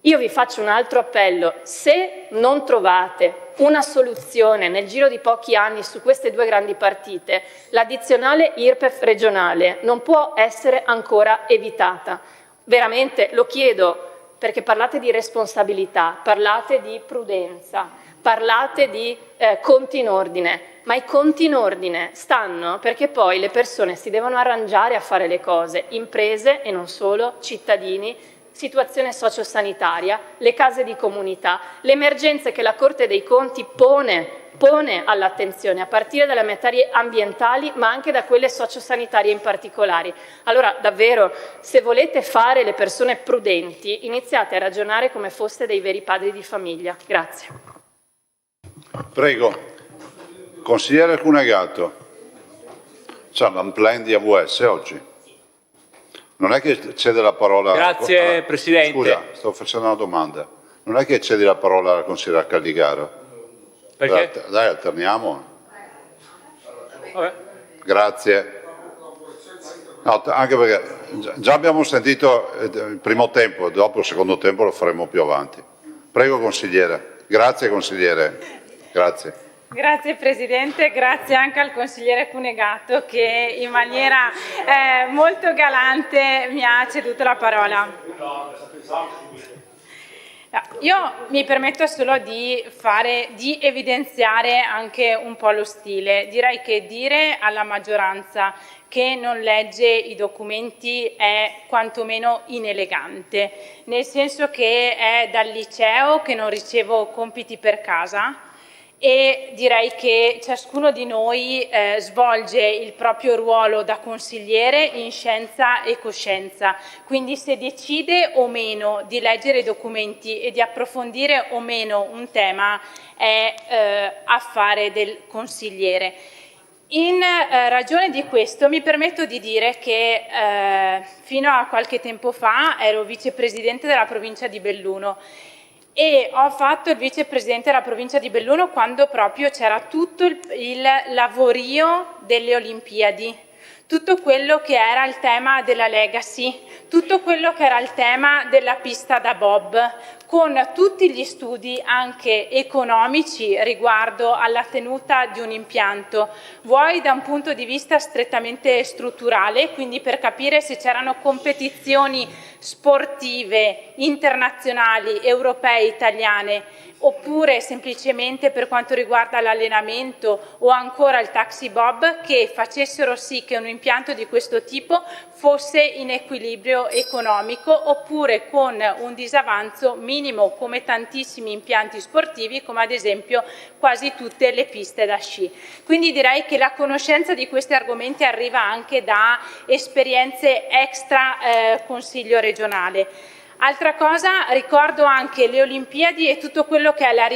io vi faccio un altro appello: se non trovate una soluzione nel giro di pochi anni su queste due grandi partite, l'addizionale IRPEF regionale non può essere ancora evitata. Veramente lo chiedo, perché parlate di responsabilità, parlate di prudenza, parlate di conti in ordine, ma i conti in ordine stanno perché poi le persone si devono arrangiare a fare le cose, imprese e non solo, cittadini, situazione sociosanitaria, le case di comunità, le emergenze che la Corte dei Conti pone all'attenzione, a partire dalle materie ambientali, ma anche da quelle sociosanitarie in particolare. Allora, davvero, se volete fare le persone prudenti, iniziate a ragionare come foste dei veri padri di famiglia. Grazie. Prego. Consigliere Cunegato, c'è l'unplan di AWS oggi? Non è che cede la parola... Grazie Presidente. Scusa, sto facendo una domanda. Non è che cedi la parola alla consigliera Calligaro? Perché? Dai, alterniamo. Vabbè. Grazie. No, anche perché già abbiamo sentito il primo tempo, dopo il secondo tempo lo faremo più avanti. Prego consigliere. Grazie consigliere. Grazie. Grazie Presidente, grazie anche al consigliere Cunegato che in maniera molto galante mi ha ceduto la parola. Io mi permetto solo di evidenziare anche un po' lo stile. Direi che dire alla maggioranza che non legge i documenti è quantomeno inelegante, nel senso che è dal liceo che non ricevo compiti per casa, e direi che ciascuno di noi svolge il proprio ruolo da consigliere in scienza e coscienza, quindi se decide o meno di leggere i documenti e di approfondire o meno un tema è affare del consigliere. In ragione di questo mi permetto di dire che fino a qualche tempo fa ero vicepresidente della provincia di Belluno e ho fatto il vicepresidente della provincia di Belluno quando proprio c'era tutto il lavorio delle Olimpiadi, tutto quello che era il tema della legacy, tutto quello che era il tema della pista da bob, con tutti gli studi anche economici riguardo alla tenuta di un impianto, vuoi da un punto di vista strettamente strutturale, quindi per capire se c'erano competizioni sportive internazionali, europee, italiane, oppure semplicemente per quanto riguarda l'allenamento o ancora il taxi bob, che facessero sì che un impianto di questo tipo fosse in equilibrio economico oppure con un disavanzo minimo come tantissimi impianti sportivi, come ad esempio quasi tutte le piste da sci. Quindi direi che la conoscenza di questi argomenti arriva anche da esperienze extra Consiglio regionale. Altra cosa, ricordo anche le Olimpiadi e tutto quello che è la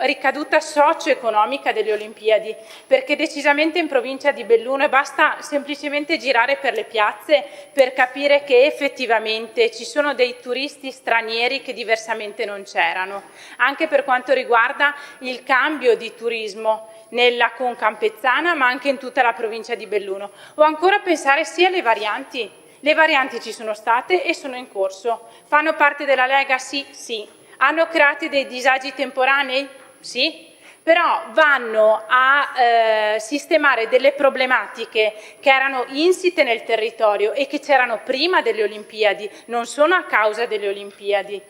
ricaduta socio-economica delle Olimpiadi, perché decisamente in provincia di Belluno basta semplicemente girare per le piazze per capire che effettivamente ci sono dei turisti stranieri che diversamente non c'erano, anche per quanto riguarda il cambio di turismo nella Conca Ampezzana ma anche in tutta la provincia di Belluno. O ancora pensare sia alle varianti. Le varianti ci sono state e sono in corso. Fanno parte della legacy? Sì. Hanno creato dei disagi temporanei? Sì. Però vanno a sistemare delle problematiche che erano insite nel territorio e che c'erano prima delle Olimpiadi, non sono a causa delle Olimpiadi.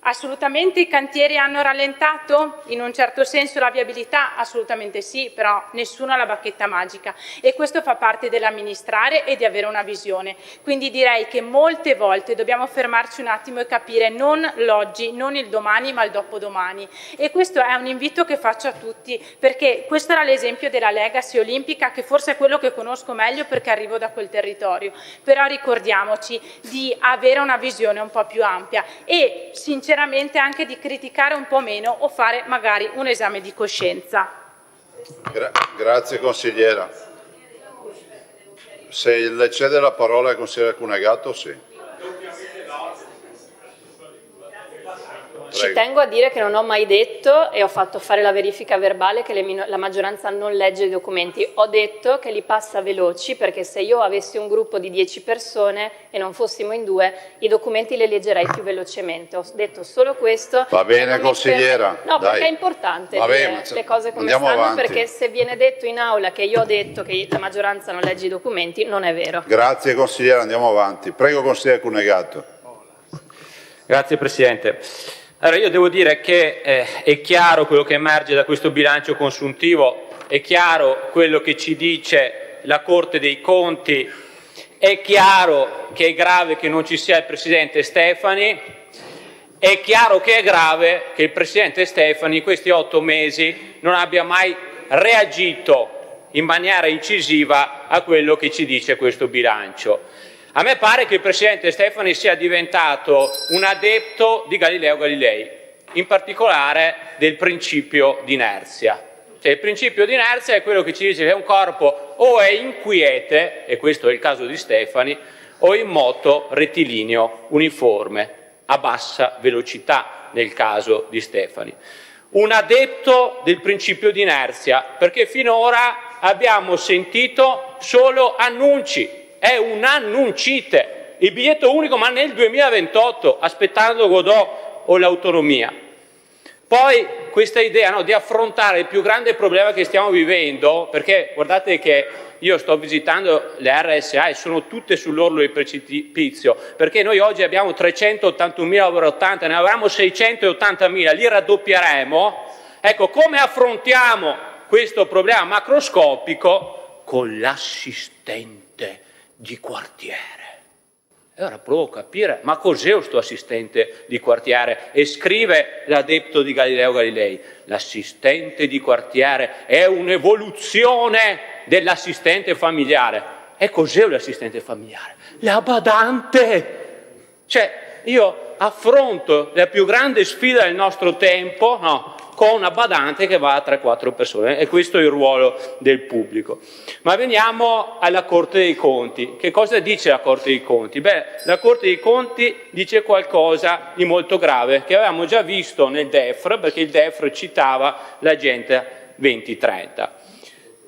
Assolutamente i cantieri hanno rallentato? In un certo senso la viabilità? Assolutamente sì, però nessuno ha la bacchetta magica e questo fa parte dell'amministrare e di avere una visione. Quindi direi che molte volte dobbiamo fermarci un attimo e capire non l'oggi, non il domani, ma il dopodomani. E questo è un invito che faccio a tutti, perché questo era l'esempio della legacy olimpica, che forse è quello che conosco meglio perché arrivo da quel territorio. Però ricordiamoci di avere una visione un po' più ampia e sinceramente anche di criticare un po' meno o fare magari un esame di coscienza. Grazie consigliera. Se le cede la parola al consigliere Cunegato, sì. Ci tengo a dire che non ho mai detto, e ho fatto fare la verifica verbale, che la maggioranza non legge i documenti. Ho detto che li passa veloci, perché se io avessi un gruppo di 10 persone e non fossimo in 2, i documenti li leggerei più velocemente. Ho detto solo questo. Va bene consigliera. No, dai. perché è importante Vabbè, dire le cose come stanno, avanti. perché se viene detto in aula che io ho detto che la maggioranza non legge i documenti, non è vero. Grazie consigliera, andiamo avanti. Prego consigliere Cunegato. Grazie Presidente. Allora io devo dire che è chiaro quello che emerge da questo bilancio consuntivo, è chiaro quello che ci dice la Corte dei Conti, è chiaro che è grave che non ci sia il Presidente Stefani, è chiaro che è grave che il Presidente Stefani in questi 8 mesi non abbia mai reagito in maniera incisiva a quello che ci dice questo bilancio. A me pare che il Presidente Stefani sia diventato un adepto di Galileo Galilei, in particolare del principio di inerzia. Cioè, il principio di inerzia è quello che ci dice che un corpo o è inquiete, e questo è il caso di Stefani, o in moto rettilineo uniforme, a bassa velocità nel caso di Stefani. Un adepto del principio di inerzia, perché finora abbiamo sentito solo annunci. È un annuncite, il biglietto unico ma nel 2028, aspettando Godot o l'autonomia. Poi questa idea, no, di affrontare il più grande problema che stiamo vivendo, perché guardate che io sto visitando le RSA e sono tutte sull'orlo del precipizio, perché noi oggi abbiamo 381.000 ne avremo 680.000, li raddoppieremo. Ecco, come affrontiamo questo problema macroscopico? Con l'assistente di quartiere. E ora provo a capire, ma cos'è questo assistente di quartiere? E scrive l'adepto di Galileo Galilei: l'assistente di quartiere è un'evoluzione dell'assistente familiare. E cos'è l'assistente familiare? La badante! Cioè, io affronto la più grande sfida del nostro tempo, no, con una badante che va a 3-4 persone, e questo è il ruolo del pubblico. Ma veniamo alla Corte dei Conti. Che cosa dice la Corte dei Conti? Beh, la Corte dei Conti dice qualcosa di molto grave, che avevamo già visto nel DEFR, perché il DEFR citava l'Agenda 2030.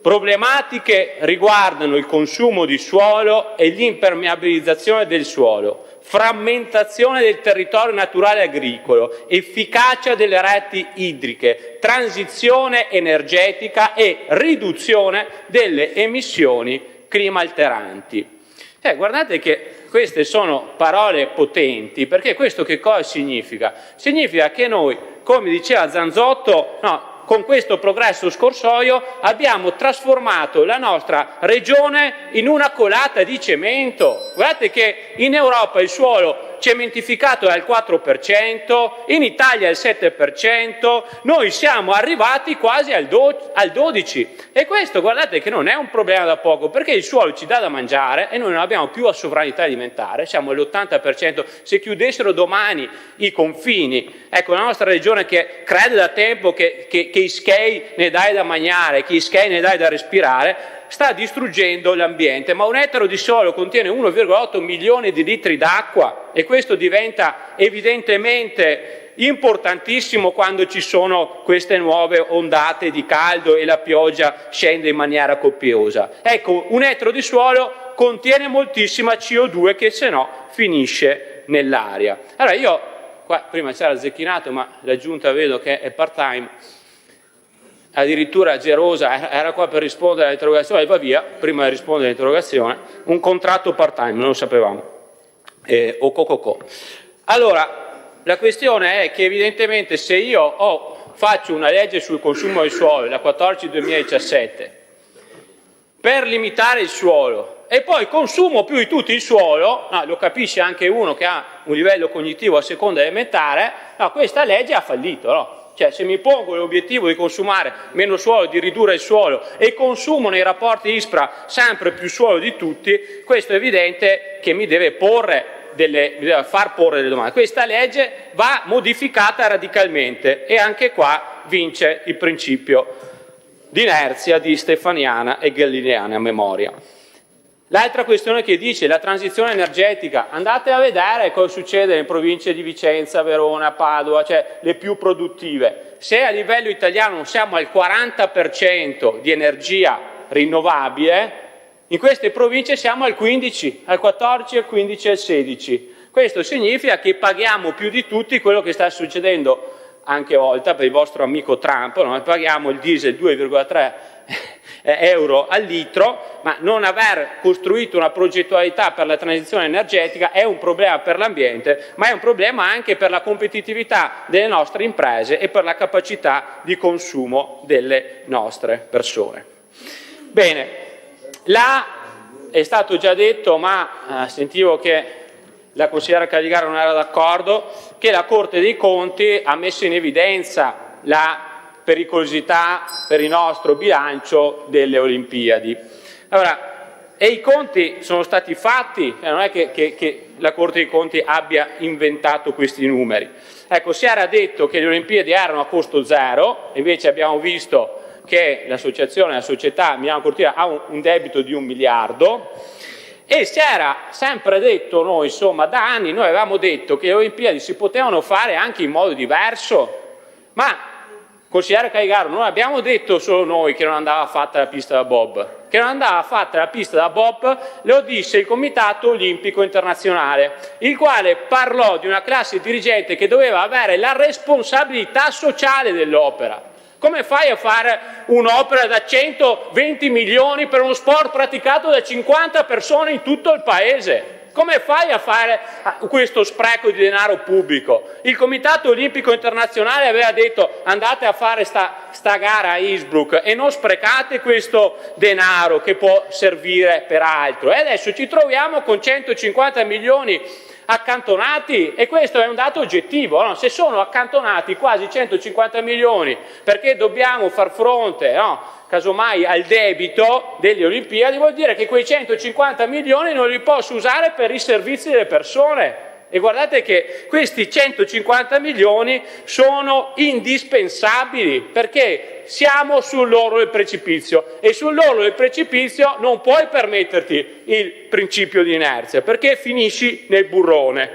Problematiche riguardano il consumo di suolo e l'impermeabilizzazione del suolo, frammentazione del territorio naturale agricolo, efficacia delle reti idriche, transizione energetica e riduzione delle emissioni climalteranti. Guardate che queste sono parole potenti, perché questo che cosa significa? Significa che noi, come diceva Zanzotto, con questo progresso scorsoio abbiamo trasformato la nostra regione in una colata di cemento. Guardate che in Europa il suolo cementificato è al 4%, in Italia al 7%, noi siamo arrivati quasi al 12%. E questo, guardate che non è un problema da poco, perché il suolo ci dà da mangiare e noi non abbiamo più la sovranità alimentare, siamo all'80%. Se chiudessero domani i confini, ecco, la nostra regione che crede da tempo che ischei ne dai da mangiare, che ischei ne dai da respirare, sta distruggendo l'ambiente. Ma un ettaro di suolo contiene 1,8 milioni di litri d'acqua, e questo diventa evidentemente importantissimo quando ci sono queste nuove ondate di caldo e la pioggia scende in maniera copiosa. Ecco, un ettaro di suolo contiene moltissima CO2 che se no finisce nell'aria. Allora io, qua prima c'era Zecchinato, ma la Giunta vedo che è part-time, addirittura Gerosa era qua per rispondere all'interrogazione e va via prima di rispondere all'interrogazione, un contratto part-time, non lo sapevamo, o cococò. Allora, la questione è che evidentemente se io faccio una legge sul consumo del suolo, la 14/2017, per limitare il suolo, e poi consumo più di tutto il suolo, lo capisce anche uno che ha un livello cognitivo a seconda elementare, questa legge ha fallito, no? Cioè, se mi pongo l'obiettivo di consumare meno suolo, di ridurre il suolo, e consumo nei rapporti ISPRA sempre più suolo di tutti, questo è evidente che mi deve far porre delle domande. Questa legge va modificata radicalmente, e anche qua vince il principio di inerzia di Stefaniana e Galileana memoria. L'altra questione che dice la transizione energetica, andate a vedere cosa succede nelle province di Vicenza, Verona, Padova, cioè le più produttive. Se a livello italiano siamo al 40% di energia rinnovabile, in queste province siamo al 15, al 14, al 15 e al 16. Questo significa che paghiamo più di tutti quello che sta succedendo anche volta per il vostro amico Trump, noi paghiamo il diesel 2,3 euro al litro, ma non aver costruito una progettualità per la transizione energetica è un problema per l'ambiente, ma è un problema anche per la competitività delle nostre imprese e per la capacità di consumo delle nostre persone. Bene, là è stato già detto, ma sentivo che la consigliera Caligara non era d'accordo, che la Corte dei Conti ha messo in evidenza la pericolosità per il nostro bilancio delle Olimpiadi. Allora, e i conti sono stati fatti, non è che la Corte dei Conti abbia inventato questi numeri. Ecco, si era detto che le Olimpiadi erano a costo zero, invece abbiamo visto che la società Milano Cortina ha un debito di 1 miliardo, e si era sempre detto noi, insomma, da anni noi avevamo detto che le Olimpiadi si potevano fare anche in modo diverso, ma Consigliere Caigaro, non abbiamo detto solo noi che non andava fatta la pista da bob, che non andava fatta la pista da bob lo disse il Comitato Olimpico Internazionale, il quale parlò di una classe dirigente che doveva avere la responsabilità sociale dell'opera. Come fai a fare un'opera da 120 milioni per uno sport praticato da 50 persone in tutto il paese? Come fai a fare questo spreco di denaro pubblico? Il Comitato Olimpico Internazionale aveva detto andate a fare sta gara a Innsbruck e non sprecate questo denaro che può servire per altro. E adesso ci troviamo con 150 milioni accantonati e questo è un dato oggettivo, no? Se sono accantonati quasi 150 milioni perché dobbiamo far fronte, no? Casomai al debito delle Olimpiadi, vuol dire che quei 150 milioni non li posso usare per i servizi delle persone. E guardate che questi 150 milioni sono indispensabili perché siamo sull'orlo del precipizio e sull'orlo del precipizio non puoi permetterti il principio di inerzia perché finisci nel burrone.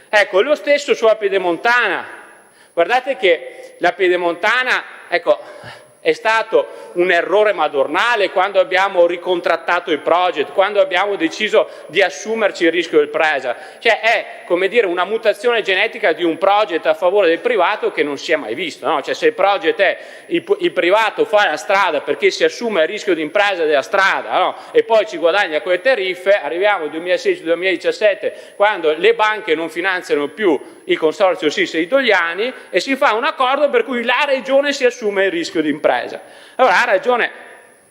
Ecco, lo stesso sulla Pedemontana. Guardate che la Pedemontana, ecco, è stato un errore madornale quando abbiamo ricontrattato il project, quando abbiamo deciso di assumerci il rischio del presa. Cioè è, come dire, una mutazione genetica di un project a favore del privato che non si è mai visto, no? Cioè se il project è il privato fa la strada perché si assume il rischio di impresa della strada, no? E poi ci guadagna quelle tariffe, arriviamo al 2016-2017 quando le banche non finanziano più il consorzio SIS italiani e si fa un accordo per cui la regione si assume il rischio di impresa. Allora ha ragione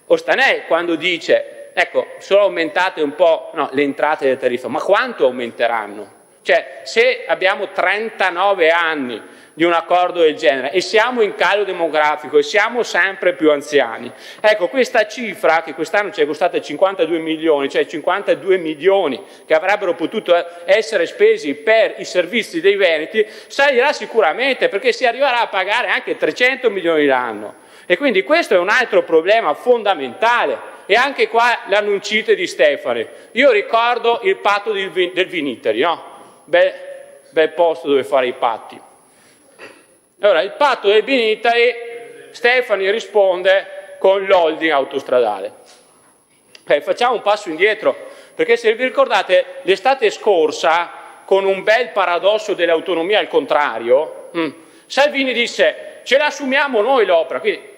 Ostanè quando dice ecco, sono aumentate un po' le entrate delle tariffe, ma quanto aumenteranno? Cioè se abbiamo 39 anni di un accordo del genere e siamo in calo demografico e siamo sempre più anziani, ecco questa cifra che quest'anno ci è costata 52 milioni, cioè 52 milioni che avrebbero potuto essere spesi per i servizi dei veneti, salirà sicuramente perché si arriverà a pagare anche 300 milioni l'anno. E quindi questo è un altro problema fondamentale. E anche qua l'annuncite di Stefani. Io ricordo il patto del Viniteri, no? Bel posto dove fare i patti. Allora, il patto del Viniteri, Stefani risponde con l'holding autostradale. Facciamo un passo indietro, perché se vi ricordate, l'estate scorsa, con un bel paradosso dell'autonomia al contrario, Salvini disse ce la assumiamo noi l'opera. Quindi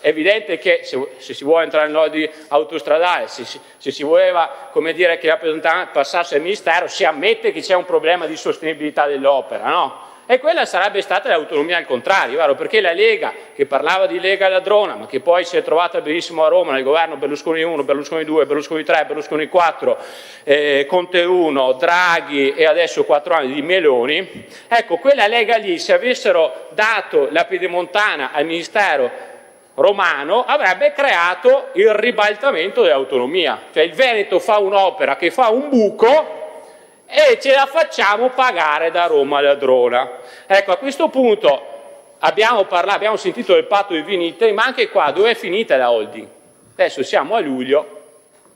è evidente che se si vuole entrare nell'holding autostradale, se si voleva, come dire, che la Pedemontana passasse al Ministero, si ammette che c'è un problema di sostenibilità dell'opera, no? E quella sarebbe stata l'autonomia al contrario, vero? Perché la Lega, che parlava di Lega ladrona, ma che poi si è trovata benissimo a Roma nel governo Berlusconi 1, Berlusconi 2, Berlusconi 3, Berlusconi 4, Conte 1, Draghi e adesso 4 anni di Meloni, ecco, quella Lega lì, se avessero dato la Pedemontana al Ministero romano, avrebbe creato il ribaltamento dell'autonomia. Cioè il Veneto fa un'opera che fa un buco e ce la facciamo pagare da Roma ladrona. Ecco, a questo punto abbiamo sentito del patto di Viniteri, ma anche qua dove è finita la holding? Adesso siamo a luglio,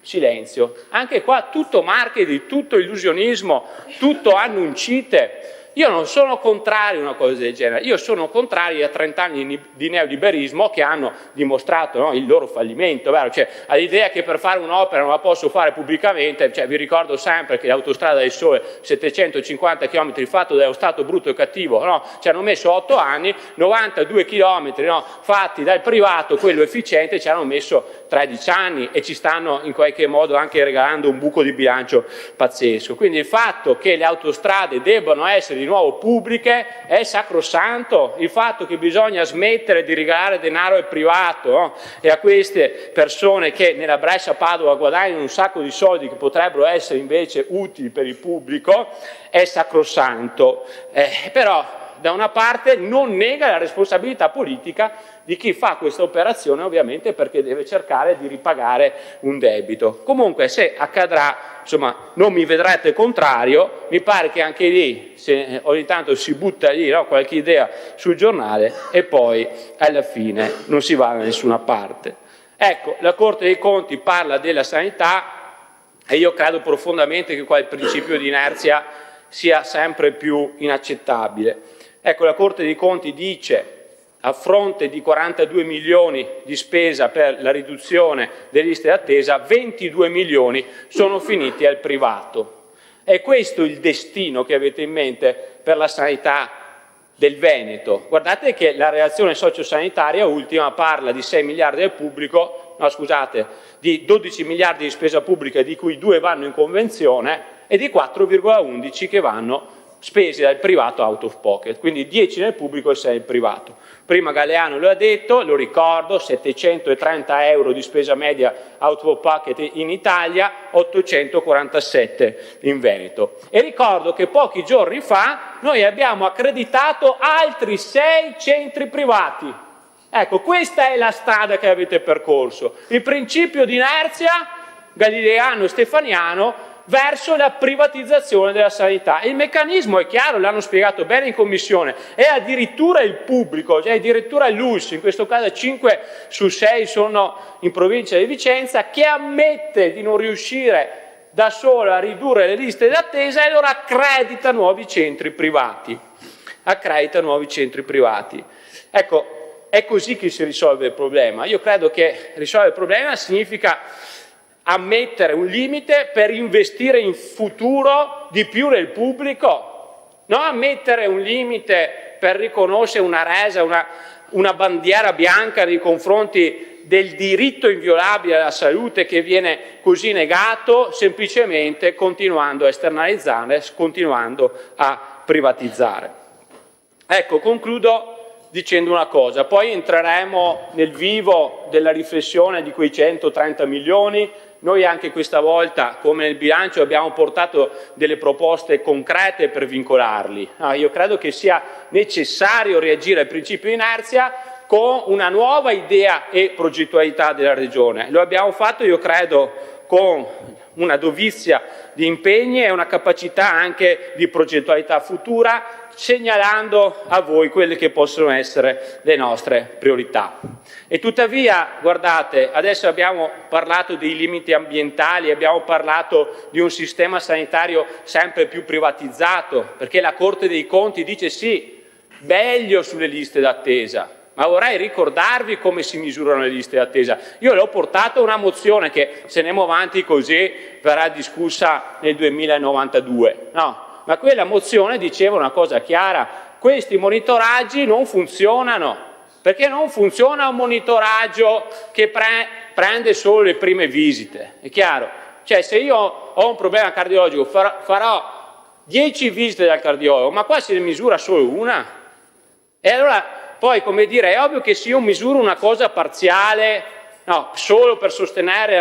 silenzio. Anche qua tutto marketing, tutto illusionismo, tutto annuncite. Io non sono contrario a una cosa del genere, io sono contrario a 30 anni di neoliberismo che hanno dimostrato, no, il loro fallimento, vero? Cioè, all'idea che per fare un'opera non la posso fare pubblicamente, cioè, vi ricordo sempre che l'autostrada del Sole, 750 km fatto dallo Stato brutto e cattivo, no? Ci hanno messo 8 anni, 92 km, no, fatti dal privato, quello efficiente, ci hanno messo 13 anni e ci stanno in qualche modo anche regalando un buco di bilancio pazzesco. Quindi il fatto che le autostrade debbano essere di nuovo pubbliche è sacrosanto, il fatto che bisogna smettere di regalare denaro al privato, no? E a queste persone che nella Brescia-Padova guadagnano un sacco di soldi che potrebbero essere invece utili per il pubblico è sacrosanto, però da una parte non nega la responsabilità politica di chi fa questa operazione, ovviamente perché deve cercare di ripagare un debito. Comunque se accadrà, insomma, non mi vedrete contrario, mi pare che anche lì, se ogni tanto si butta lì, no, qualche idea sul giornale e poi alla fine non si va da nessuna parte. Ecco, la Corte dei Conti parla della sanità e io credo profondamente che qua il principio di inerzia sia sempre più inaccettabile. Ecco, la Corte dei Conti dice a fronte di 42 milioni di spesa per la riduzione delle liste d'attesa, 22 milioni sono finiti al privato. È questo il destino che avete in mente per la sanità del Veneto? Guardate che la relazione sociosanitaria ultima parla di 6 miliardi del pubblico, no scusate, di 12 miliardi di spesa pubblica, di cui 2 vanno in convenzione, e di 4,11 che vanno spesi dal privato out of pocket, quindi 10 nel pubblico e 6 nel privato. Prima Galeano lo ha detto, lo ricordo, 730 euro di spesa media out of pocket in Italia, 847 in Veneto. E ricordo che pochi giorni fa noi abbiamo accreditato altri 6 centri privati. Ecco, questa è la strada che avete percorso, il principio di inerzia galileano e stefaniano verso la privatizzazione della sanità. Il meccanismo è chiaro, l'hanno spiegato bene in commissione, è addirittura il pubblico, cioè addirittura l'ULSS, in questo caso 5 su 6 sono in provincia di Vicenza, che ammette di non riuscire da sola a ridurre le liste d'attesa e allora accredita nuovi centri privati. Ecco, è così che si risolve il problema. Io credo che risolvere il problema significa ammettere un limite per investire in futuro di più nel pubblico, non ammettere un limite per riconoscere una resa, una bandiera bianca nei confronti del diritto inviolabile alla salute che viene così negato, semplicemente continuando a esternalizzare, continuando a privatizzare. Ecco, concludo dicendo una cosa, poi entreremo nel vivo della riflessione di quei 130 milioni. Noi anche questa volta, come nel bilancio, abbiamo portato delle proposte concrete per vincolarli. Io credo che sia necessario reagire al principio di inerzia con una nuova idea e progettualità della Regione. Lo abbiamo fatto, io credo, con una dovizia di impegni e una capacità anche di progettualità futura, segnalando a voi quelle che possono essere le nostre priorità. E tuttavia, guardate, adesso abbiamo parlato dei limiti ambientali, abbiamo parlato di un sistema sanitario sempre più privatizzato, perché la Corte dei Conti dice sì, meglio sulle liste d'attesa, ma vorrei ricordarvi come si misurano le liste d'attesa. Io le ho portato una mozione che, se andiamo avanti così, verrà discussa nel 2092, no? Ma quella mozione diceva una cosa chiara, questi monitoraggi non funzionano, perché non funziona un monitoraggio che prende solo le prime visite, è chiaro? Cioè se io ho un problema cardiologico farò 10 visite dal cardiologo, ma qua se ne misura solo una. E allora poi, come dire, è ovvio che se io misuro una cosa parziale, no, solo per sostenere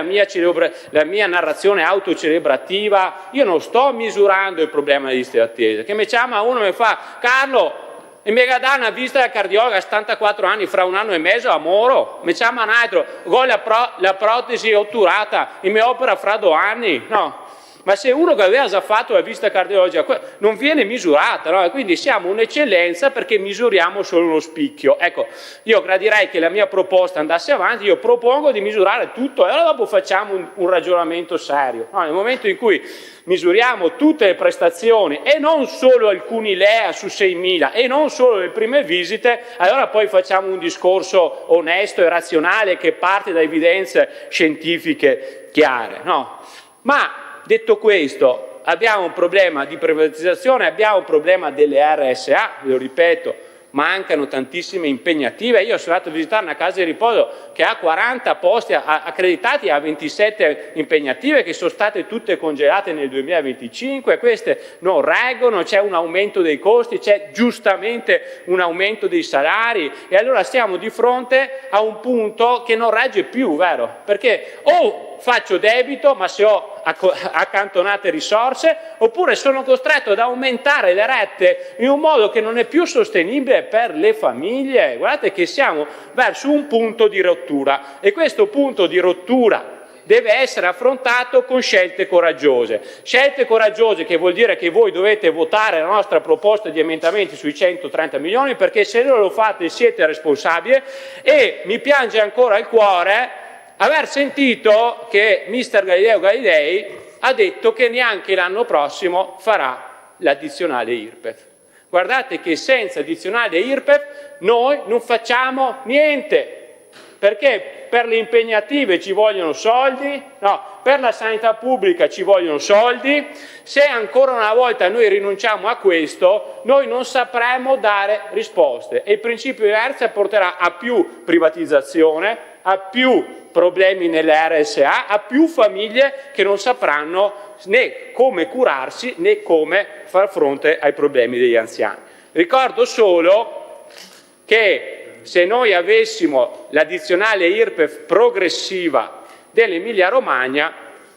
la mia narrazione autocelebrativa, io non sto misurando il problema delle liste d'attesa. Che mi chiama uno e mi fa, Carlo, e mi dà una visita da cardiologa a 74 anni, fra 1 anno e mezzo a Moro, mi chiama un altro, ho la protesi otturata e mi opera fra 2 anni, no. Ma se uno che aveva già fatto la visita cardiologica non viene misurata, no? E quindi siamo un'eccellenza perché misuriamo solo uno spicchio. Ecco, io gradirei che la mia proposta andasse avanti, io propongo di misurare tutto e allora dopo facciamo un ragionamento serio. No? Nel momento in cui misuriamo tutte le prestazioni e non solo alcuni LEA su 6.000 e non solo le prime visite, allora poi facciamo un discorso onesto e razionale che parte da evidenze scientifiche chiare. No? Ma detto questo, abbiamo un problema di privatizzazione, abbiamo un problema delle RSA, lo ripeto, mancano tantissime impegnative. Io sono andato a visitare una casa di riposo che ha 40 posti accreditati, ha 27 impegnative che sono state tutte congelate nel 2025, queste non reggono, c'è un aumento dei costi, c'è giustamente un aumento dei salari e allora siamo di fronte a un punto che non regge più, vero? Perché o faccio debito, ma se ho accantonate risorse, oppure sono costretto ad aumentare le rette in un modo che non è più sostenibile per le famiglie. Guardate che siamo verso un punto di rottura e questo punto di rottura deve essere affrontato con scelte coraggiose che vuol dire che voi dovete votare la nostra proposta di emendamenti sui 130 milioni, perché se non lo fate siete responsabili. E mi piange ancora il cuore aver sentito che mister Galileo Galilei ha detto che neanche l'anno prossimo farà l'addizionale IRPEF. guardate che senza addizionale IRPEF noi non facciamo niente, perché per le impegnative ci vogliono soldi, no, per la sanità pubblica ci vogliono soldi. Se ancora una volta noi rinunciamo a questo, noi non sapremo dare risposte e il principio di inerzia porterà a più privatizzazione, a più problemi nelle RSA, a più famiglie che non sapranno né come curarsi né come far fronte ai problemi degli anziani. Ricordo solo che se noi avessimo l'addizionale IRPEF progressiva dell'Emilia Romagna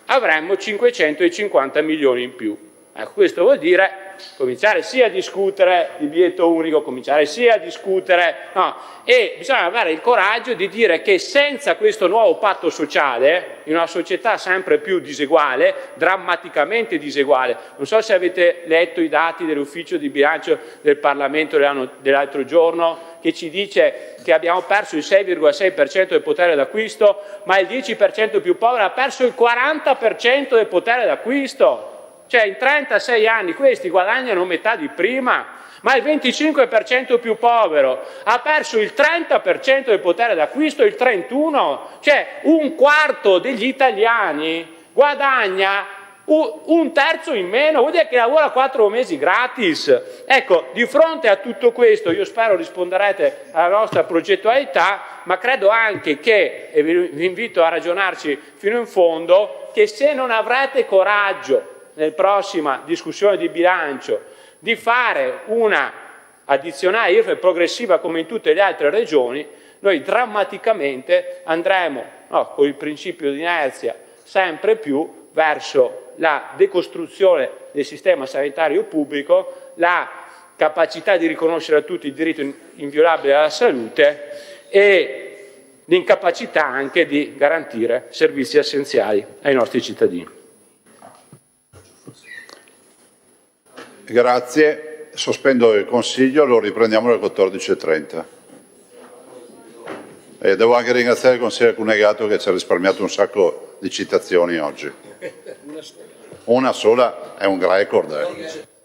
avremmo 550 milioni in più. Ecco, questo vuol dire cominciare sì a discutere di biglietto unico, cominciare sì a discutere, no, e bisogna avere il coraggio di dire che senza questo nuovo patto sociale, in una società sempre più diseguale, drammaticamente diseguale, non so se avete letto i dati dell'ufficio di bilancio del Parlamento dell'altro giorno, che ci dice che abbiamo perso il 6,6% del potere d'acquisto, ma il 10% più povero ha perso il 40% del potere d'acquisto. Cioè in 36 anni questi guadagnano metà di prima, ma il 25% più povero ha perso il 30% del potere d'acquisto, il 31%, cioè un quarto degli italiani guadagna un terzo in meno, vuol dire che lavora 4 mesi gratis. Ecco, di fronte a tutto questo io spero risponderete alla nostra progettualità, ma credo anche che, e vi invito a ragionarci fino in fondo, che se non avrete coraggio nella prossima discussione di bilancio di fare una addizionale IRPEF progressiva come in tutte le altre regioni, noi drammaticamente andremo, no, con il principio di inerzia sempre più verso la decostruzione del sistema sanitario pubblico, la capacità di riconoscere a tutti il diritto inviolabile alla salute e l'incapacità anche di garantire servizi essenziali ai nostri cittadini. Grazie, sospendo il Consiglio, lo riprendiamo alle 14:30. E devo anche ringraziare il consigliere Cunegato che ci ha risparmiato un sacco di citazioni oggi. Una sola è un record.